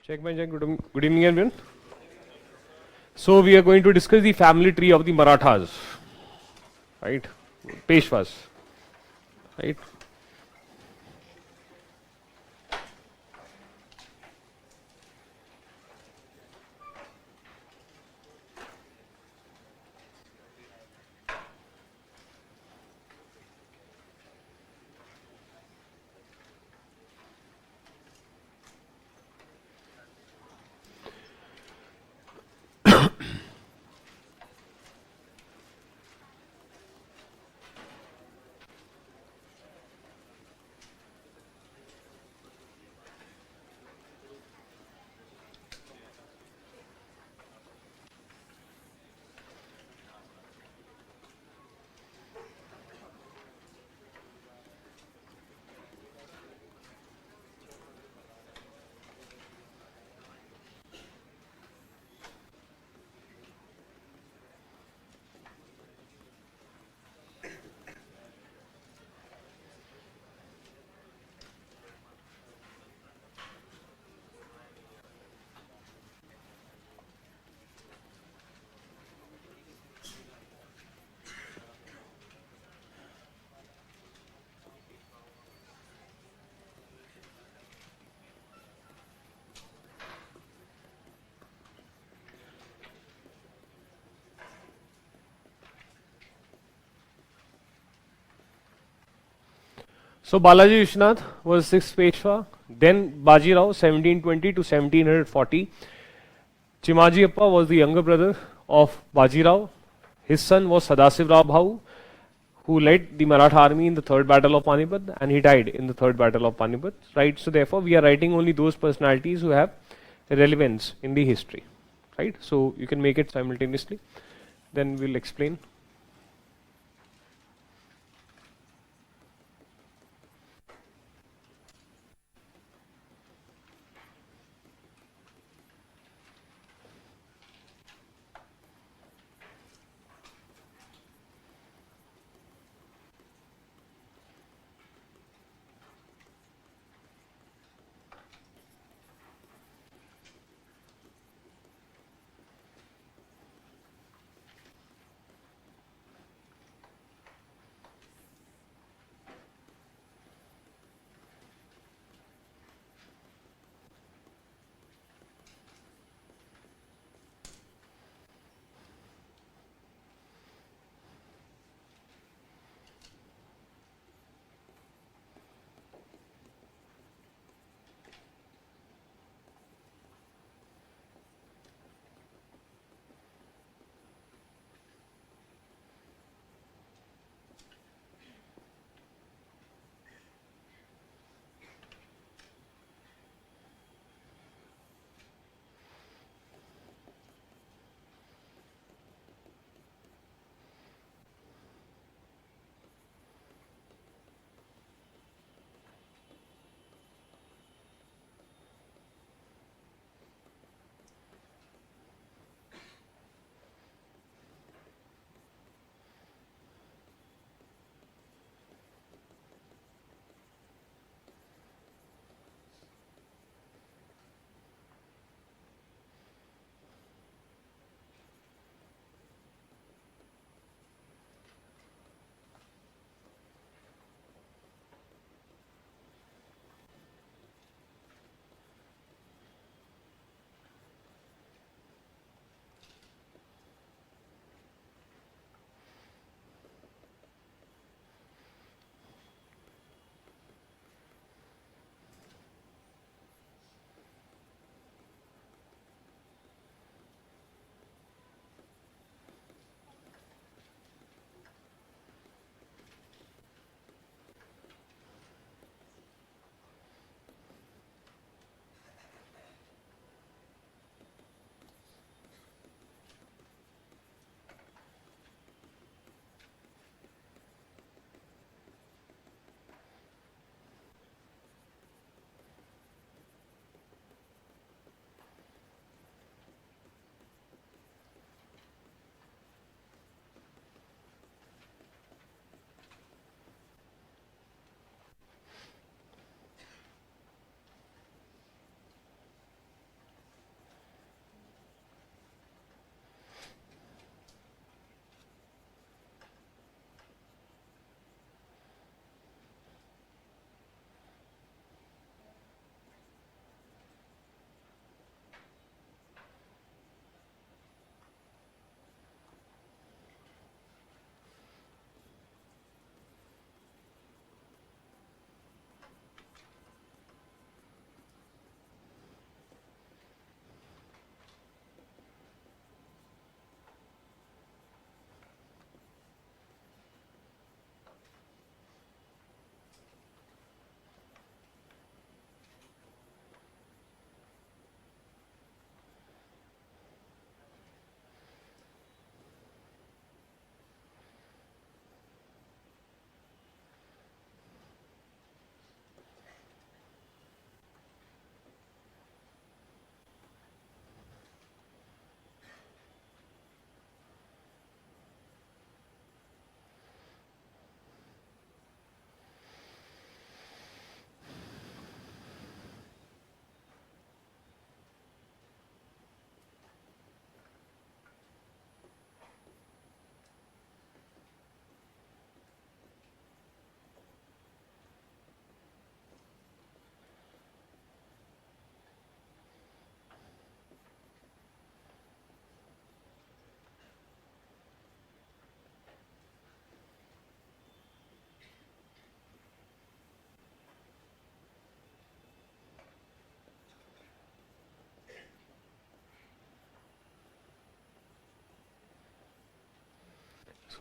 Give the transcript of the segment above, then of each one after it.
Check my check. Good evening, everyone. So we are going to discuss the family tree of the Marathas, right? Peshwas, right? So Balaji Vishnath was sixth Peshwa. Then Bajirao, 1720 to 1740. Chimaji Appa was the younger brother of Bajirao. His son was Sadasiv Rao Bhau, who led the Maratha army in the third battle of Panipat, and he died in the third battle of Panipat. Right. So therefore, we are writing only those personalities who have relevance in the history. Right. So you can make it simultaneously. Then we'll explain.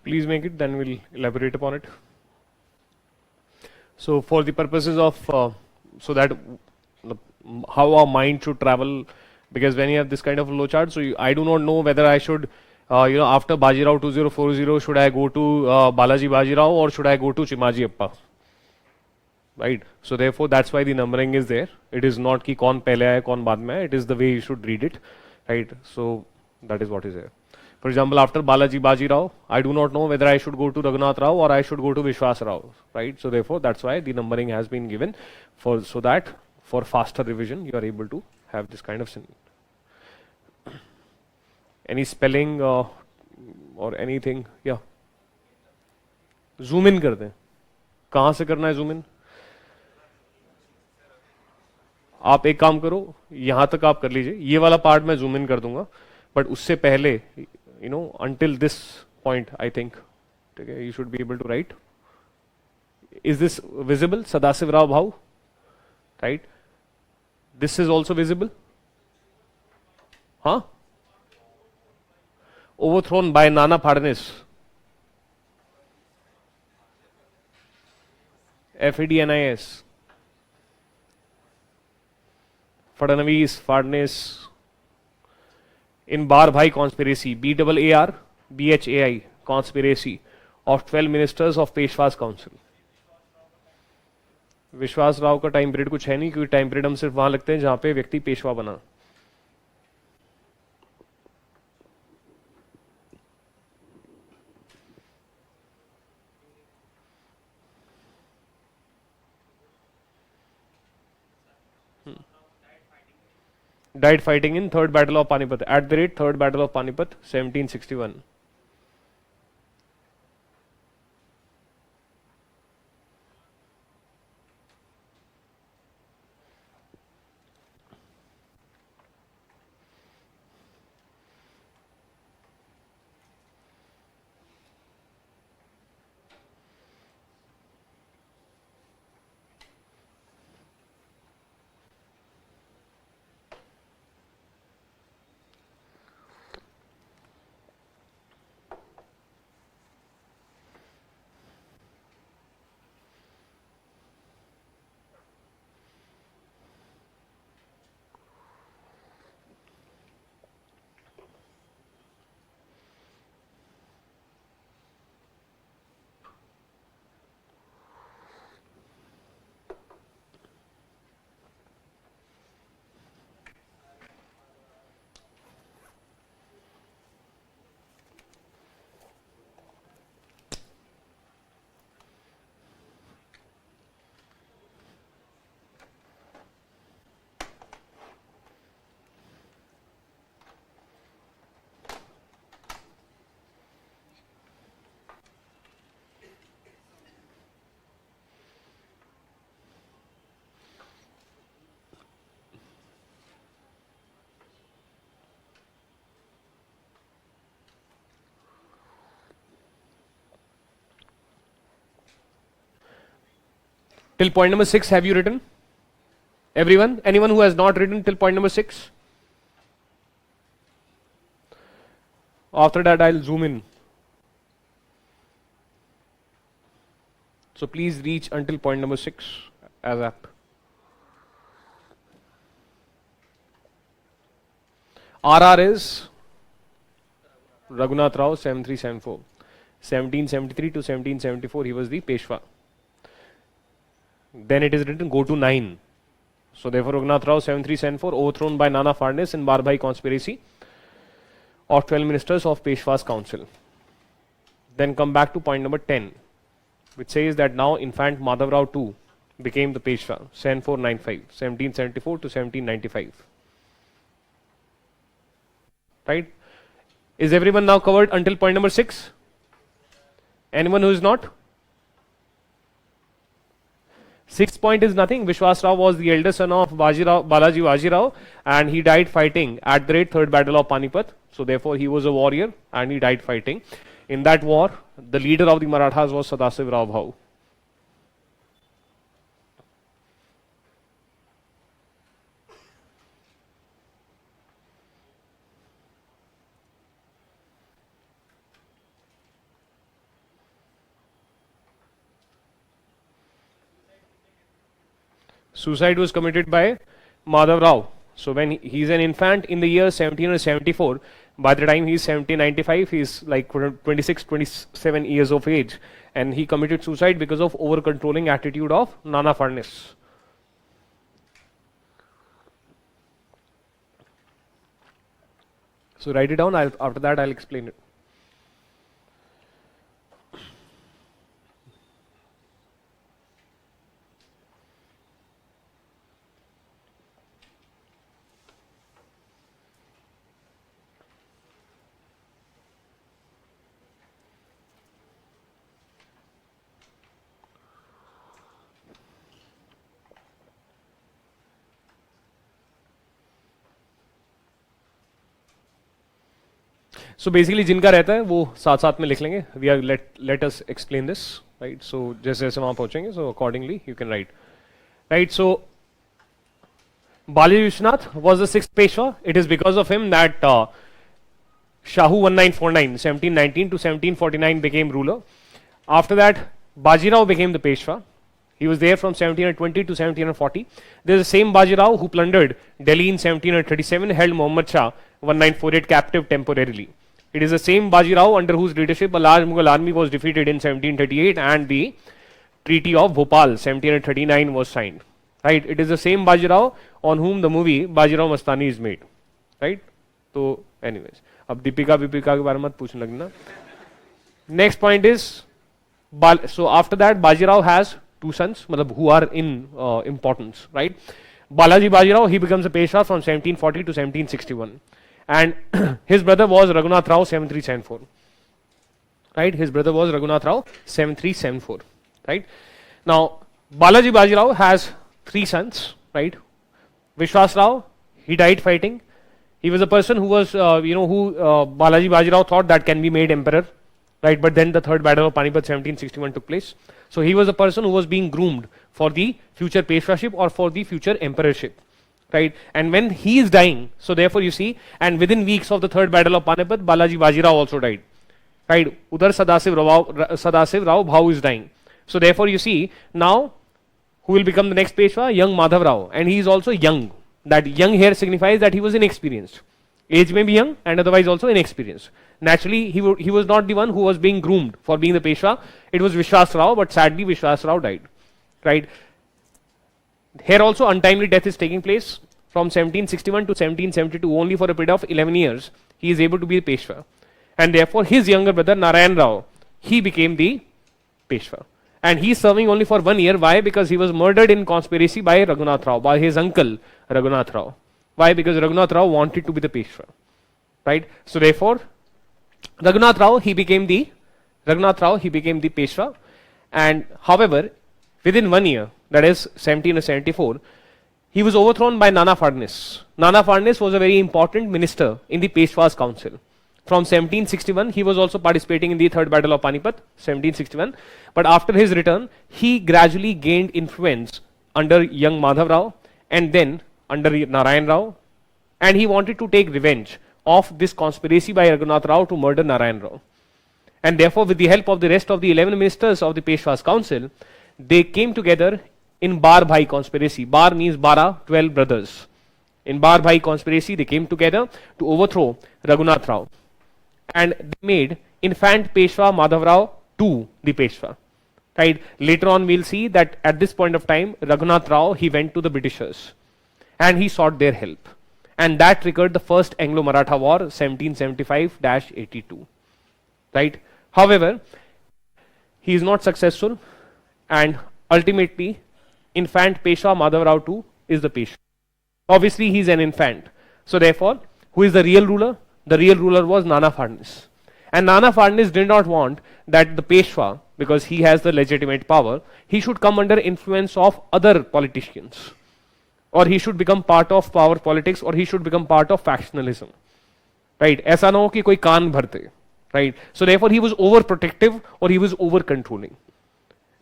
Please make it, then we'll elaborate upon it. So for the purposes of so that how our mind should travel, because when you have this kind of flow chart, so I do not know whether I should after Bajirao 2040 should I go to Balaji Bajirao or should I go to Chimaji Appa, right? So therefore that's why the numbering is there. It is not ki kaun pehle aaya kaun baad mein aaya, it is the way you should read it, right? So that is what is there. For example, after Balaji Bajirao, I do not know whether I should go to Raghunath Rao or I should go to Vishwas Rao, right? So therefore, that's why the numbering has been given so that for faster revision, you are able to have this kind of any spelling or anything. Yeah. Zoom in करते हैं. कहाँ से करना है zoom in? आप एक काम करो, यहाँ तक आप कर लीजिए. ये वाला पार्ट मैं zoom in कर दूंगा, बट उससे पहले until this point, I think, okay, you should be able to write. Is this visible? Sadasiv Rao Bhau, right? This is also visible. Huh? Overthrown by Nana Fadnis. FADNIS. Fadnavis, Fadnis. In Bar Bhai conspiracy, BAAR, BHAI conspiracy of 12 ministers of Peshwa's council. विश्वास राव का time period कुछ है नहीं, क्योंकि time period हम सिर्फ वहां लगते हैं जहां पे व्यक्ति पेशवा बना. Died fighting in third battle of Panipat. At the rate third battle of Panipat, 1761. Till point number 6, have you written? Everyone? Anyone who has not written till point number 6? After that, I'll zoom in. So please reach until point number 6 as apt. RR is Raghunath Rao, 7374. 1773 to 1774, he was the Peshwa. Then it is written go to 9. So therefore Raghunath Rao 7374 overthrown by Nana Fadnis in Barbhai conspiracy of 12 ministers of Peshwa's council. Then come back to point number 10, which says that now Infant Madhav Rao II became the Peshwa, 7495, 1774 to 1795. Right? Is everyone now covered until point number 6? Anyone who is not? 6th point is nothing. Vishwas Rao was the elder son of Balaji Bajirao, and he died fighting at the third battle of Panipat. So therefore he was a warrior and he died fighting. In that war, the leader of the Marathas was Sadasiv Rao Bhau. Suicide was committed by Madhav Rao. So when he's an infant in the year 1774, by the time he's 1795, he's like 26, 27 years of age, and he committed suicide because of over-controlling attitude of Nana Fadnis. So write it down. After that, I'll explain it. So basically जिनका रहता है वो साथ साथ में लिख लेंगे. We are let us explain this, right? So जैसे जैसे वहाँ पहुँचेंगे, so accordingly you can write, right? So Balaji Vishnath was the sixth Peshwa. It is because of him that Shahu 1949, 1719 to 1749 became ruler. After that, Bajirao became the Peshwa. He was there from 1720 to 1740. There is the same Bajirao who plundered Delhi in 1737, held Muhammad Shah 1948 captive temporarily. It is the same Bajirao under whose leadership a large Mughal army was defeated in 1738 and the Treaty of Bhopal 1739 was signed. Right? It is the same Bajirao on whom the movie Bajirao Mastani is made. Right? So, anyways, अब दीपिका विपिका के बारे में मत पूछने लगना. Next point is, so after that Bajirao has two sons, मतलब who are in importance. Right? Balaji Bajirao, he becomes a Peshwa from 1740 to 1761. And his brother was Raghunath Rao 7374. Right? His brother was Raghunath Rao 7374. Right? Now, Balaji Bajirao has three sons. Right? Vishwas Rao, he died fighting. He was a person who was, Balaji Bajirao thought that can be made emperor. Right? But then the third battle of Panipat 1761 took place. So he was a person who was being groomed for the future Peshwaship or for the future emperorship. Right? And when he is dying, so therefore you see, and within weeks of the third battle of Panipat, Balaji Bajirao also died. Right? Udhar Sadasiv Rao Bhau is dying. So therefore you see, now who will become the next Peshwa? Young Madhav Rao. And he is also young. That young here signifies that he was inexperienced. Age may be young and otherwise also inexperienced. Naturally, he was not the one who was being groomed for being the Peshwa. It was Vishwas Rao, but sadly Vishwas Rao died. Right? Here also untimely death is taking place from 1761 to 1772, only for a period of 11 years. He is able to be the Peshwa. And therefore his younger brother Narayan Rao, he became the Peshwa. And he is serving only for 1 year. Why? Because he was murdered in conspiracy by Raghunath Rao, by his uncle Raghunath Rao. Why? Because Raghunath Rao wanted to be the Peshwa. Right? So therefore, Raghunath Rao, he became the Peshwa. And however, within 1 year, that is 1774, he was overthrown by Nana Fadnis. Nana Fadnis was a very important minister in the Peshwa's council. From 1761, he was also participating in the third battle of Panipat, 1761. But after his return, he gradually gained influence under young Madhav Rao and then under Narayan Rao. And he wanted to take revenge of this conspiracy by Raghunath Rao to murder Narayan Rao. And therefore, with the help of the rest of the 11 ministers of the Peshwa's council, they came together in Bar Bhai conspiracy. Bar means 12 brothers. In Bar Bhai conspiracy, they came together to overthrow Raghunath Rao. And they made infant Peshwa Madhav Rao to the Peshwa. Right? Later on, we'll see that at this point of time, Raghunath Rao, he went to the Britishers and he sought their help. And that triggered the first Anglo-Maratha War, 1775-82. Right? However, he is not successful, and ultimately, infant Peshwa Madhav Rao too is the Peshwa. Obviously, he is an infant. So therefore, who is the real ruler? The real ruler was Nana Fadnis. And Nana Fadnis did not want that the Peshwa, because he has the legitimate power, he should come under influence of other politicians. Or he should become part of power politics, or he should become part of factionalism. Right? ऐसा ना हो कि कोई कान भरते. Right? So therefore he was overprotective or he was over controlling.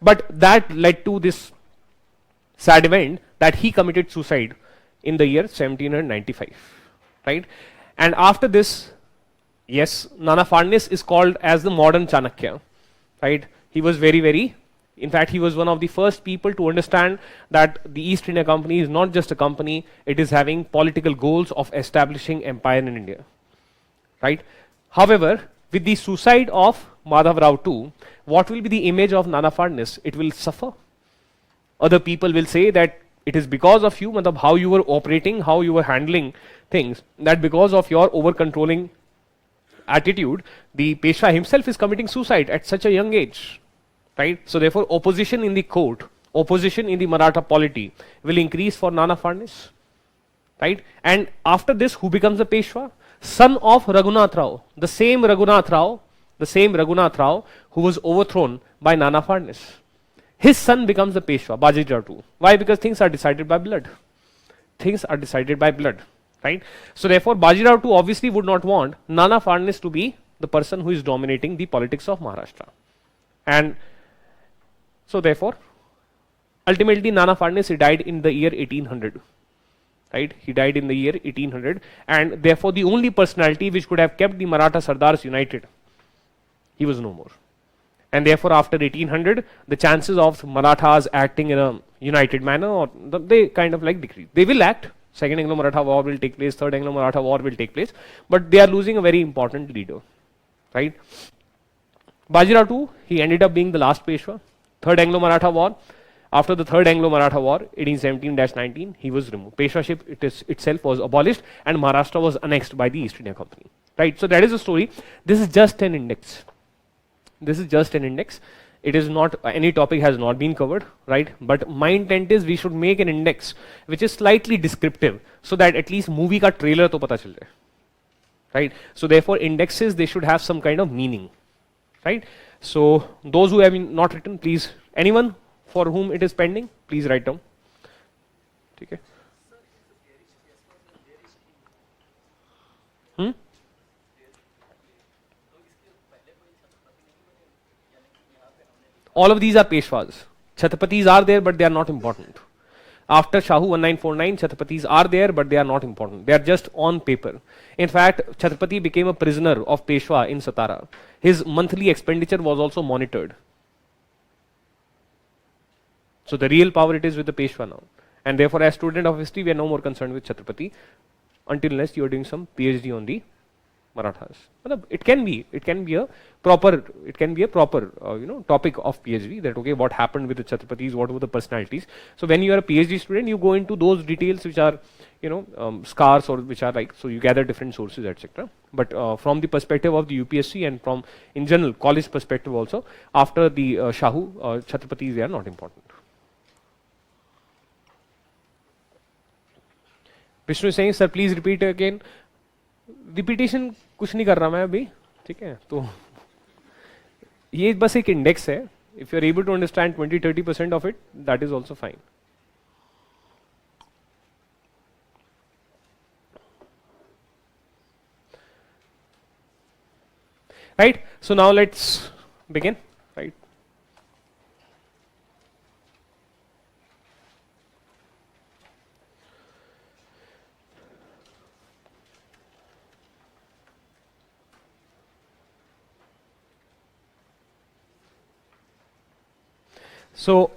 But that led to this sad event that he committed suicide in the year 1795. Right? And after this, yes, Nana Fadnis is called as the modern Chanakya. Right? He was very, very In fact, he was one of the first people to understand that the East India Company is not just a company, it is having political goals of establishing empire in India, right? However, with the suicide of Madhav Rao too, what will be the image of Nana Fadnis? It will suffer. Other people will say that it is because of you, matlab how you were operating, how you were handling things, that because of your over controlling attitude, the Peshwa himself is committing suicide at such a young age, right? So therefore, opposition in the court, opposition in the Maratha polity will increase for Nana Fadnis, right? And after this, who becomes the Peshwa? Son of Raghunath Rao, the same Raghunath Rao, the same Raghunath Rao who was overthrown by Nana Fadnis. His son becomes the Peshwa, Bajirao too. Why? Because things are decided by blood. Things are decided by blood, right? So therefore, Bajirao too obviously would not want Nana Fadnis to be the person who is dominating the politics of Maharashtra. And so therefore, ultimately Nana Fadnis, he died in the year 1800. Right? He died in the year 1800, and therefore the only personality which could have kept the Maratha Sardars united, he was no more. And therefore, after 1800, the chances of Marathas acting in a united manner, or they kind of like decrease. They will act. Second Anglo-Maratha War will take place. Third Anglo-Maratha War will take place. But they are losing a very important leader. Right? Bajirao too, he ended up being the last Peshwa. Third Anglo-Maratha War. After the Third Anglo-Maratha War, 1817-19, he was removed. Peshwaship itself was abolished, and Maharashtra was annexed by the East India Company. Right? So that is the story. This is just an index. This is just an index. It is not, any topic has not been covered, right? But my intent is we should make an index which is slightly descriptive, so that at least movie ka trailer to pata chal jaye. Right? So therefore, indexes, they should have some kind of meaning. Right? So those who have not written, please, anyone for whom it is pending, please write down. Okay. All of these are Peshwas. Chhatrapatis are there, but they are not important. After Shahu 1949, Chhatrapatis are there, but they are not important. They are just on paper. In fact, Chhatrapati became a prisoner of Peshwa in Satara. His monthly expenditure was also monitored. So the real power, it is with the Peshwa now. And therefore, as student of history, we are no more concerned with Chhatrapati until unless you are doing some PhD on the Marathas. It can be a proper topic of PhD, that okay, what happened with the Chhatrapatis, what were the personalities. So when you are a PhD student, you go into those details which are scarce, or which are like, so you gather different sources, etc. But from the perspective of the UPSC and from in general college perspective also, after the Shahu, Chhatrapatis, they are not important. Vishnu is saying, sir, please repeat again. Repetition कुछ नहीं कर रहा मैं अभी, ठीक है? तो ये बस एक इंडेक्स है. If you are able to understand 20-30% of it, that is also fine. Right? So now let's begin. Right? So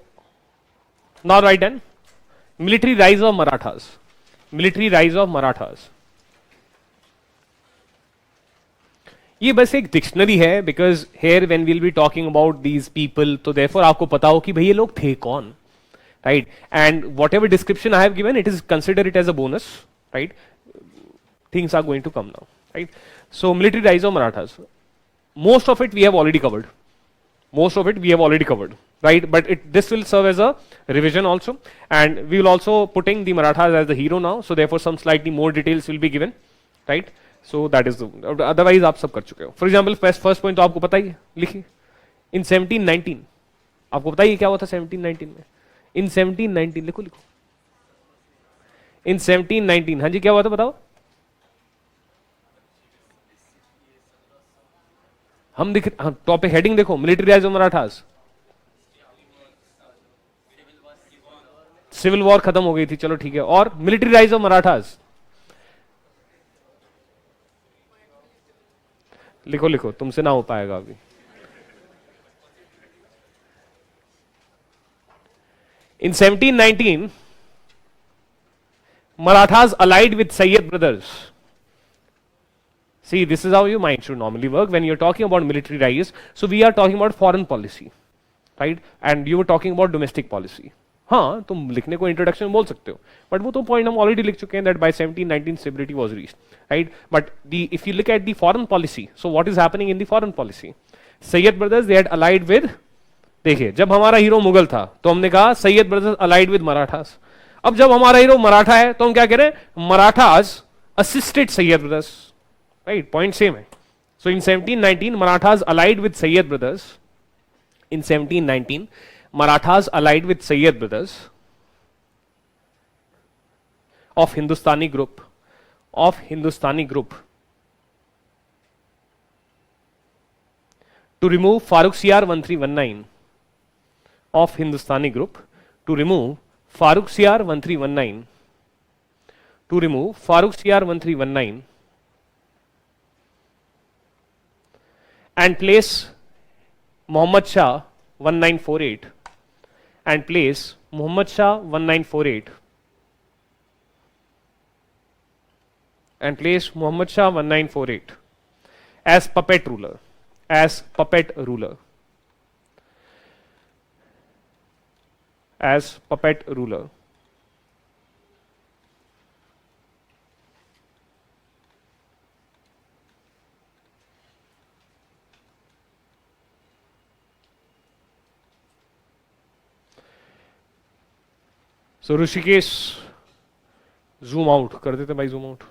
now write down military rise of Marathas. Military rise of Marathas. ये बस एक dictionary है, because here when will be talking about these people, तो therefore आपको पता हो कि भाई ये लोग थे कौन, right? And whatever description I have given, it is consider it as a bonus, right? Things are going to come now, right? So military rise of Marathas, most of it we have already covered. Most of it we have already covered, right? But this will serve as a revision also, and we will also putting the Marathas as the hero now. So therefore, some slightly more details will be given, right? So that is the, otherwise आप सब कर चुके हो. For example, first point तो आपको पता ही है, लिखिए. In 1719, आपको पता ही क्या हुआ था 1719 में? In 1719 लिखो. In 1719, हाँ जी, क्या हुआ था बताओ? हम टॉपिक हेडिंग देखो, military rise of Marathas. Civil war खत्म हो गई थी, चलो ठीक है. और मिलिट्री राइज ऑफ मराठास लिखो, तुमसे ना हो पाएगा अभी. In 1719, Marathas allied with Sayyid brothers. See, this is how your mind should normally work when you're talking about military rise. So we are talking about foreign policy, right? And you were talking about domestic policy. हाँ, तुम लिखने को introduction में बोल सकते हो, but वो तो point हम already लिख चुके हैं that by 1719 stability was reached, right? But if you look at the foreign policy, so what is happening in the foreign policy? Sayyid brothers they had allied with, देखिए जब हमारा hero Mughal था तो हमने कहा Syed brothers allied with Marathas. अब जब हमारा हीरो मराठा है तो हम क्या कह रहे हैं, Marathas assisted Syed brothers, right? Point same है. सो इन 1719 Marathas allied with Syed brothers. In 1719 Marathas allied with Syed brothers of Hindustani group to remove Farrukhsiyar 1319 of Hindustani group to remove Farrukhsiyar 1319 and place Muhammad Shah 1948 and place Muhammad Shah 1948 and place Muhammad Shah 1948 as puppet ruler. As puppet ruler. So Rishikesh, zoom out कर देते भाई, zoom out.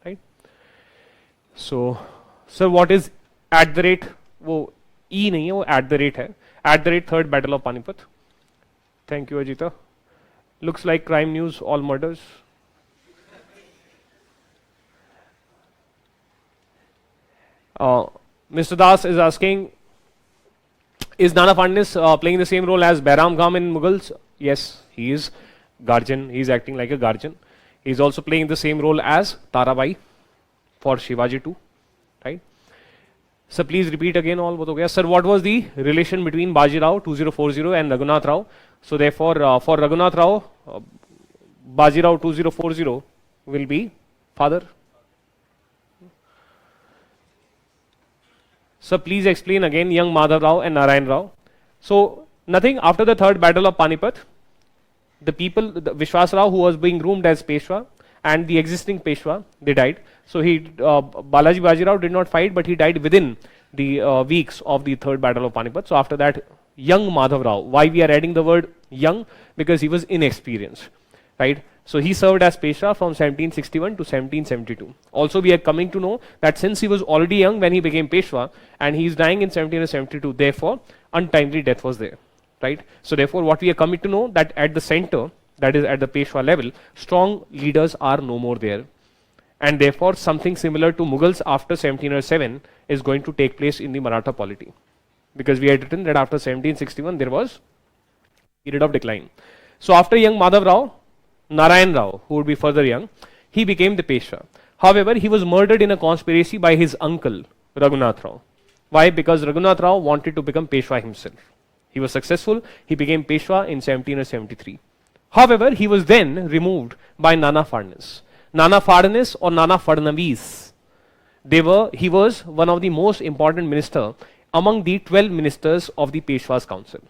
Right? So, sir, what is at the rate? वो E नहीं है, वो at the rate है. At the rate third battle of Panipat. Thank you, Ajita. Looks like crime news, all murders. Mr. Das is asking, is Nana Fadnis playing the same role as Bairam Khan in Mughals? Yes, he is guardian. He is acting like a guardian. He is also playing the same role as Tarabai for Shivaji too, right? So please repeat again all what ho gaya. Sir, what was the relation between Baji Rao 2040 and Raghunath Rao? So therefore, for Raghunath Rao, Baji Rao 2040 will be father. So please explain again young Madhav Rao and Narayan Rao. So nothing, after the third battle of Panipat, the people, Vishwas Rao who was being groomed as Peshwa and the existing Peshwa, they died. So Balaji Bajirao did not fight, but he died within the weeks of the third battle of Panipat. So after that, young Madhav Rao. Why we are adding the word young? Because he was inexperienced, right? So he served as Peshwa from 1761 to 1772. Also we are coming to know that since he was already young when he became Peshwa and he is dying in 1772, therefore untimely death was there, right? So therefore what we are coming to know that at the center, that is at the Peshwa level, strong leaders are no more there. And therefore something similar to Mughals after 1707 is going to take place in the Maratha polity. Because we had written that after 1761 there was period of decline. So after young Madhav Rao, Narayan Rao, who would be further young, he became the Peshwa. However, he was murdered in a conspiracy by his uncle, Raghunath Rao. Why? Because Raghunath Rao wanted to become Peshwa himself. He was successful, he became Peshwa in 1773. However, he was then removed by Nana Fadnis. Nana Fadnis or Nana Fadnavis. He was one of the most important minister among the 12 ministers of the Peshwa's council.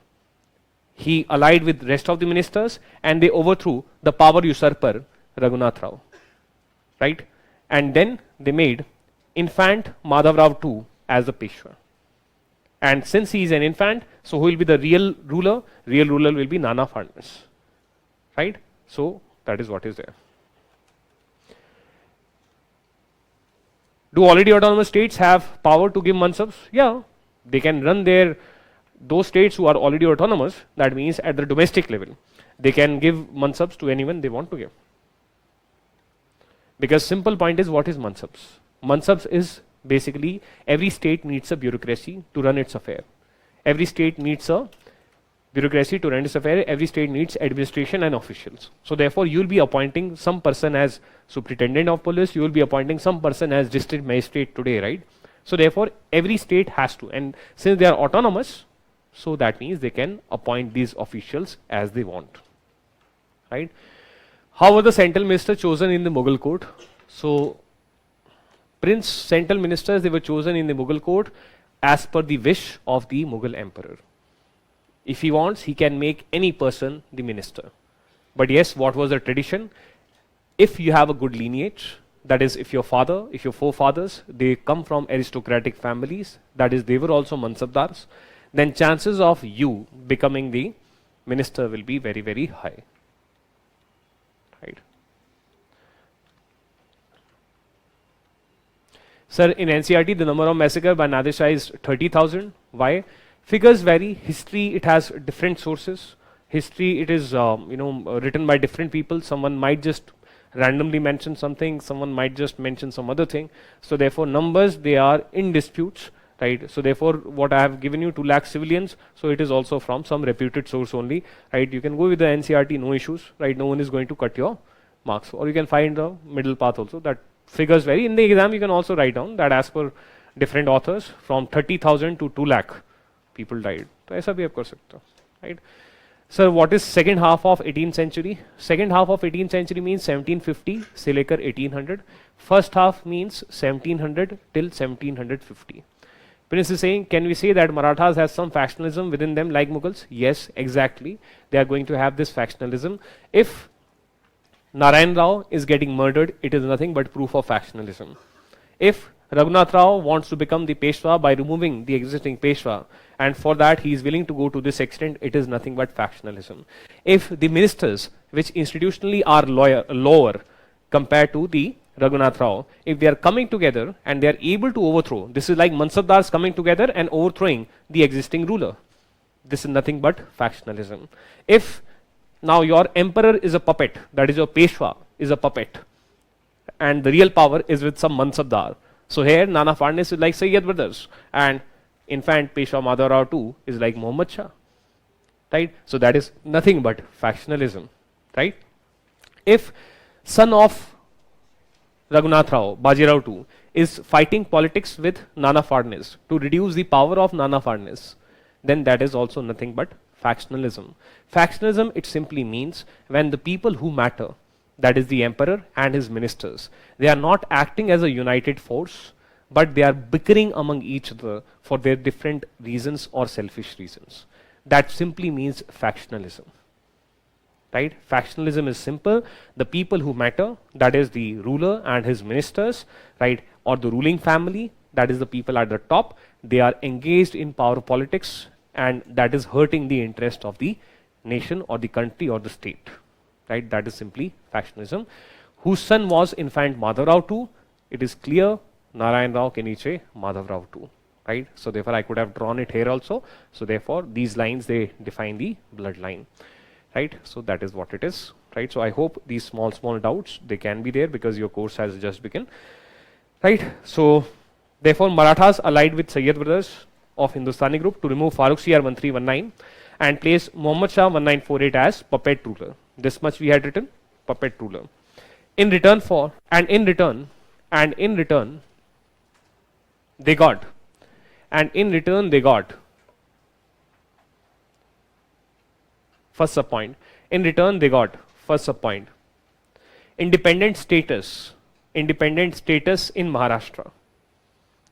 He allied with rest of the ministers and they overthrew the power usurper Raghunath Rao, right? And then they made infant Madhav Rao II as the Peshwa. And since he is an infant, so who will be the real ruler? Real ruler will be Nana Fadnis, right? So that is what is there. Do already autonomous states have power to give mansabs? Yeah, they can run those states who are already autonomous, that means at the domestic level, they can give mansabs to anyone they want to give. Because simple point is, what is mansabs? Mansabs is basically every state needs a bureaucracy to run its affair. Every state needs a bureaucracy to run its affair. Every state needs administration and officials. So therefore, you will be appointing some person as superintendent of police. You will be appointing some person as district magistrate today, right? So therefore, every state has to, and since they are autonomous, so that means they can appoint these officials as they want, right? How were the central ministers chosen in the Mughal court? So, prince central ministers, they were chosen in the Mughal court as per the wish of the Mughal emperor. If he wants, he can make any person the minister. But yes, what was the tradition? If you have a good lineage, that is, if your father, if your forefathers, they come from aristocratic families, that is, they were also mansabdars, then chances of you becoming the minister will be very, very high. Right? Sir, in NCRT, the number of massacre by Nadir Shah is 30,000. Why? Figures vary. History, it has different sources. History, it is written by different people. Someone might just randomly mention something. Someone might just mention some other thing. So therefore, numbers, they are in disputes. Right? So therefore, what I have given you, 2 lakh civilians, so it is also from some reputed source only. Right? You can go with the NCRT, no issues. Right? No one is going to cut your marks. Or you can find the middle path also. That figures vary. In the exam, you can also write down that as per different authors, from 30,000 to 2 lakh people died. तो ऐसा भी आप कर सकते हो, right? Sir, what is second half of 18th century? Second half of 18th century means 1750 से लेकर 1800. First half means 1700 till 1750. Prince is saying, can we say that Marathas has some factionalism within them like Mughals? Yes, exactly. They are going to have this factionalism. If Narayan Rao is getting murdered, it is nothing but proof of factionalism. If Raghunath Rao wants to become the Peshwa by removing the existing Peshwa, and for that he is willing to go to this extent, it is nothing but factionalism. If the ministers, which institutionally are lower compared to the Raghunath Rao, if they are coming together and they are able to overthrow, this is like Mansabdars coming together and overthrowing the existing ruler. This is nothing but factionalism. If now your emperor is a puppet, that is your Peshwa is a puppet, and the real power is with some Mansabdar. So here Nana Fadnis is like Sayyid brothers, and in fact Peshwa Madhav Rao too is like Muhammad Shah. Right? So that is nothing but factionalism. Right? If son of Raghunath Rao, Bajirao too, is fighting politics with Nana Fadnis to reduce the power of Nana Fadnis, then that is also nothing but factionalism. Factionalism, it simply means when the people who matter, that is the emperor and his ministers, they are not acting as a united force, but they are bickering among each other for their different reasons or selfish reasons. That simply means factionalism. Right? Factionalism is simple. The people who matter, that is the ruler and his ministers, right, or the ruling family, that is the people at the top, they are engaged in power politics, and that is hurting the interest of the nation or the country or the state. Right? That is simply factionalism. Whose son was in fact Madhav Rao too? It is clear, Narayan Rao ke niche Madhav Rao too. Right? So therefore I could have drawn it here also. So therefore these lines, they define the bloodline. Right? So that is what it is. Right? So I hope these small doubts, they can be there because your course has just begun. Right? So therefore Marathas allied with Sayyid brothers of Hindustani group to remove Farooq Siyar 1319 and place Muhammad Shah 1948 as puppet ruler. This much we had written, puppet ruler. In return, they got first sub-point. In return, they got first sub-point. Independent status in Maharashtra.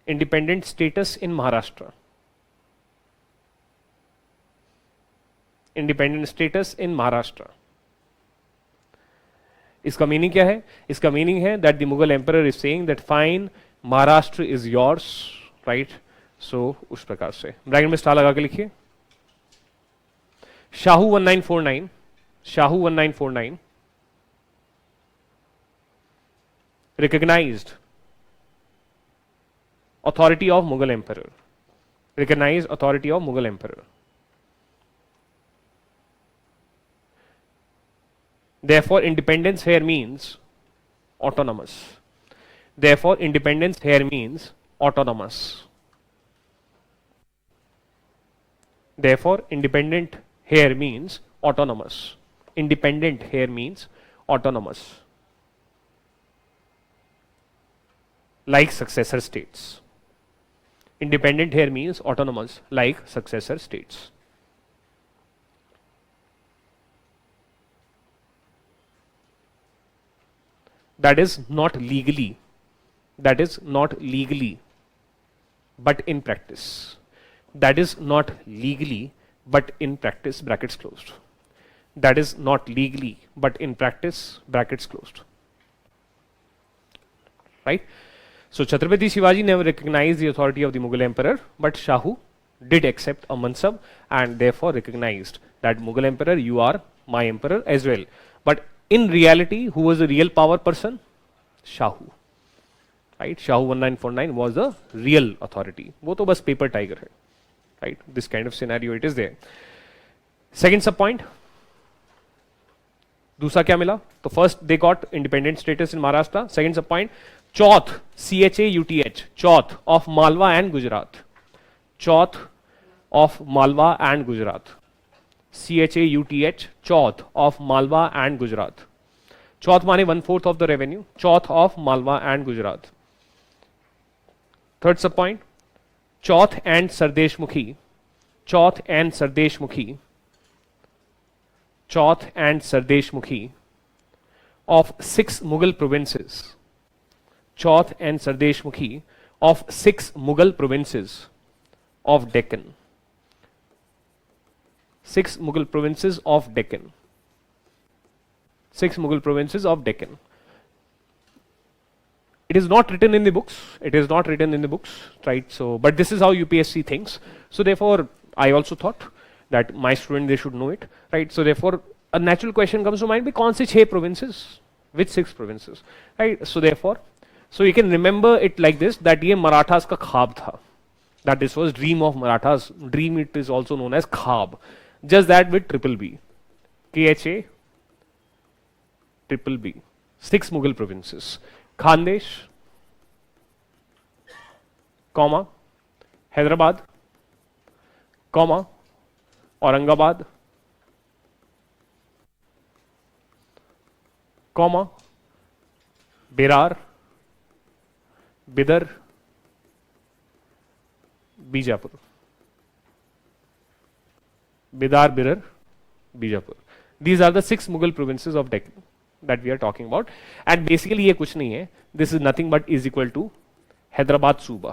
Independent status in Maharashtra. Independent status in Maharashtra. इसका meaning क्या है? इसका meaning है that the Mughal emperor is saying that fine, Maharashtra is yours, right? So उस प्रकार से bracket में star लगा के लिखिए. Shahu 1949 recognized authority of Mughal emperor. Recognized authority of Mughal emperor. Therefore, independence here means autonomous. Therefore, independence here means autonomous. Therefore, independent here means autonomous. Independent here means autonomous. Like successor states. Independent here means autonomous, like successor states. That is not legally, but in practice. That is not legally, but in practice, brackets closed. That is not legally, but in practice, brackets closed. Right? So Chhatrapati Shivaji never recognized the authority of the Mughal emperor, but Shahu did accept a mansab and therefore recognized that Mughal emperor, you are my emperor as well. But in reality, who was the real power person? Shahu. Right? Shahu 1949 was the real authority. वो तो बस paper tiger है. Right? This kind of scenario it is there. Second sub point. दूसरा क्या मिला? तो first they got independent status in Maharashtra. Second sub point. Chauth, CHAUTH, Chauth of Malwa and Gujarat. Chauth of Malwa and Gujarat. CHAUTH, Chauth of Malwa and Gujarat. Chauth माने 1/4 of the revenue. Chauth of Malwa and Gujarat. Third sub point. Chauth and Sardeshmukhi. Chauth and Sardeshmukhi. Chauth and Sardeshmukhi of 6 Mughal provinces. Chauth and Sardeshmukhi of 6 Mughal provinces of Deccan. 6 Mughal provinces of Deccan. 6 Mughal provinces of Deccan. It is not written in the books. It is not written in the books, right? So, but this is how UPSC thinks. So therefore, I also thought that my student, they should know it, right? So therefore, a natural question comes to mind: be कौन से 6 provinces? Which 6 provinces? Right? So therefore, so you can remember it like this: that ये Marathas का ख्वाब था. That this was dream of Marathas. Dream, it is also known as ख्वाब. Just that with triple B. KHA triple B. 6 Mughal provinces. Khandesh, comma, Hyderabad, comma, Aurangabad, comma, Berar, Bidar, Bijapur. Bidar, Birar, Bijapur. These are the 6 Mughal provinces of Deccan that we are talking about. And basically ये कुछ नहीं है. This is nothing but is equal to Hyderabad Suba.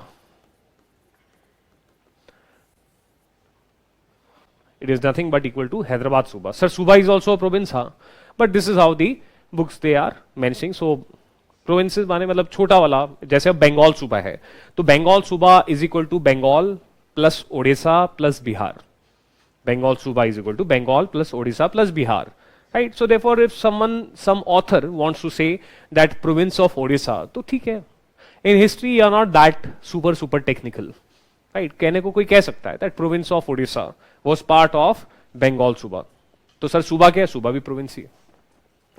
It is nothing but equal to Hyderabad Suba. Sir, Suba is also a province, हाँ. But this is how the books they are mentioning. So provinces माने मतलब छोटा वाला, जैसे अब बंगाल सूबा है, तो बंगाल सूबा is equal to Bengal plus Odisha plus Bihar. Bengal Suba is equal to Bengal plus Odisha plus Bihar. Right? So therefore, if some author wants to say that province of Odisha, तो ठीक है. In history, you are not that super technical. Right? कहने को कोई कह सकता है that province of Odisha was part of Bengal Suba. तो सर सूबा क्या है? सूबा भी province ही है.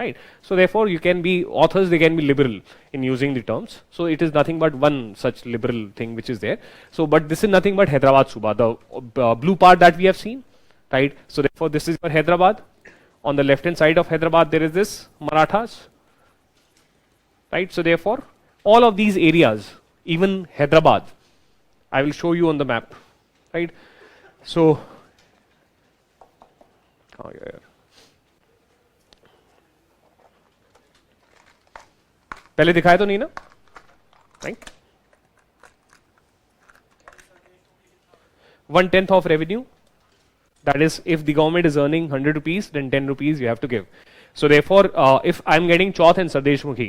Right? So therefore, you can be authors, they can be liberal in using the terms. So it is nothing but one such liberal thing which is there. So, but this is nothing but Hyderabad Suba, the blue part that we have seen. Right? So therefore, this is your Hyderabad. On the left hand side of Hyderabad, there is this Marathas. Right? So therefore, all of these areas, even Hyderabad, I will show you on the map. Right? So, oh yeah. पहले दिखाया तो नहीं ना? Right? 1/10 of revenue. That is, if the government is earning 100 rupees, then 10 rupees you have to give. So therefore, if I'm getting Chauth and Sardeshmukhi,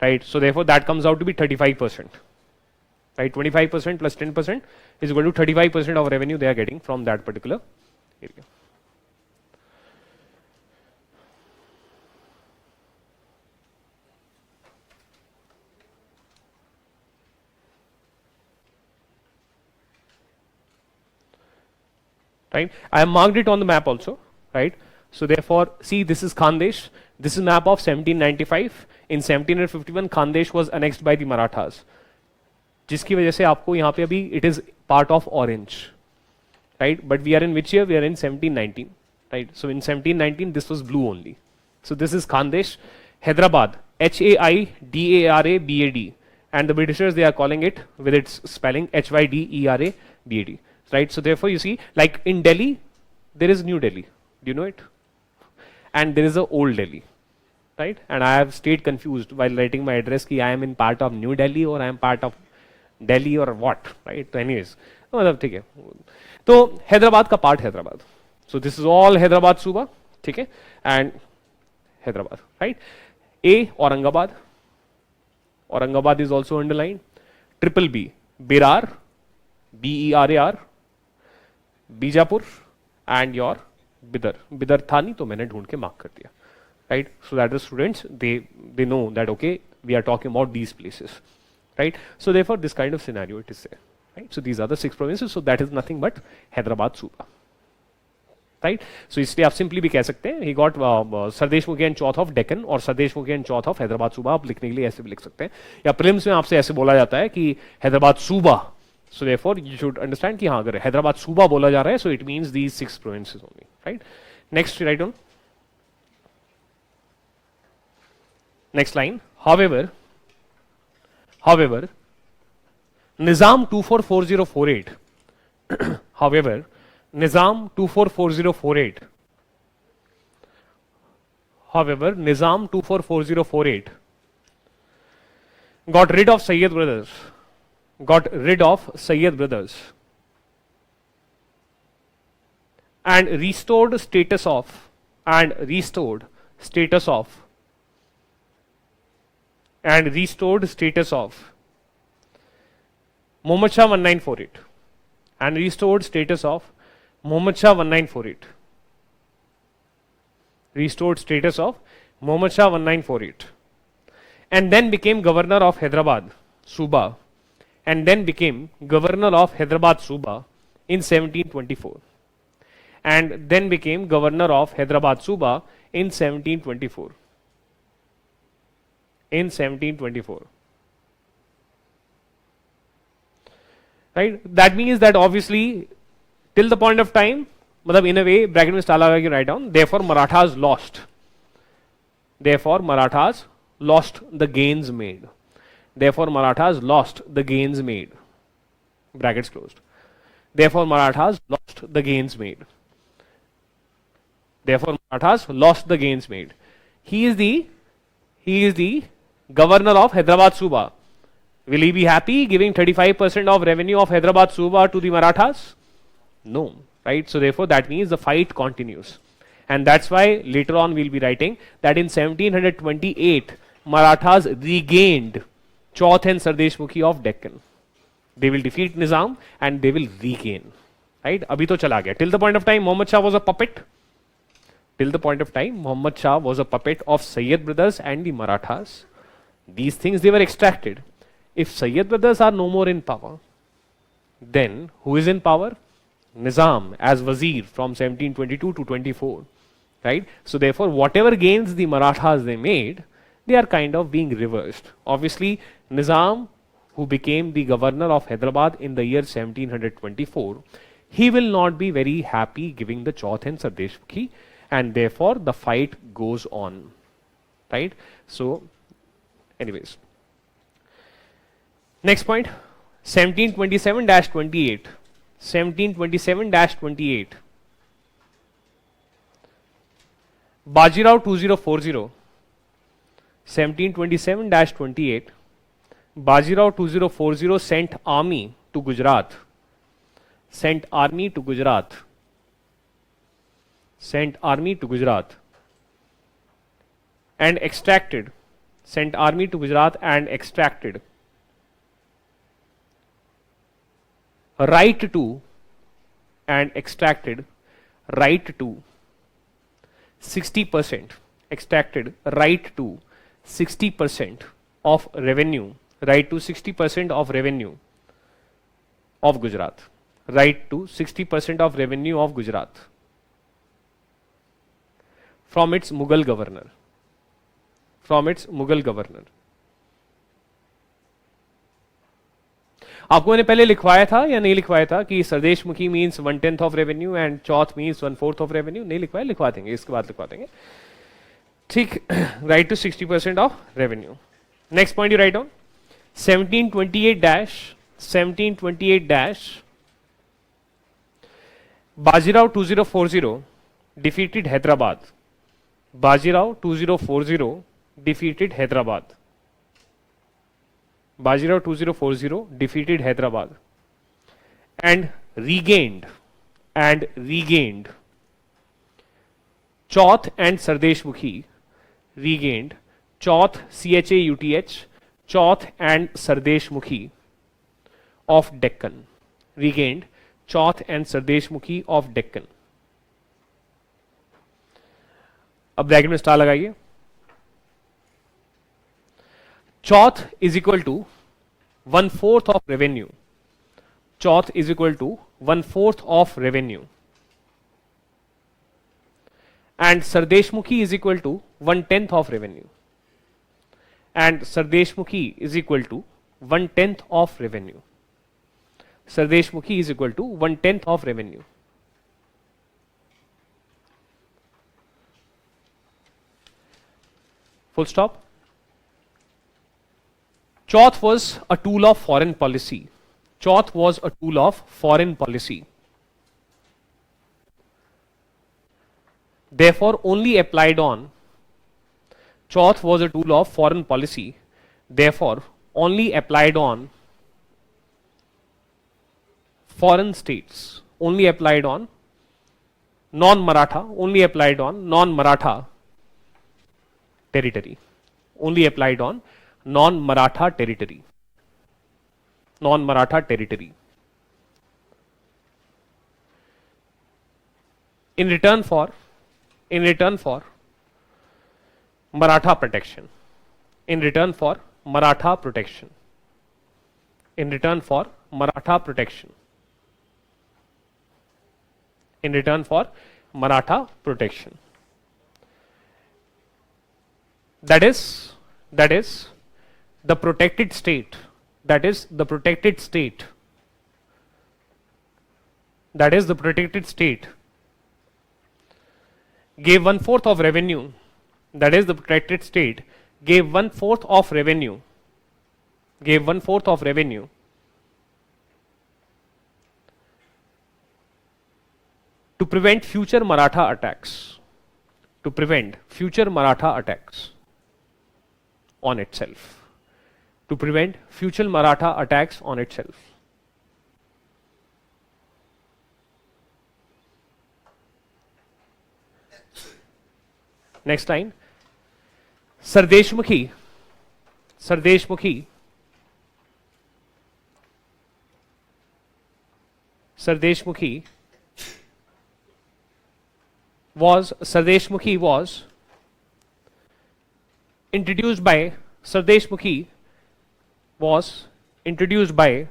right? So therefore, that comes out to be 35%. Right? 25% plus 10% is equal to 35% of revenue they are getting from that particular area. Right? I have marked it on the map also, right? So therefore, see, this is Khandesh. This is map of 1795. In 1751, Khandesh was annexed by the Marathas. जिसकी वजह से आपको यहाँ पे अभी it is part of Orange, right? But we are in which year? We are in 1719, right? So in 1719, this was blue only. So this is Khandesh, Hyderabad, Haidarabad, and the Britishers, they are calling it with its spelling Hyderabad, right? So therefore, you see, like in Delhi, there is New Delhi. Do you know it? And there is a Old Delhi, right? And I have stayed confused while writing my address कि I am in part of New Delhi or I am part of Delhi or what, right? So anyways, मतलब ठीक है. तो हैदराबाद का part Hyderabad. So this is all Hyderabad Suba, ठीक है? And Hyderabad, right? A, Aurangabad. Aurangabad is also underlined. Triple B, Berar, Berar, Bijapur, and your Bidar. Bidar था नहीं तो मैंने ढूंढ के मार्क कर दिया, right? So that the students they know that okay, we are talking about these places, right? So therefore this kind of scenario it is there, right? So these are the 6 provinces. So that is nothing but Hyderabad Suba, right? So इसलिए आप simply भी कह सकते हैं he got Sardesh मुखी and Chauth of Deccan और सरदेश मुखी and Chauth of Hyderabad सूबा. आप लिखने के लिए ऐसे भी लिख सकते हैं, या प्रीलिम्स में आपसे ऐसे बोला जाता है कि हैदराबाद सूबा. So therefore you should understand कि हाँ अगर हैदराबाद सूबा बोला जा रहा है so it means these 6 provinces only, right? Next, write down. Next line. However, Nizam 244048. However, Nizam 244048. However, Nizam 244048 got rid of Sayyid brothers. Got rid of Sayyid brothers and restored status of Muhammad Shah 1948 and restored status of Muhammad Shah 1948. Restored status of Muhammad Shah 1948 and then became governor of Hyderabad Suba in 1724 and then became governor of Hyderabad Suba in 1724. Right? That means that obviously till the point of time, मतलब in a way bracket में star लगा के write down. Therefore Marathas lost. Therefore Marathas lost the gains made. Therefore Marathas lost the gains made. Brackets closed. Therefore Marathas lost the gains made. Therefore Marathas lost the gains made. He is the governor of Hyderabad Suba. Will he be happy giving 35% of revenue of Hyderabad Suba to the Marathas? No, right? So therefore that means the fight continues. And that's why later on we'll be writing that in 1728 Marathas regained Chauth and Sardesh Mukhi of Deccan. They will defeat Nizam and they will regain. Right? Abhi to chala gaya. Till the point of time Muhammad Shah was a puppet. Till the point of time Muhammad Shah was a puppet of Sayyid brothers and the Marathas. These things they were extracted. If Sayyid brothers are no more in power, then who is in power? Nizam as Wazir from 1722 to 24. Right? So therefore whatever gains the Marathas they made, they are kind of being reversed. Obviously, Nizam, who became the governor of Hyderabad in the year 1724, he will not be very happy giving the Chauth and Sardesh Mukhi, and therefore the fight goes on. Right? So, anyways. Next point, 1727-28. 1727-28. Bajirao 2040. 1727-28, Bajirao 2040 sent army to Gujarat. Sent army to Gujarat. And extracted. Sent army to Gujarat and extracted right to 60%. Extracted right to 60% of revenue, right to 60% of revenue of Gujarat, right to 60% of revenue of Gujarat from its Mughal governor, आपको मैंने पहले लिखवाया था या नहीं लिखवाया था कि Sardeshmukhi means 1/10 of revenue and chauth means 1/4 of revenue? नहीं लिखवाया, लिखवा देंगे, इसके बाद लिखवा देंगे, ठीक. Right to 60% of revenue. Next point you write on 1728 Bajirao 2040 defeated Hyderabad. Bajirao 2040 defeated Hyderabad. Bajirao 2040 defeated Hyderabad and regained Chauth and Sardeshmukhi regained Chauth, CHAUTH, Chauth and Sardeshmukhi of Deccan, regained Chauth and Sardeshmukhi of Deccan. अब bracket में star लगाइए. Chauth is equal to 1/4 of revenue. Chauth is equal to 1/4 of revenue. And Sardeshmukhi is equal to 1/10 of revenue. And Sardeshmukhi is equal to 1/10 of revenue. Sardeshmukhi is equal to 1/10 of revenue. Full stop. Chauth was a tool of foreign policy. Chauth was a tool of foreign policy. Therefore, only applied on. Chauth was a tool of foreign policy. Therefore, only applied on foreign states, only applied on non-Maratha, only applied on non-Maratha territory, only applied on non-Maratha territory, non-Maratha territory. In return for Maratha protection, in return for Maratha protection, in return for Maratha protection, in return for Maratha protection. That is the protected state. That is the protected state. That is the protected state. Gave 1/4 of revenue. That is the protected state. Gave 1/4 of revenue. Gave 1/4 of revenue to prevent future Maratha attacks, to prevent future Maratha attacks on itself, to prevent future Maratha attacks on itself. Next line, Sardeshmukhi was introduced by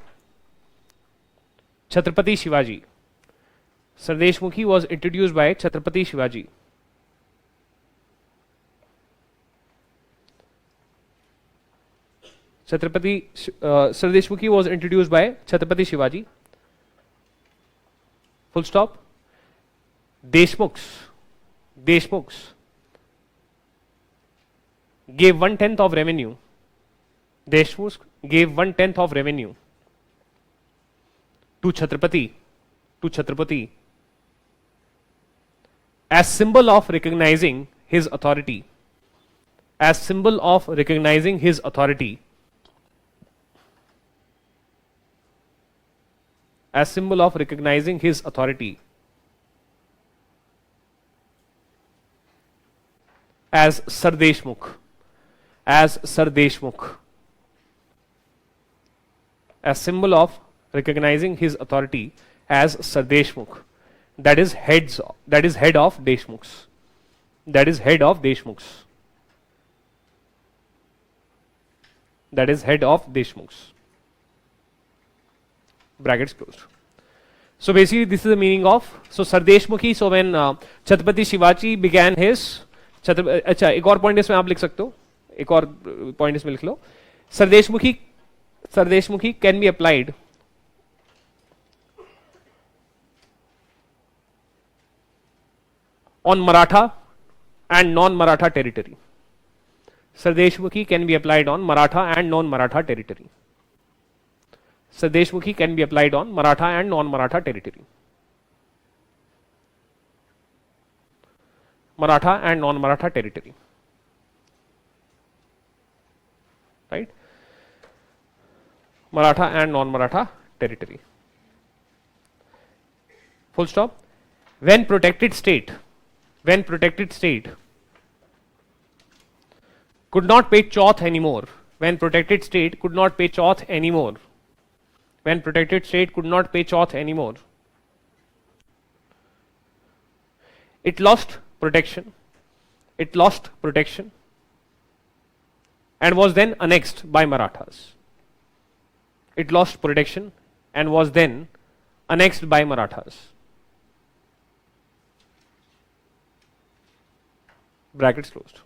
Chhatrapati Shivaji. Sardeshmukhi was introduced by Chhatrapati Shivaji. Sardeshmukhi was introduced by Chhatrapati Shivaji. Full stop. Deshmukhs gave 1/10 of revenue. Deshmukhs gave 1/10 of revenue to Chhatrapati as symbol of recognizing his authority. As symbol of recognizing his authority. As symbol of recognizing his authority. As Sardeshmukh. As Sardeshmukh. As symbol of recognizing his authority as Sardeshmukh. That is head of Deshmukhs. That is head of Deshmukhs. That is head of Deshmukhs. Brackets closed. So basically this is the meaning of, so Sardeshmukhi, so when Chhatrapati Shivaji began his अच्छा एक और point इसमें आप लिख सकते हो, एक और पॉइंट इसमें लिख लो. Sardeshmukhi can be applied on Maratha and non-Maratha territory. Sardeshmukhi can be applied on Maratha and non-Maratha territory. Sardeshmukhi can be applied on Maratha and non-Maratha territory. Maratha and non-Maratha territory. Right? Maratha and non-Maratha territory. Full stop. When protected state could not pay chauth anymore, when protected state could not pay chauth anymore, when protected state could not pay chauth anymore, it lost protection, and was then annexed by Marathas. It lost protection and was then annexed by Marathas. Brackets closed.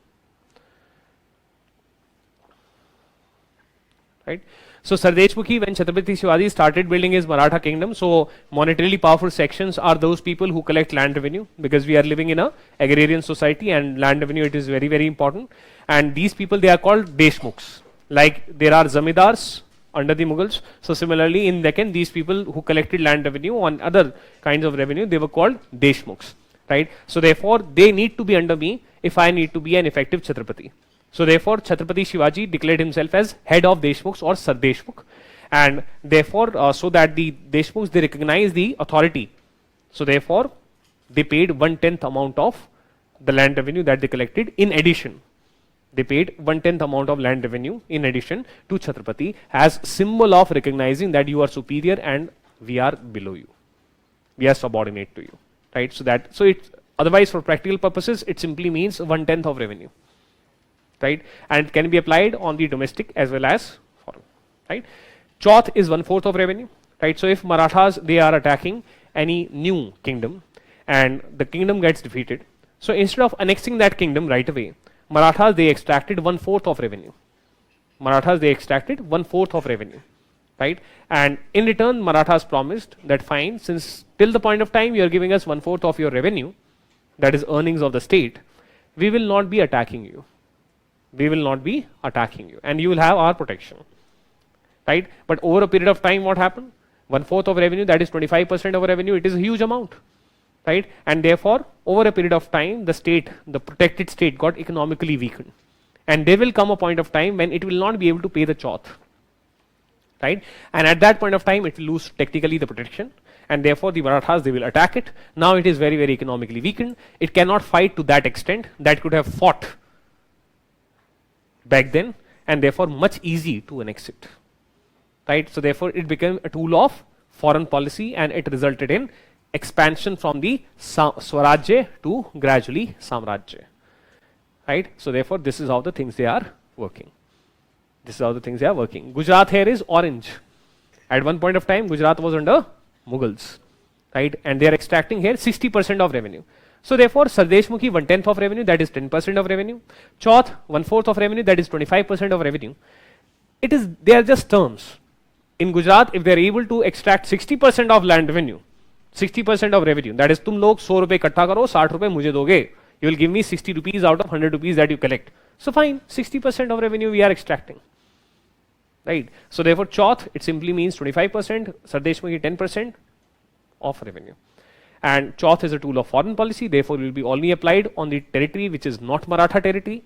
Right? So Sardeshmukhi, when Chhatrapati Shivaji started building his Maratha kingdom, so monetarily powerful sections are those people who collect land revenue, because we are living in a agrarian society and land revenue, it is very, very important. And these people, they are called Deshmukhs. Like there are Zamidars under the Mughals. So similarly in Deccan, these people who collected land revenue on other kinds of revenue, they were called Deshmukhs. Right? So therefore they need to be under me if I need to be an effective Chhatrapati. So therefore Chhatrapati Shivaji declared himself as head of Deshmukhs or Sardeshmukh, and therefore so that the Deshmukhs, they recognize the authority, so therefore they paid 1/10 amount of the land revenue that they collected. In addition, they paid 1/10 amount of land revenue in addition to Chhatrapati, as symbol of recognizing that you are superior and we are below you, we are subordinate to you. Right? So it, otherwise for practical purposes it simply means 1/10 of revenue. Right? And it can be applied on the domestic as well as foreign. Right? Chauth is 1/4 of revenue. Right? So if Marathas, they are attacking any new kingdom and the kingdom gets defeated, so instead of annexing that kingdom right away, Marathas, they extracted 1/4 of revenue. Marathas, they extracted 1/4 of revenue. Right? And in return, Marathas promised that fine, since till the point of time you are giving us 1/4 of your revenue, that is earnings of the state, we will not be attacking you. We will not be attacking you, and you will have our protection. Right? But over a period of time, what happened? 1/4 of revenue, that is 25% of revenue, it is a huge amount. Right? And therefore, over a period of time, the state, the protected state, got economically weakened. And there will come a point of time when it will not be able to pay the chauth. Right? And at that point of time, it will lose technically the protection, and therefore the Marathas, they will attack it. Now it is very, very economically weakened. It cannot fight to that extent that could have fought back then, and therefore much easy to annex it. Right? So therefore it became a tool of foreign policy, and it resulted in expansion from the Swarajya to gradually Samrajya. Right? So therefore this is how the things they are working. This is how the things they are working. Gujarat here is orange. At one point of time, Gujarat was under Mughals. Right? And they are extracting here 60% of revenue. So therefore, Sardeshmukhi 1/10 of revenue, that is 10% of revenue. Chauth 1/4 of revenue, that is 25% of revenue. It is, they are just terms. In Gujarat, if they are able to extract 60% of land revenue, 60% of revenue, that is, तुम लोग 100 रुपए इकट्ठा करो, 60 रुपए मुझे दोगे, you will give me 60 rupees out of 100 rupees that you collect. So fine, 60% of revenue we are extracting. Right? So therefore, chauth, it simply means 25%, Sardeshmukhi 10% of revenue. And chauth is a tool of foreign policy, therefore will be only applied on the territory which is not Maratha territory,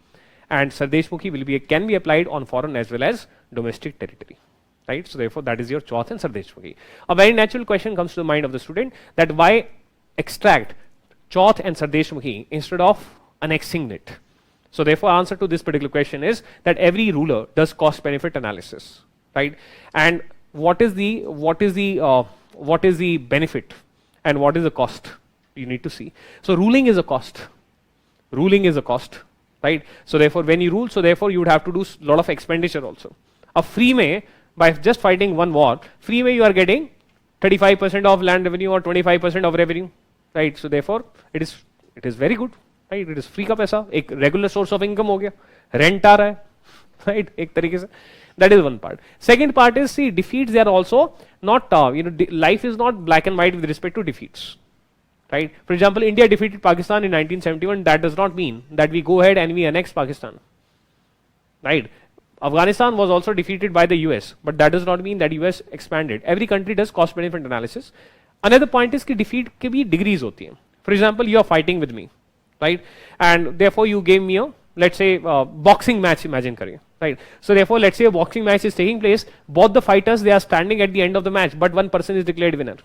and Sardeshmukhi can be applied on foreign as well as domestic territory. Right? So therefore that is your chauth and Sardeshmukhi. A very natural question comes to the mind of the student, that why extract chauth and Sardeshmukhi instead of annexing it? So therefore answer to this particular question is that every ruler does cost benefit analysis. Right? And what is the benefit and what is the cost? You need to see. So ruling is a cost. Ruling is a cost. Right? So therefore when you rule, so therefore you would have to do a lot of expenditure also. A free may, by just fighting one war, free may you are getting 35% of land revenue or 25% of revenue. Right? So therefore it is very good. Right? It is free का पैसा, एक regular source of income हो गया, rent आ रहा है. Right? एक तरीके से. That is one part. Second part is, see, defeats, they are also not, life is not black and white with respect to defeats. right? For example, India defeated Pakistan in 1971. That does not mean that we go ahead and we annex Pakistan, right? Afghanistan was also defeated by the US, but that does not mean that US expanded. Every country does cost benefit analysis. Another point is कि defeat के भी degrees होती हैं. For example, you are fighting with me, right? And therefore you gave me a, let's say, boxing match, imagine करिए, right? So therefore, let's say a boxing match is taking place. Both the fighters, they are standing at the end of the match, but one person is declared winner.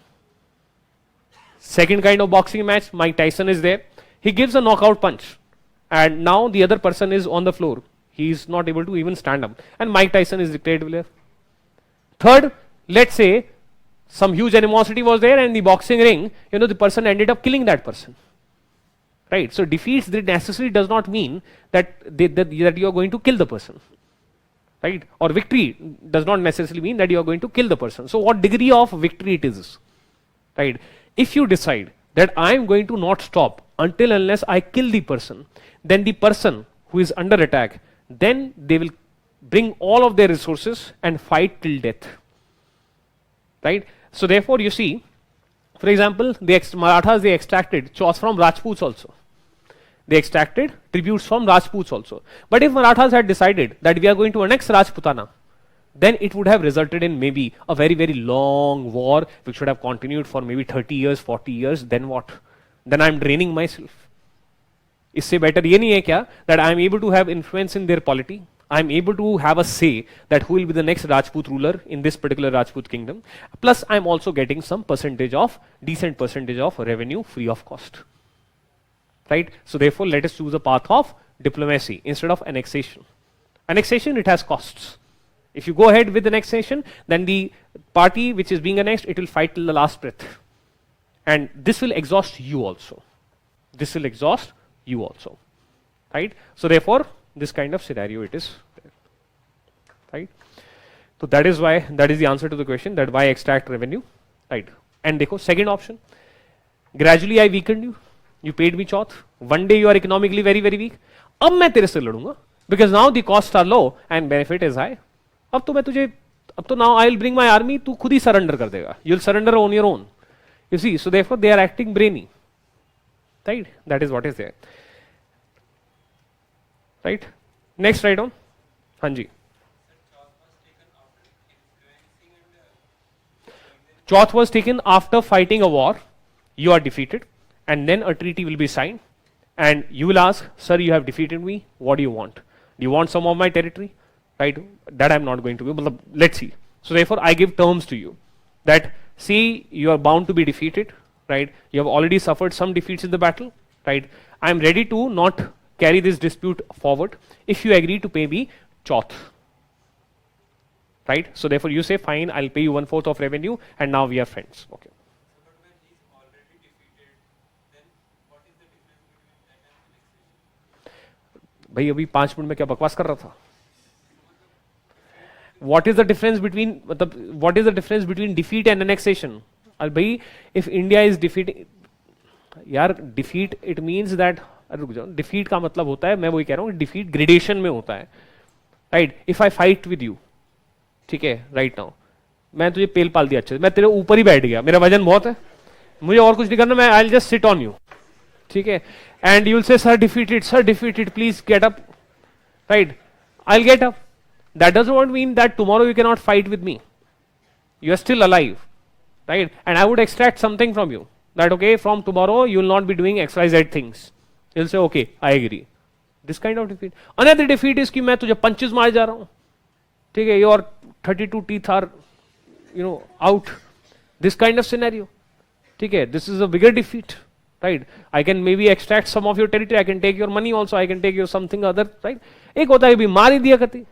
Second kind of boxing match, Mike Tyson is there. He gives a knockout punch, and now the other person is on the floor. He is not able to even stand up, and Mike Tyson is declared winner. Third, let's say some huge animosity was there, and the boxing ring, the person ended up killing that person. Right? So defeats necessarily does not mean that that you are going to kill the person. Right? Or victory does not necessarily mean that you are going to kill the person. So what degree of victory it is? Right? If you decide that I am going to not stop until unless I kill the person, then the person who is under attack, then they will bring all of their resources and fight till death. Right? So therefore you see, for example, the Marathas, they extracted chauths from Rajputs also. They extracted tributes from Rajputs also. But if Marathas had decided that we are going to annex Rajputana, then it would have resulted in maybe a very, very long war which would have continued for maybe 30 years, 40 years. Then what? Then I am draining myself. इससे better ये नहीं है क्या that I am able to have influence in their polity. I am able to have a say that who will be the next Rajput ruler in this particular Rajput kingdom. Plus, I am also getting some decent percentage of revenue free of cost. Right? So therefore, let us choose a path of diplomacy instead of annexation. Annexation, it has costs. If you go ahead with annexation, then the party which is being annexed, it will fight till the last breath. And this will exhaust you also. This will exhaust you also. Right? So therefore, this kind of scenario it is there. Right? So that is the answer to the question that why extract revenue. Right? And देखो, second option, gradually I weakened you. You paid me chauth. One day you are economically very, very weak. अब मैं तेरे से लड़ूंगा because now the costs are low and benefit is high. अब तो now I will bring my army. तू खुद ही surrender कर देगा. You will surrender on your own. You see, so therefore they are acting brainy. Right? That is what is there. Right? Next, write on. Hanji. Chauth was taken after fighting a war. You are defeated, and then a treaty will be signed. And you will ask, sir, you have defeated me. What do you want? Do you want some of my territory? Right? That I am not going to give. Let's see. So therefore, I give terms to you that see, you are bound to be defeated. Right? You have already suffered some defeats in the battle. Right? I am ready to not carry this dispute forward if you agree to pay me chauth. Right? So therefore you say, fine, I'll pay you 1/4 of revenue and now we are friends. Okay. So but when he's already defeated, then what is the difference between that and annexation? भाई अभी 5 minute में क्या बकवास कर रहा था? What is the difference between defeat and annexation? भाई, if India is defeating, यार defeat it means that, अरे रुक जाओ, defeat का मतलब होता है, मैं वही कह रहा हूँ, defeat gradation में होता है, right? If I fight with you, ठीक है, right now, मैं तुझे पेल पाल दिया अच्छे से, मैं तेरे ऊपर ही बैठ गया, मेरा वजन बहुत है, मुझे और कुछ नहीं करना, मैं I'll just sit on you, ठीक है, and you will say, sir defeated, please get up, right? I'll get up. That does not mean that tomorrow you cannot fight with me. You are still alive, right? And I would extract something from you, that okay, from tomorrow you will not be doing XYZ things. You'll say, okay, I agree. This kind of defeat. Another defeat is कि मैं तुझे punches मार जा रहा हूँ, ठीक है, your 32 teeth are, out. This kind of scenario, ठीक है, this is a bigger defeat, right? I can maybe extract some of your territory, I can take your money also, I can take your something other, right? एक होता है भी मार ही दिया करती,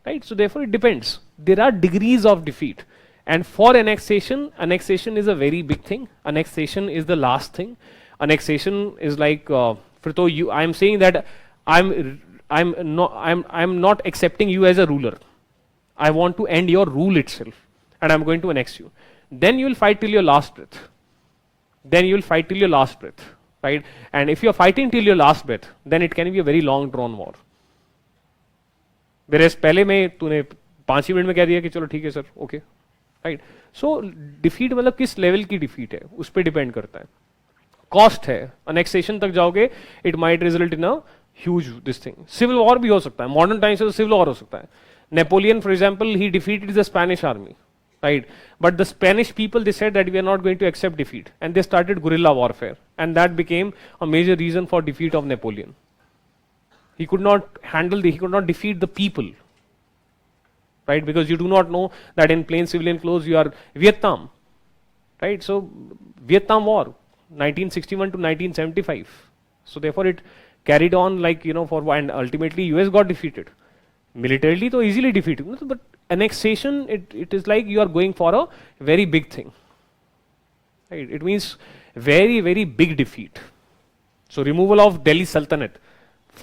right? So therefore it depends. There are degrees of defeat. And for annexation is a very big thing. Annexation is the last thing. Annexation is like, I am saying that I'm not accepting you as a ruler. I want to end your rule itself, and I'm going to annex you. Then you will fight till your last breath. Right? And if you're fighting till your last breath, then it can be a very long drawn war. Whereas पहले में तूने 5 ही minute में कह दिया कि चलो ठीक है सर, ओके, राइट? सो डिफीट मतलब किस लेवल की डिफीट है, उस पर डिपेंड करता है. कॉस्ट है, अनेक्सेशन तक जाओगे it might result in a huge this thing. Civil war भी हो सकता है, मॉडर्न टाइम्स से तो सिविल वॉर हो सकता है. Napoleon for example he defeated the Spanish army, right? But the Spanish people, they said that we are not going to accept defeat, and they started guerrilla warfare, and that became a major reason for defeat of Napoleon. He could not he could not defeat the people, right? Because you do not know that in plain civilian clothes you are Vietnam, right? So Vietnam War, 1961 to 1975. So therefore it carried on like, you know, for, and ultimately US got defeated. Militarily तो easily defeated, but annexation it is like you are going for a very big thing, right? It means very very big defeat. So removal of Delhi Sultanate,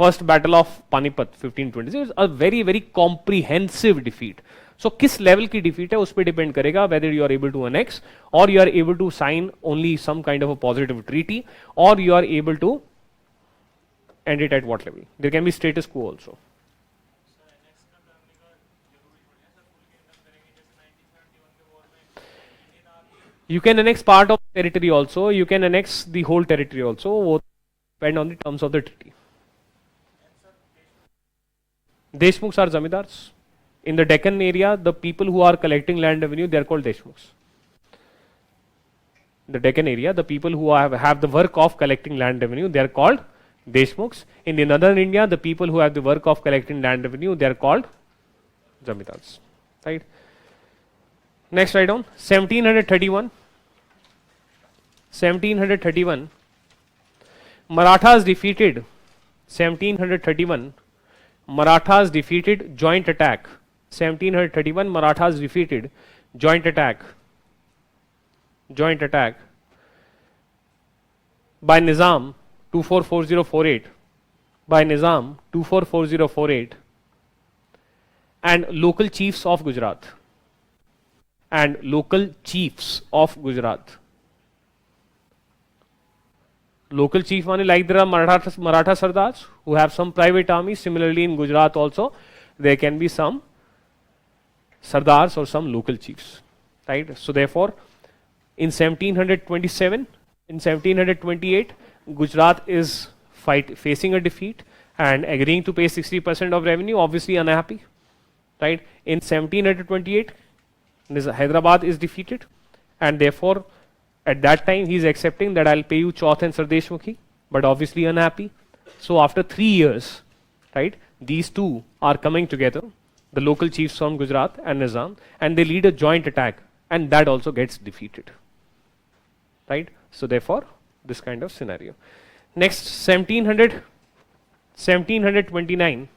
first battle of Panipat 1526 is a very very comprehensive defeat. So किस level की defeat है उस पे depend करेगा whether you are able to annex or you are able to sign only some kind of a positive treaty or you are able to end it at what level. There can be status quo also. You can annex part of territory also, you can annex the whole territory also, वो depend on the terms of the treaty. Deshmukhs are zamindars. In the Deccan area, the people who are collecting land revenue, they are called Deshmukhs. The Deccan area, the people who have the work of collecting land revenue, they are called Deshmukhs. In the northern India, the people who have the work of collecting land revenue, they are called zamindars. Right? Next, write down 1731. 1731. Marathas defeated. 1731. Marathas defeated joint attack. 1731. Marathas defeated joint attack. Joint attack by Nizam 244048. By Nizam 244048 and local chiefs of Gujarat. And local chiefs of Gujarat. Local chief means like there are Maratha Sardars who have some private army. Similarly in Gujarat also there can be some Sardars or some local chiefs. Right? So therefore in 1727, in 1728, Gujarat is facing a defeat and agreeing to pay 60% of revenue, obviously unhappy. Right? In 1728, Hyderabad is defeated, and therefore at that time he is accepting that I'll pay you Chauth and Sardeshmukhi, but obviously unhappy. So after 3 years, right, these two are coming together, the local chiefs from Gujarat and Nizam, and they lead a joint attack, and that also gets defeated. Right? So therefore, this kind of scenario. Next, 1729.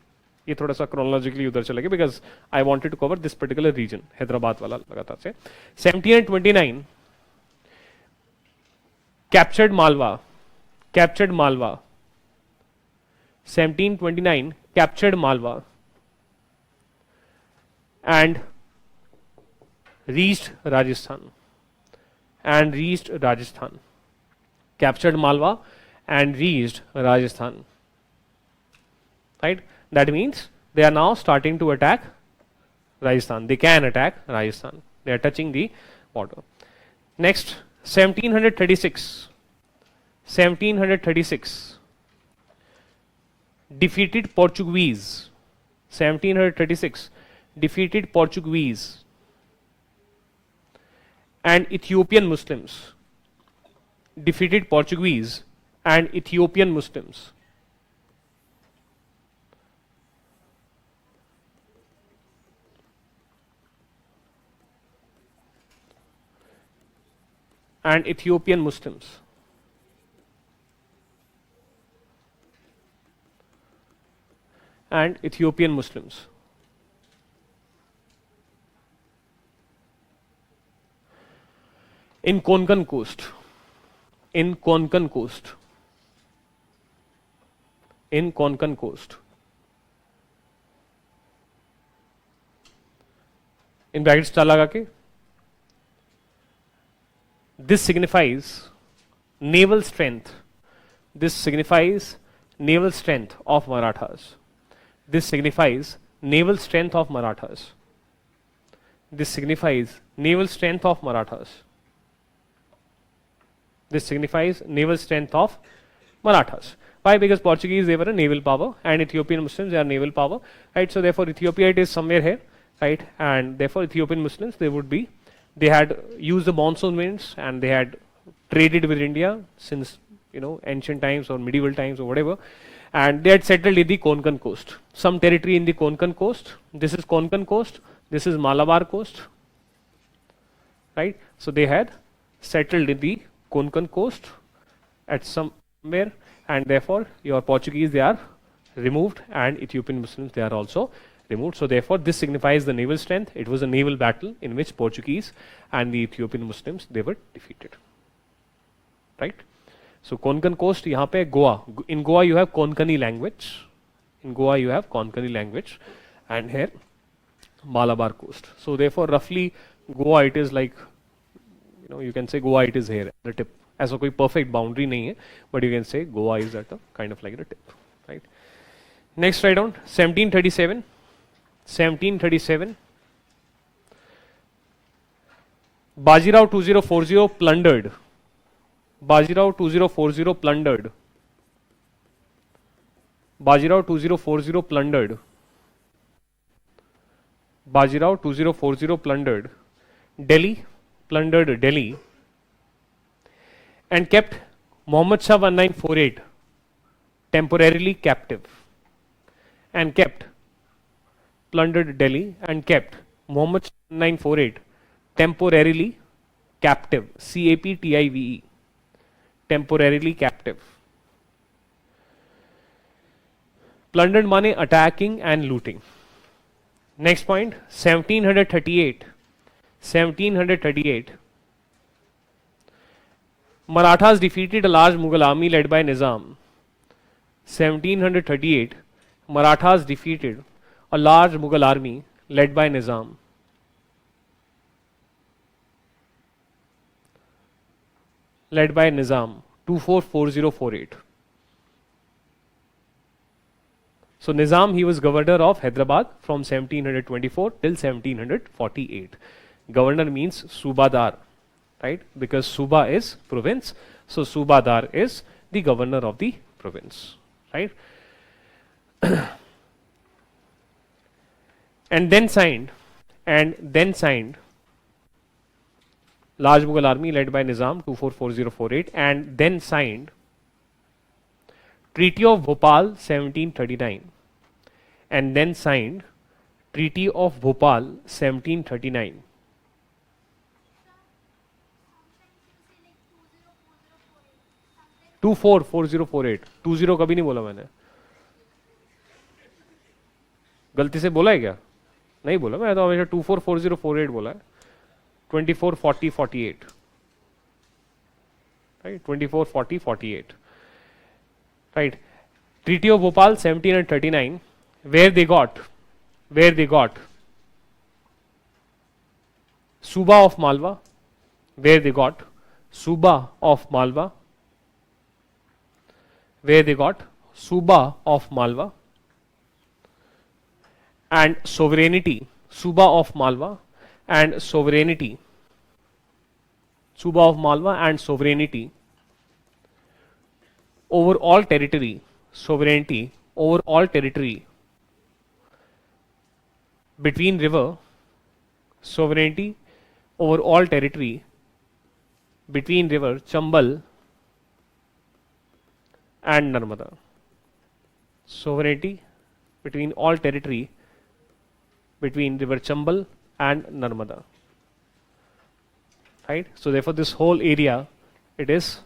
ये थोड़ा सा chronologically उधर चलेगा because I wanted to cover this particular region, Hyderabad वाला लगातार से. 1729 captured Malwa. 1729 captured Malwa and reached Rajasthan. Captured Malwa and reached Rajasthan. Right? That means they are now starting to attack Rajasthan. They can attack Rajasthan. They are touching the border. Next, 1736. 1736. Defeated Portuguese. 1736. Defeated Portuguese and Ethiopian Muslims. Defeated Portuguese and Ethiopian Muslims. And Ethiopian Muslims. And Ethiopian Muslims. In Konkan coast. In Konkan coast. In Konkan coast. In brackets डाल लगा के. This signifies naval strength. This signifies naval strength of Marathas. This signifies naval strength of Marathas. This signifies naval strength of Marathas. This signifies naval strength of Marathas. Why? Because Portuguese, they were a naval power, and Ethiopian Muslims, they are naval power, right? So therefore Ethiopia, it is somewhere here, right? And therefore Ethiopian Muslims, they had used the monsoon winds, and they had traded with India since, ancient times or medieval times or whatever, and they had settled in the Konkan coast, some territory in the Konkan coast. This is Konkan coast, this is Malabar coast, right? So they had settled in the Konkan coast at somewhere, and therefore your Portuguese, they are removed, and Ethiopian Muslims, they are also removed. So therefore this signifies the naval strength. It was a naval battle in which Portuguese and the Ethiopian Muslims, they were defeated, right? So Konkan coast, यहाँ पे Goa. In Goa you have Konkani language. In Goa you have Konkani language, and here Malabar coast. So therefore roughly Goa, it is like, you can say Goa, it is here at the tip. ऐसा कोई perfect boundary नहीं है, but you can say Goa is at the kind of like the tip, right? Next, write down 1737. 1737. Bajirao 2040 plundered. Bajirao 2040 plundered. Bajirao 2040 plundered. Bajirao 2040 plundered Delhi, plundered Delhi, and kept Muhammad Shah 1948 temporarily captive. And kept, plundered Delhi and kept Muhammad Shah 1948 temporarily captive. CAPTIVE, temporarily captive. Plundered माने attacking and looting. Next point, 1738. 1738. Marathas defeated a large Mughal army led by Nizam. 1738. Marathas defeated a large Mughal army led by Nizam. Led by Nizam. 244048. So Nizam, he was governor of Hyderabad from 1724 till 1748. Governor means Subadar, right? Because Suba is province, so Subadar is the governor of the province, right? and then signed large Mughal army led by Nizam 244048, and then signed Treaty of Bhopal 1739, and then signed Treaty of Bhopal 1739. Two four 20 कभी नहीं बोला मैंने, गलती से बोला है क्या? नहीं बोला, मैं तो हमेशा 244048 बोला है. 244048, right? 244048, right? Treaty of Bhopal 1739, where they got Suba of Malwa, where they got Suba of Malwa, where they got Suba of Malwa, and sovereignty, Suba of Malwa and sovereignty, Suba of Malwa and sovereignty over all territory, sovereignty over all territory between river, sovereignty over all territory between river Chambal and Narmada, sovereignty between all territory between river Chambal and Narmada, right? So therefore this whole area, it is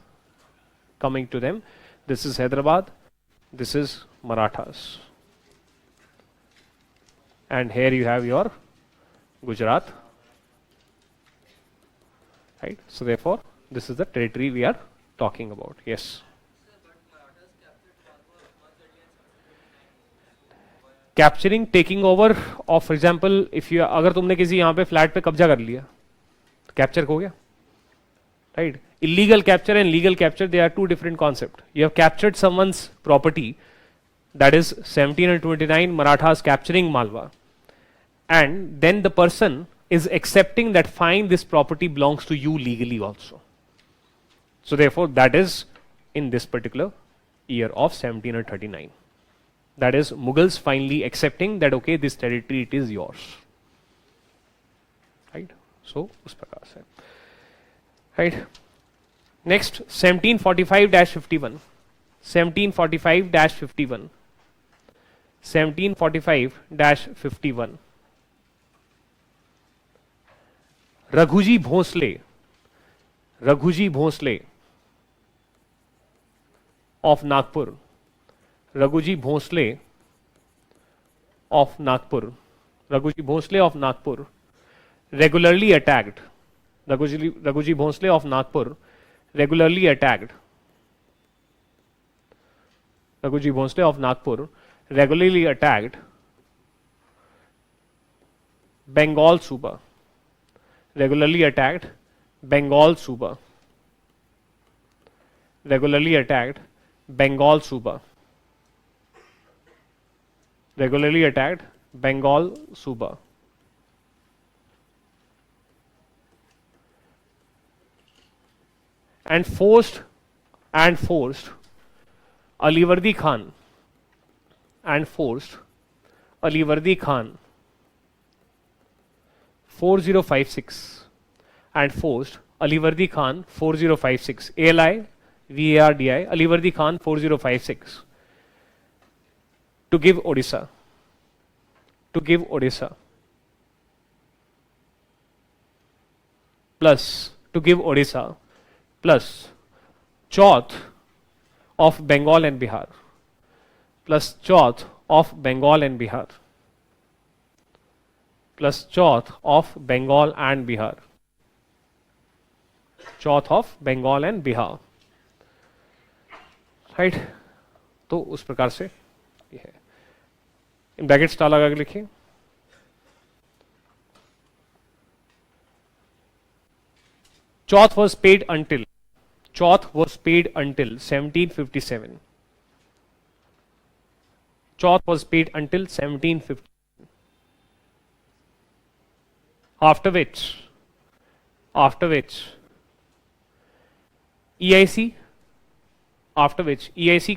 coming to them. This is Hyderabad, this is Marathas, and here you have your Gujarat, right? So therefore this is the territory we are talking about. Yes. Capturing, taking over of, for example if you, अगर तुमने किसी यहाँ पे flat पे कब्जा कर लिया तो कैप्चर हो गया, right? Illegal capture and legal capture, they are two different concept. You have captured someone's property, that is 1729 Marathas capturing Malwa, and then the person is accepting that fine, this property belongs to you legally also. So therefore, that is in this particular year of 1739. That is Mughals finally accepting that okay, this territory it is yours. Right? So उस प्रकार से. Right? Next 1745-51. 1745-51. 1745-51. Raghuji Bhosle of Nagpur. Raghuji Bhosle of Nagpur. Raghuji Bhosle of Nagpur regularly attacked. Raghuji Bhosle of Nagpur regularly attacked. Raghuji Bhosle of Nagpur regularly attacked Bengal Suba. Regularly attacked Bengal Suba. Regularly attacked Bengal Suba. Regularly attacked Bengal Suba. And forced Alivardi Khan 4056 and forced Alivardi Khan 4056 ALI VARDI Alivardi Khan 4056 to give Odisha plus Chauth of Bengal and Bihar plus Chauth of Bengal and Bihar plus Chauth of Bengal and Bihar. Chauth of Bengal and Bihar. Right तो उस प्रकार से ये है. In brackets डाल लगा के लिखिए. Chauth was paid until 1757. Chauth was paid until 1750. After which EIC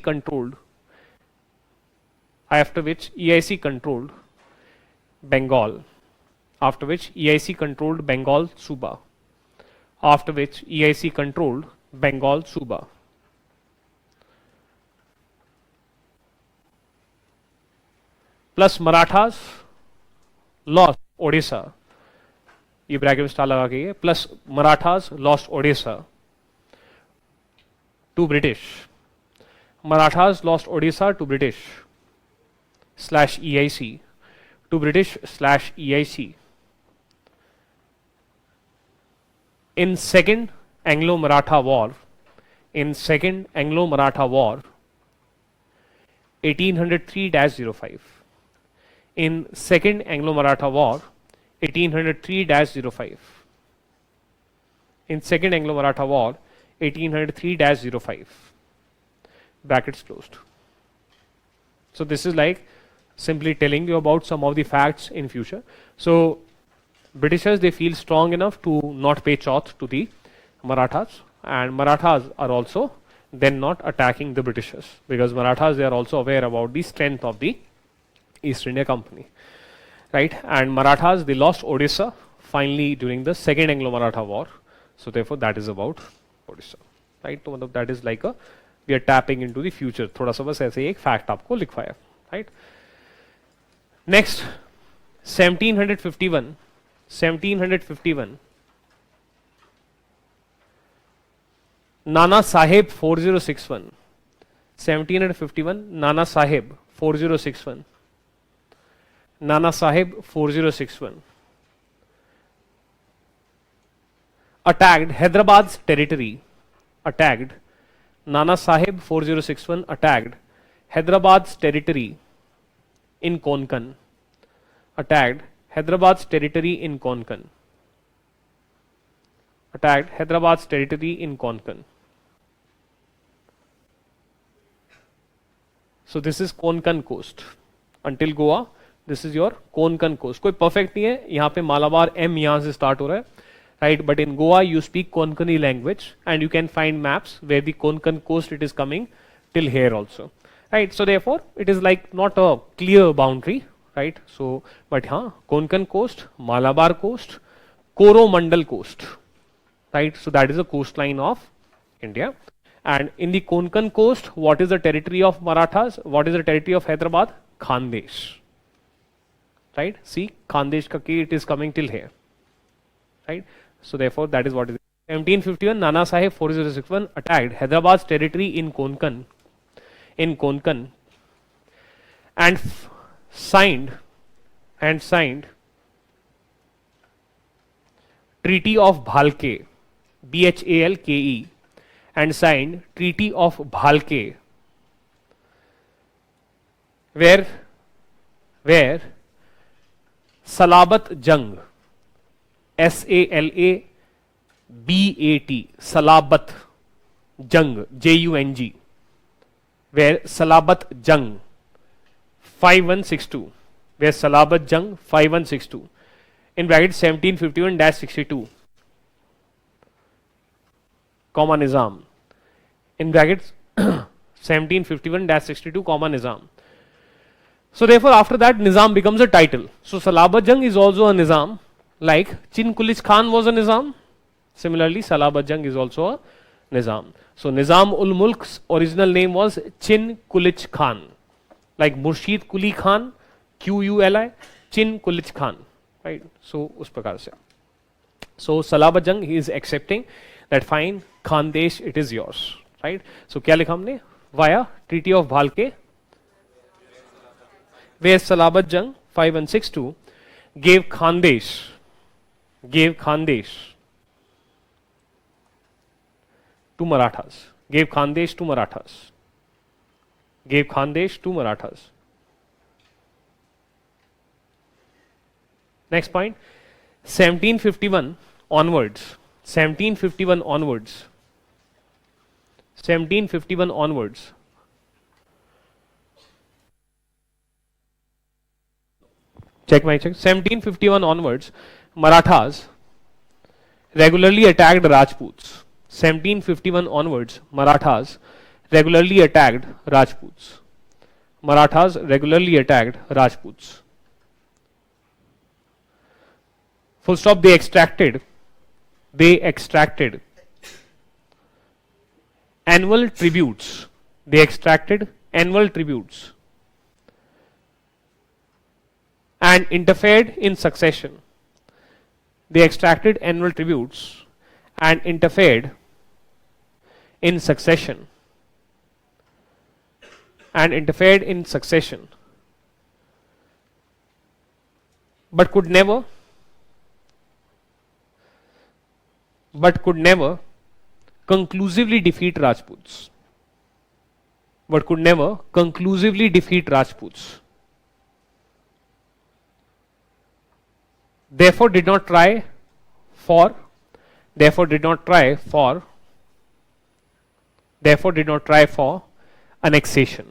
controlled Bengal. After which EIC controlled Bengal Suba. After which EIC controlled Bengal Suba. Plus Marathas lost Odisha. ये bracket में star लगा के ये plus Marathas lost Odisha to British. Marathas lost Odisha to British slash EIC to British slash EIC in Second Anglo-Maratha War. In Second Anglo-Maratha War 1803-05. In Second Anglo-Maratha War 1803-05. In Second Anglo-Maratha War 1803-05. Brackets closed. So this is like simply telling you about some of the facts in future. So Britishers, they feel strong enough to not pay chauth to the Marathas, and Marathas are also then not attacking the Britishers, because Marathas, they are also aware about the strength of the East India Company, right? And Marathas, they lost Odisha finally during the Second Anglo-Maratha War. So therefore that is about Odisha, right? So that is like a, we are tapping into the future. थोड़ा सा बस ऐसे ही एक fact आपको लिखवाया, right? Next 1751 Nana Sahib 4061. 1751 Nana Sahib 4061. Nana Sahib 4061 attacked Hyderabad's territory. Attacked Nana Sahib 4061 attacked Hyderabad's territory in Konkan. Attacked Hyderabad's territory in Konkan. Attacked Hyderabad's territory in Konkan. So this is Konkan coast. Until Goa, this is your Konkan coast. कोई perfect नहीं है. यहाँ पे Malabar M यहाँ से start हो रहा है, right? But in Goa, you speak Konkani language, and you can find maps where the Konkan coast it is coming till here also, right? So therefore, it is like not a clear boundary, right? So, but Konkan coast, Malabar coast, Coromandel coast, right? So that is the coastline of India. And in the Konkan coast, what is the territory of Marathas? What is the territory of Hyderabad? Khandesh, right? See, Khandesh ka key, it is coming till here, right? So therefore, that is what is. 1751, Nana Sahib 4061 attacked Hyderabad's territory in Konkan, and signed Treaty of Bhalke, Bhalke, and signed Treaty of Bhalke, where Salabat Jung, Salabat, Salabat Jung, Jung, where Salabat Jung 5162, where Salabat Jung 5162, in bracket 1751-62, comma Nizam, in brackets 1751-62, comma Nizam. So therefore, after that, Nizam becomes a title. So Salabat Jung is also a Nizam, like Chin Kulich Khan was a Nizam. Similarly, Salabat Jung is also a Nizam. So Nizam ul Mulk's original name was Chin Kulich Khan, like Murshid Kuli Khan, Quli, Chin Kulich Khan, right? So us prakar se. So Salabat Jung, he is accepting that fine, Khandesh, it is yours, right? So क्या लिखा हमने? Via Treaty of Bhalke, where Salabat Jung 5162 gave Khandesh to Marathas. Gave Khandesh to Marathas. Next point, 1751 onwards. 1751 onwards. Check my check. 1751 onwards, Marathas regularly attacked Rajputs. 1751 onwards, Marathas regularly attacked Rajputs. Full stop. They extracted annual tributes. And interfered in succession. They extracted annual tributes and interfered in succession. But could never conclusively defeat Rajputs. Therefore did not try for annexation.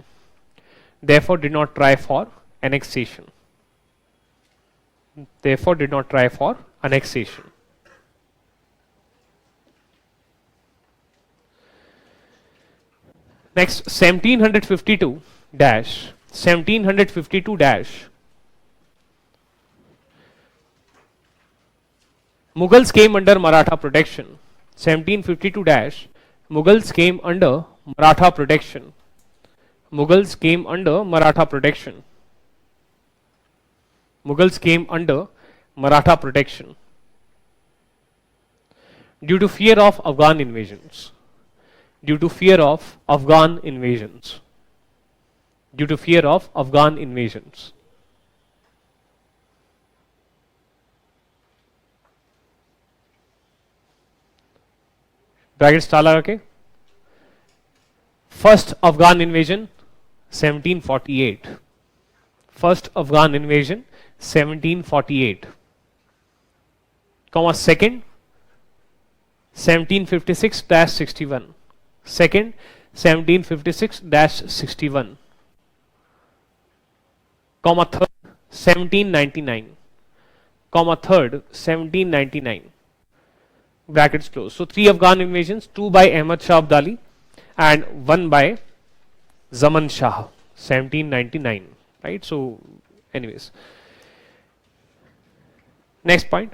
Next, 1752 Mughals came under Maratha protection. 1752 Mughals came under Maratha protection. Due to fear of Afghan invasions. Brackets ताला रखे. First Afghan invasion 1748. Comma second 1756-61. 1756-61. Comma third 1799. brackets close. So 3 Afghan invasions, 2 by Ahmad Shah Abdali and 1 by Zaman Shah, 1799, right? So anyways, next point,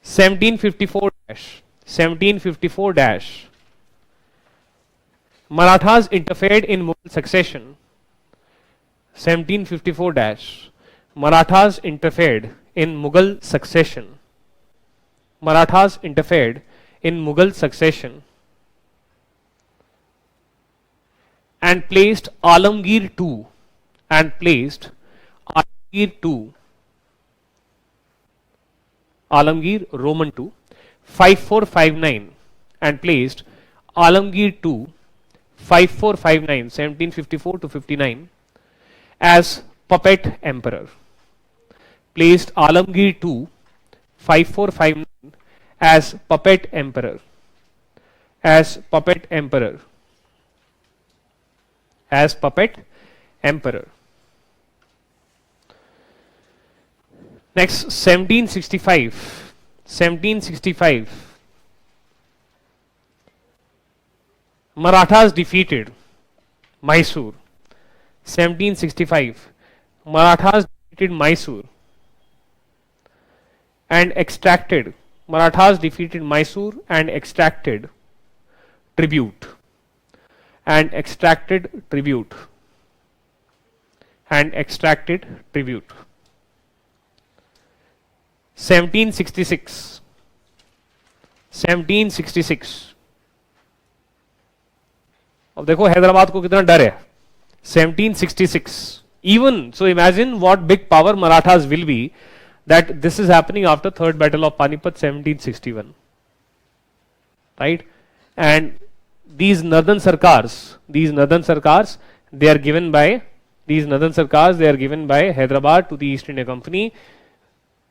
1754 dash, Marathas interfered in Mughal succession. 1754 dash, Marathas interfered in Mughal succession. Marathas interfered in Mughal succession and placed Alamgir II Alamgir Roman II 5459 and placed Alamgir II 5459 1754 to 59 as puppet emperor. Placed Alamgir II 5459 as puppet emperor. As puppet emperor. As puppet emperor. Next, 1765. Marathas defeated Mysore. 1765. Marathas defeated Mysore and extracted. Marathas defeated Mysore and extracted tribute. And extracted tribute. And extracted tribute. 1766. 1766. अब देखो हैदराबाद को कितना डर है. 1766. Even so, imagine what big power Marathas will be. That this is happening after third battle of Panipat, 1761. Right? And these northern sarkars, they are given by Hyderabad to the East India Company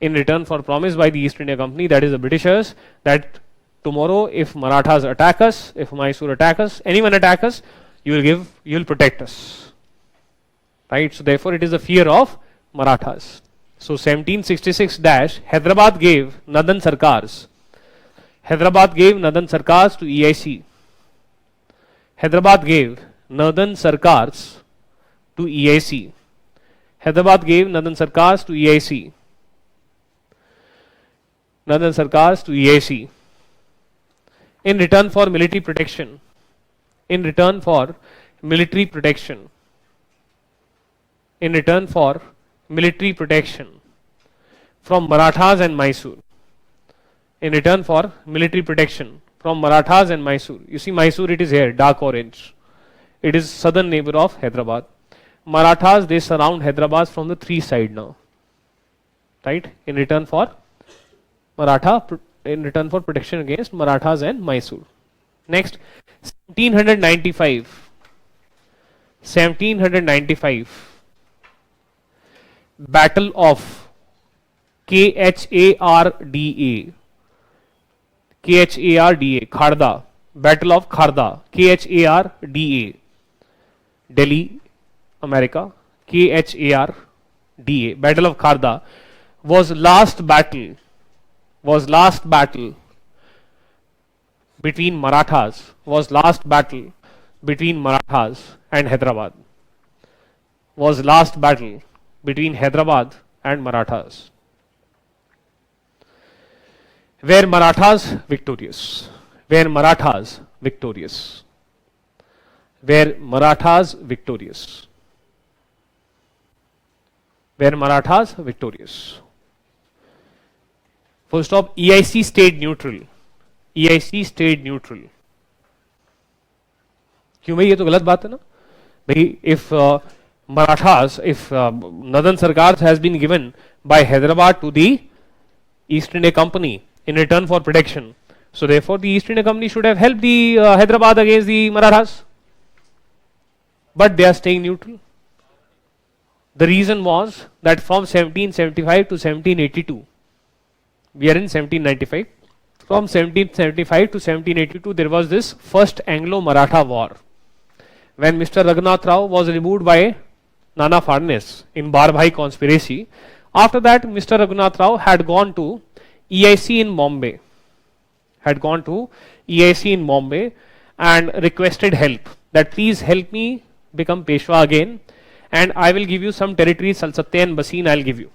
in return for promise by the East India Company, that is the Britishers, that tomorrow if Marathas attack us, if Mysore attack us, anyone attack us, you will protect us. Right? So therefore it is the fear of Marathas. So 1766 dash, Hyderabad gave northern sarkars to EIC. Hyderabad gave northern sarkars to EIC. Hyderabad gave northern sarkars to EIC. Northern sarkars to EIC in return for military protection. In return for military protection. In return for military protection from Marathas and Mysore. In return for military protection from Marathas and Mysore. You see Mysore, it is here, dark orange. It is southern neighbor of Hyderabad. Marathas, they surround Hyderabad from the three sides now. Right? In return for protection against Marathas and Mysore. Next, 1795. Battle of Kharda. Kharda. Battle of Kharda. Kharda. Delhi, America. Kharda. Battle of Kharda was last battle between Marathas. Was last battle between Marathas and Hyderabad. Was last battle between Hyderabad and Marathas. Were Marathas victorious? Were Marathas victorious? Were Marathas victorious? Were Marathas victorious? First off, EIC stayed neutral. EIC stayed neutral. क्यों भाई, ये तो गलत बात है ना भाई. If Marathas, if northern sarkars has been given by Hyderabad to the East India Company in return for protection, so therefore the East India Company should have helped the Hyderabad against the Marathas, but they are staying neutral. The reason was that from 1775 to 1782, we are in 1795, from 1775 to 1782 there was this first Anglo-Maratha war, when Mr. Raghunath Rao was removed by Nana Fadnes in Barbhai conspiracy. After that, Mr. Raghunath Rao had gone to EIC in Bombay, and requested help, that please help me become Peshwa again, and I will give you some territories, Salsatya and Basin I will give you.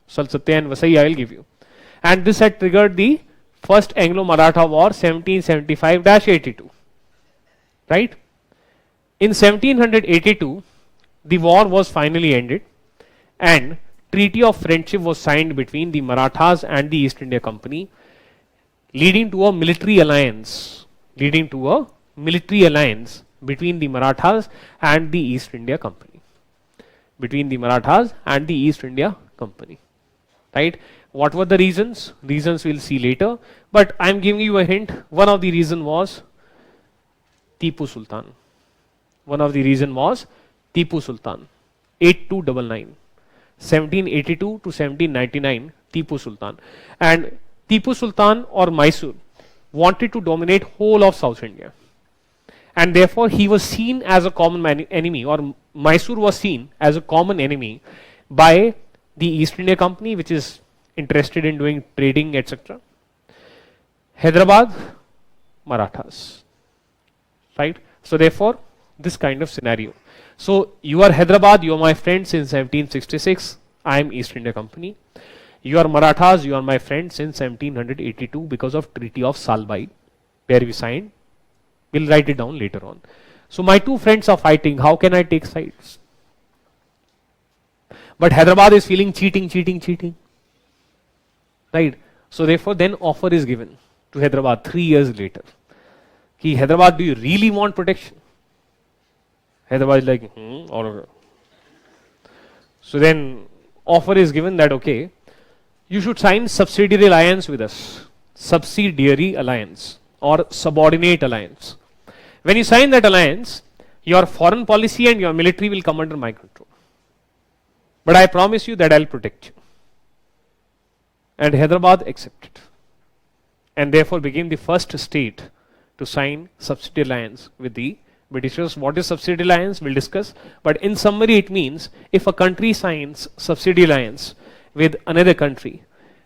Salsatya and Vasai I will give you. And this had triggered the first Anglo-Maratha War 1775-82. Right? In 1782, the war was finally ended and Treaty of Friendship was signed between the Marathas and the East India Company, leading to a military alliance between the Marathas and the East India Company. Right? What were the reasons? Reasons we'll see later, but I'm giving you a hint. One of the reason was Tipu Sultan. 8299. 1782 to 1799, Tipu Sultan. And Tipu Sultan or Mysore wanted to dominate whole of South India. And therefore he was seen as a common enemy, or Mysore was seen as a common enemy by the East India Company, which is interested in doing trading, etc. Hyderabad, Marathas. Right? So therefore, this kind of scenario. So you are Hyderabad, you are my friend since 1766, I am East India Company. You are Marathas, you are my friend since 1782 because of Treaty of Salbai, where we signed. We'll write it down later on. So my two friends are fighting, how can I take sides? But Hyderabad is feeling cheating. Right? So therefore then offer is given to Hyderabad 3 years later. Ki Hyderabad, do you really want protection? Hyderabad is like, or so then offer is given that okay, you should sign subsidiary alliance with us. Subsidiary alliance or subordinate alliance. When you sign that alliance, your foreign policy and your military will come under my control. But I promise you that I'll protect you. And Hyderabad accepted. And therefore became the first state to sign subsidiary alliance with the Britishers. What is subsidiary alliance? We'll discuss. But in summary, it means if a country signs subsidiary alliance with another country,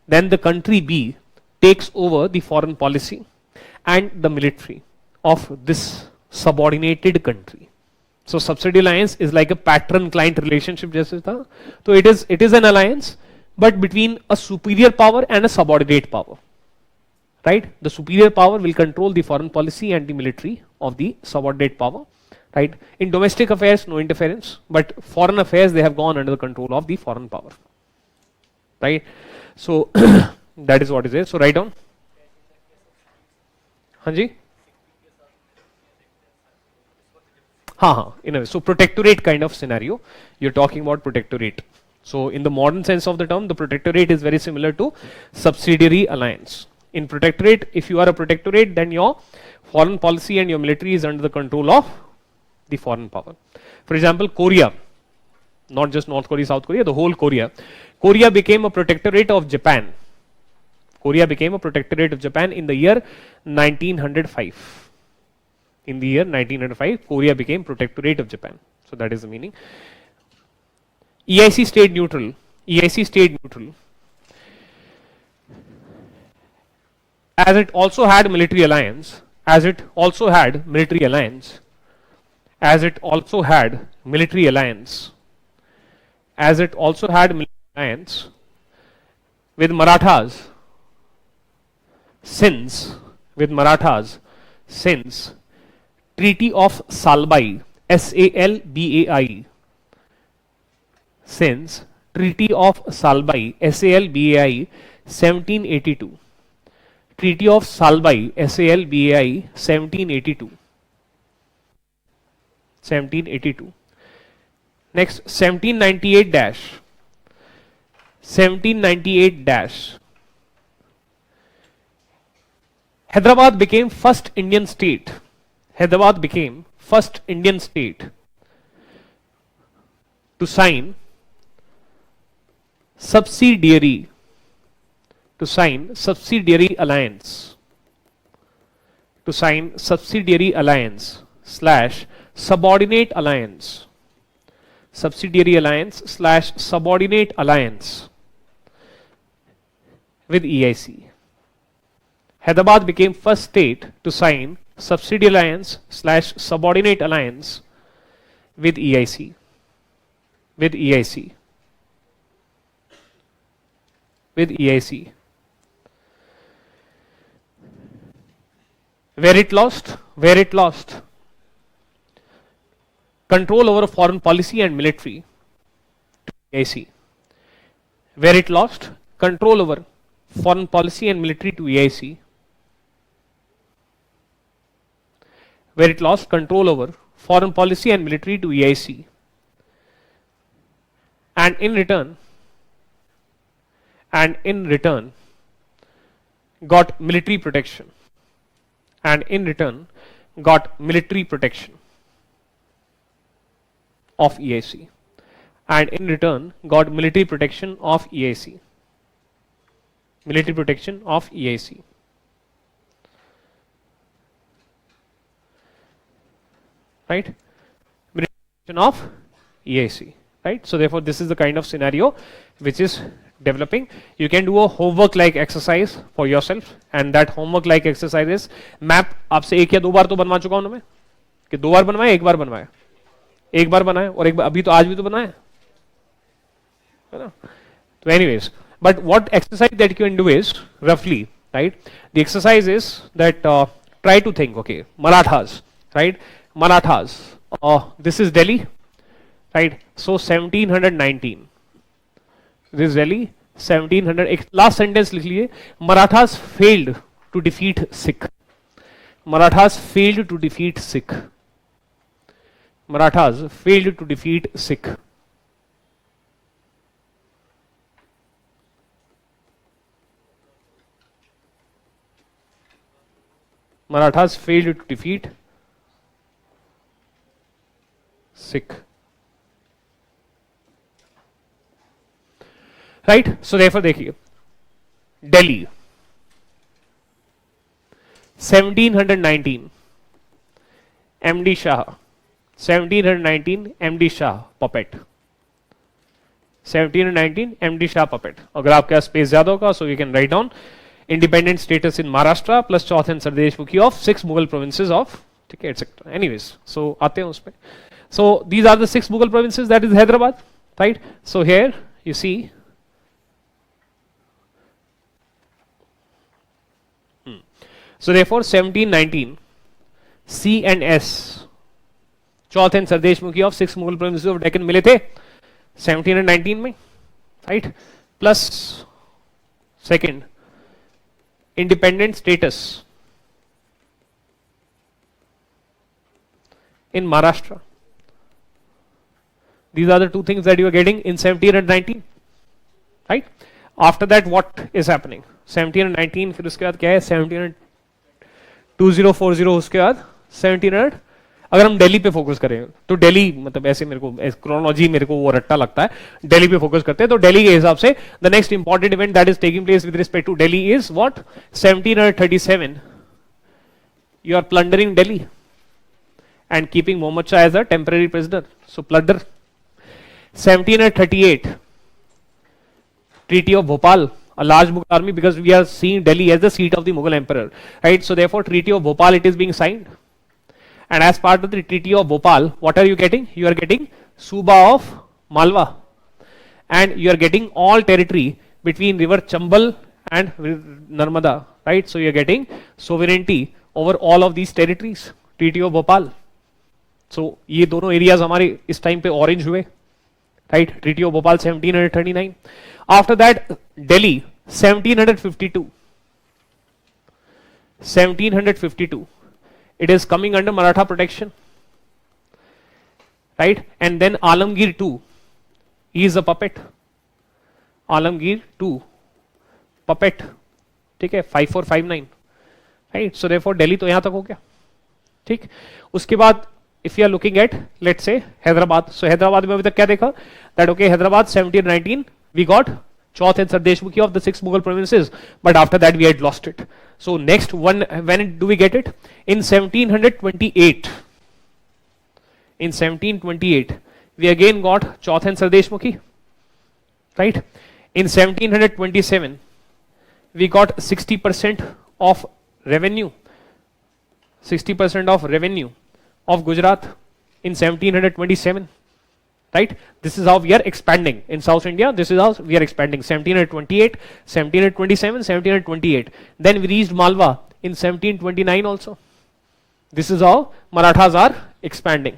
then the country B takes over the foreign policy and the military of this subordinated country. So subsidiary alliance is like a patron-client relationship. So it is an alliance, but between a superior power and a subordinate power. Right? The superior power will control the foreign policy and the military of the subordinate power. Right? In domestic affairs, no interference, but foreign affairs, they have gone under the control of the foreign power. Right? So that is what is there. So write down. Hanji? In a way. So protectorate kind of scenario. You're talking about protectorate. So in the modern sense of the term, the protectorate is very similar to subsidiary alliance. In protectorate, if you are a protectorate, then your foreign policy and your military is under the control of the foreign power. For example, Korea, not just North Korea, South Korea, the whole Korea. Korea became a protectorate of Japan. In the year 1905. In the year 1905, Korea became protectorate of Japan. So that is the meaning. EIC stayed neutral. As it also had military alliance, with Marathas since Treaty of Salbai, SALBAI, since Treaty of Salbai, SALBAI, 1782. Treaty of Salbai, SALBAI, 1782. Next, 1798 Hyderabad became first Indian state. To sign subsidiary alliance / subordinate alliance subsidiary alliance slash subordinate alliance with EIC. Hyderabad became first state to sign subsidiary alliance slash subordinate alliance with EIC. With EIC. With EIC. Where it lost control over foreign policy and military to EIC. Where it lost control over foreign policy and military to EIC. Where it lost control over foreign policy and military to EIC. And in return, got military protection. And in return, got military protection of EIC. And in return, got military protection of EIC. Military protection of EIC. Right? Military protection of EIC. Right? So therefore, this is the kind of scenario which is developing. You can do a homework like exercise for yourself, and that homework like exercise is map. आपसे एक या दो बार तो बनवा चुका हूं ना मैं, कि दो बार बनवाया, एक बार बनवाया, एक बार बनाया और एक बार अभी तो आज भी तो बनाया है ना. So anyways, but what exercise that you can do is roughly, right? The exercise is that try to think, okay, Marathas, right? Marathas. This is Delhi, right? So 1719. This is Delhi, 1700. Last sentence लिख लीजिए. Marathas failed to defeat Sikh. Marathas failed to defeat Sikh. Marathas failed to defeat Sikh. Marathas failed to defeat Sikh. Right? So therefore देखिए, Delhi 1719 MD Shah, 1719 MD Shah puppet, 1719 MD Shah puppet. अगर आपके पास space ज्यादा होगा, so you can write down independent status in Maharashtra plus Chauth and Sardesh Mukhi of 6 Mughal provinces of, ठीक है, etc. Anyways, so आते हैं उसमें. So these are the 6 Mughal provinces, that is Hyderabad, right? So here you see so therefore 1719 C and S, Chauth and Sardesh Mukhi of 6 Mughal provinces of Deccan मिले थे 1719 में, right? Plus second independent status in Maharashtra. These are the two things that you are getting in 1719, right? After that, what is happening? 1719, फिर उसके बाद क्या है? 172040 उसके बाद 1700. अगर हम दिल्ली पे फोकस करें तो दिल्ली, मतलब ऐसे मेरे को क्रोनोलॉजी मेरे को वो रट्टा लगता है, दिल्ली पे फोकस करते हैं तो दिल्ली के हिसाब से the next important event that is taking place with respect to Delhi is what? 1737 you are plundering Delhi and keeping Muhammad Shah as a temporary prisoner. So plunder. 1738 Treaty of Bhopal, a large Mughal army, because we are seeing Delhi as the seat of the Mughal emperor, right? So therefore Treaty of Bhopal, it is being signed, and as part of the Treaty of Bhopal, what are you getting? You are getting Suba of Malwa, and you are getting all territory between river Chambal and Narmada, right? So you are getting sovereignty over all of these territories. Treaty of Bhopal. So ये दोनों areas हमारे इस time पे orange हुए, right? Treaty of Bhopal 1739. After that Delhi 1752. 1752 it is coming under Maratha protection, right? And then Alamgir II, he is a puppet. Alamgir II puppet, ठीक है, 5459, right? So therefore Delhi तो यहां तक हो गया, ठीक. उसके बाद if you are looking at, let's say, Hyderabad, so Hyderabad में अभी तक क्या देखा? That okay, Hyderabad 1719 we got Chauth and Sardesh Mukhi of the 6 Mughal provinces, but after that we had lost it. So next one, when do we get it? In 1728. In 1728 we again got Chauth and Sardeshmukhi, right? In 1727, we got 60% of revenue, 60% of revenue of Gujarat in 1727, right? This is how we are expanding in South India. This is how we are expanding. 1728, 1727, 1728. Then we reached Malwa in 1729 also. This is how Marathas are expanding,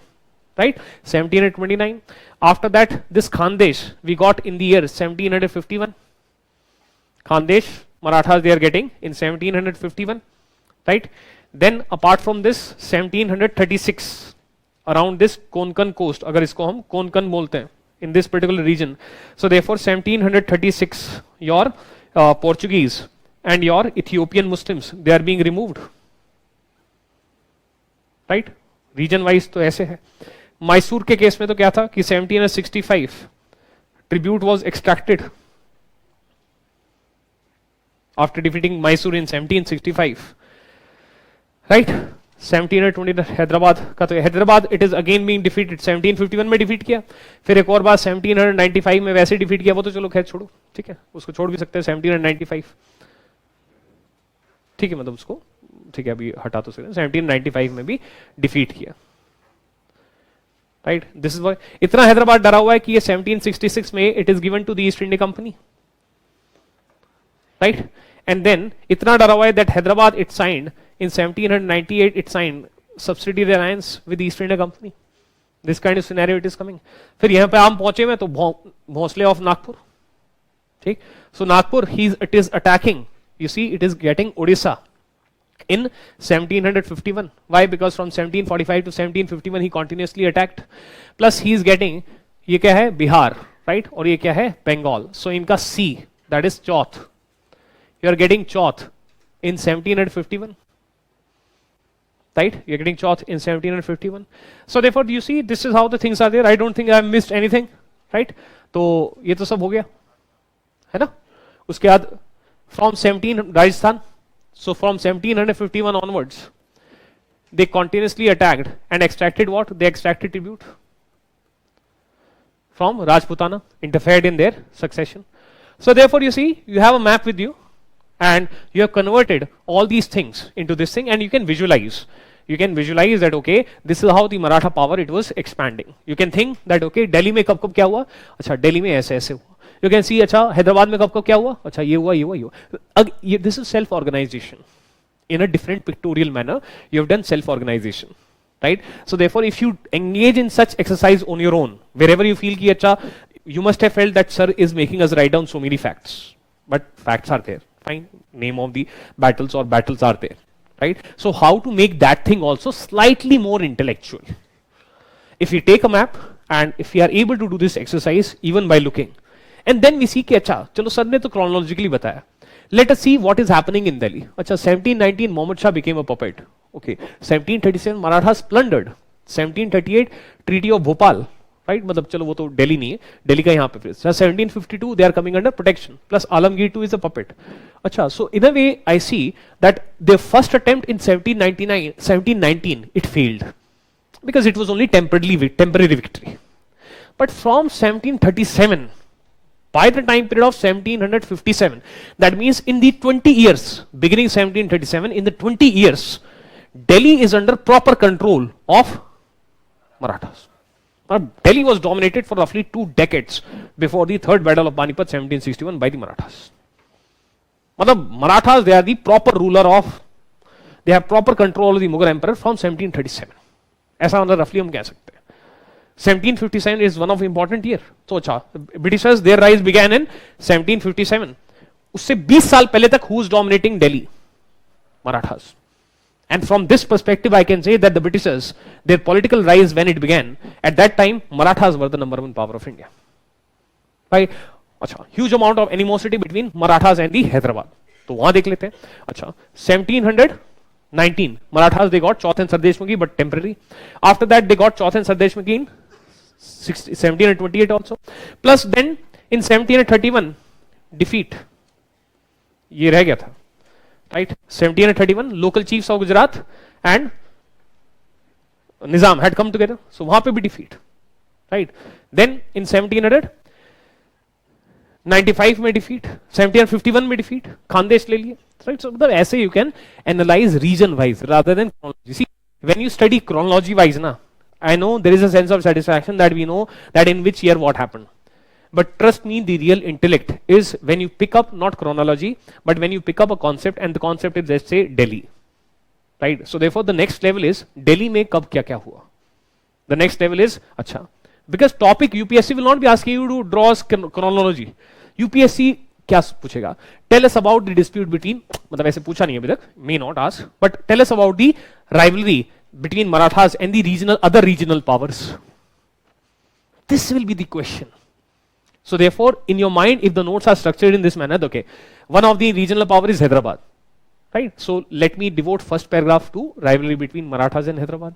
right? 1729. After that, this Khandesh we got in the year 1751. Khandesh, Marathas they are getting in 1751, right? Then apart from this, 1736, around this Konkan coast, अगर इसको हम Konkan बोलते हैं, in this particular region. So therefore 1736, your Portuguese and your Ethiopian Muslims, they are being removed, right? Region wise तो ऐसे है. मैसूर के case में तो क्या था कि 1765 tribute was extracted after defeating Mysore in 1765, right? 1720 Hyderabad का तो Hyderabad it is again being defeated. 1751 में डिफीट किया, फिर एक और बार 1795 में वैसे डिफीट किया, वो तो चलो खैर छोड़ो, ठीक है, उसको छोड़ भी सकते हैं 1795, ठीक है, मतलब उसको ठीक है अभी हटा तो सकते हैं. 1795 में भी डिफीट किया, राइट? दिस इज व्हाई इतना हैदराबाद डरा हुआ है कि ये 1766 में it is given to the East India Company, right? And then इतना डरा हुआ है that Hyderabad it signed in 1798 it signed subsidiary alliance with the East India Company. This kind of scenario it is coming. फिर यहाँ पे हम पहुंचे में तो भोसले of Nagpur, ठीक? So Nagpur it is attacking. You see it is getting Odisha in 1751. Why? Because from 1745 to 1751 he continuously attacked. Plus he is getting ये क्या है बिहार, right? और ये क्या है बंगाल. So इनका C that is Chauth. You are getting Chauth in 1751. Right? You're getting Chauth in 1751. So therefore, you see, this is how the things are there. I don't think I have missed anything. Right? तो ये तो सब हो गया, है ना? उसके बाद from 17 Rajasthan. So from 1751 onwards, they continuously attacked and extracted what? They extracted tribute from Rajputana, interfered in their succession. So therefore, you see, you have a map with you. And you have converted all these things into this thing, and you can visualize. You can visualize that okay, this is how the Maratha power it was expanding. You can think that okay, Delhi में कब कब क्या हुआ? अच्छा Delhi में ऐसे ऐसे हुआ. You can see अच्छा हैदराबाद में कब कब क्या हुआ? अच्छा ये हुआ ये हुआ ये हुआ. This is self-organization. In a different pictorial manner, you have done self-organization, right? So therefore, if you engage in such exercise on your own, wherever you feel कि अच्छा, you must have felt that sir is making us write down so many facts, but facts are there. Fine, name of the battles or battles are there, right? So how to make that thing also slightly more intellectual? If we take a map and if we are able to do this exercise even by looking, and then we see कि अच्छा चलो sir ने तो chronologically बताया, let us see what is happening in Delhi. अच्छा 1719 Muhammad Shah became a puppet. Okay, 1737 Marathas plundered. 1738 Treaty of Bhopal. Right मतलब चलो वो तो दिल्ली नहीं है, दिल्ली का यहाँ पे फिर 1752 they are coming under protection plus Alamgir two is a puppet. अच्छा so in a way I see that the first attempt in 1719 it failed because it was only temporary victory. But from 1737 by the time period of 1757, that means in the 20 years beginning 1737, in the 20 years Delhi is under proper control of Marathas. Delhi was dominated for roughly 2 decades before the third battle of Panipat 1761 by the Marathas. मतलब Marathas, they are the proper ruler of, they have proper control of the Mughal emperor from 1737. ऐसा मतलब roughly हम कह सकते हैं. 1757 is one of important year. तो अच्छा, Britishers their rise began in 1757. उससे 20 साल पहले तक who is dominating Delhi? Marathas. And from this perspective, I can say that the Britishers, their political rise when it began, at that time, Marathas were the number one power of India. Right? अच्छा, huge amount of animosity between Marathas and the Hyderabad. तो वहां देख लेते हैं. अच्छा, 1719, Marathas they got Chauth and Sardeshmukhi, but temporary. After that, they got Chauth and Sardeshmukhi in 1728 also. Plus then in 1731, defeat. ये रह गया था. Right, 1731 local chiefs of Gujarat and Nizam had come together, so वहां पे भी defeat, right? Then in 1700 95 में defeat, 1751 में defeat, Khandesh ले लिए, right? So मतलब ऐसे you can analyze region wise rather than chronology. See, when you study chronology wise ना, I know there is a sense of satisfaction that we know that in which year what happened. But trust me, the real intellect is when you pick up not chronology, but when you pick up a concept and the concept is, let's say, Delhi, right? So therefore the next level is Delhi में कब क्या क्या हुआ. The next level is अच्छा, because topic UPSC will not be asking you to draw chronology. UPSC क्या पूछेगा? Tell us about the dispute between, मतलब ऐसे पूछा नहीं अभी तक, may not ask, but tell us about the rivalry between Marathas and the other regional powers. This will be the question. So therefore, in your mind, if the notes are structured in this manner, okay, one of the regional power is Hyderabad, right? So let me devote first paragraph to rivalry between Marathas and Hyderabad.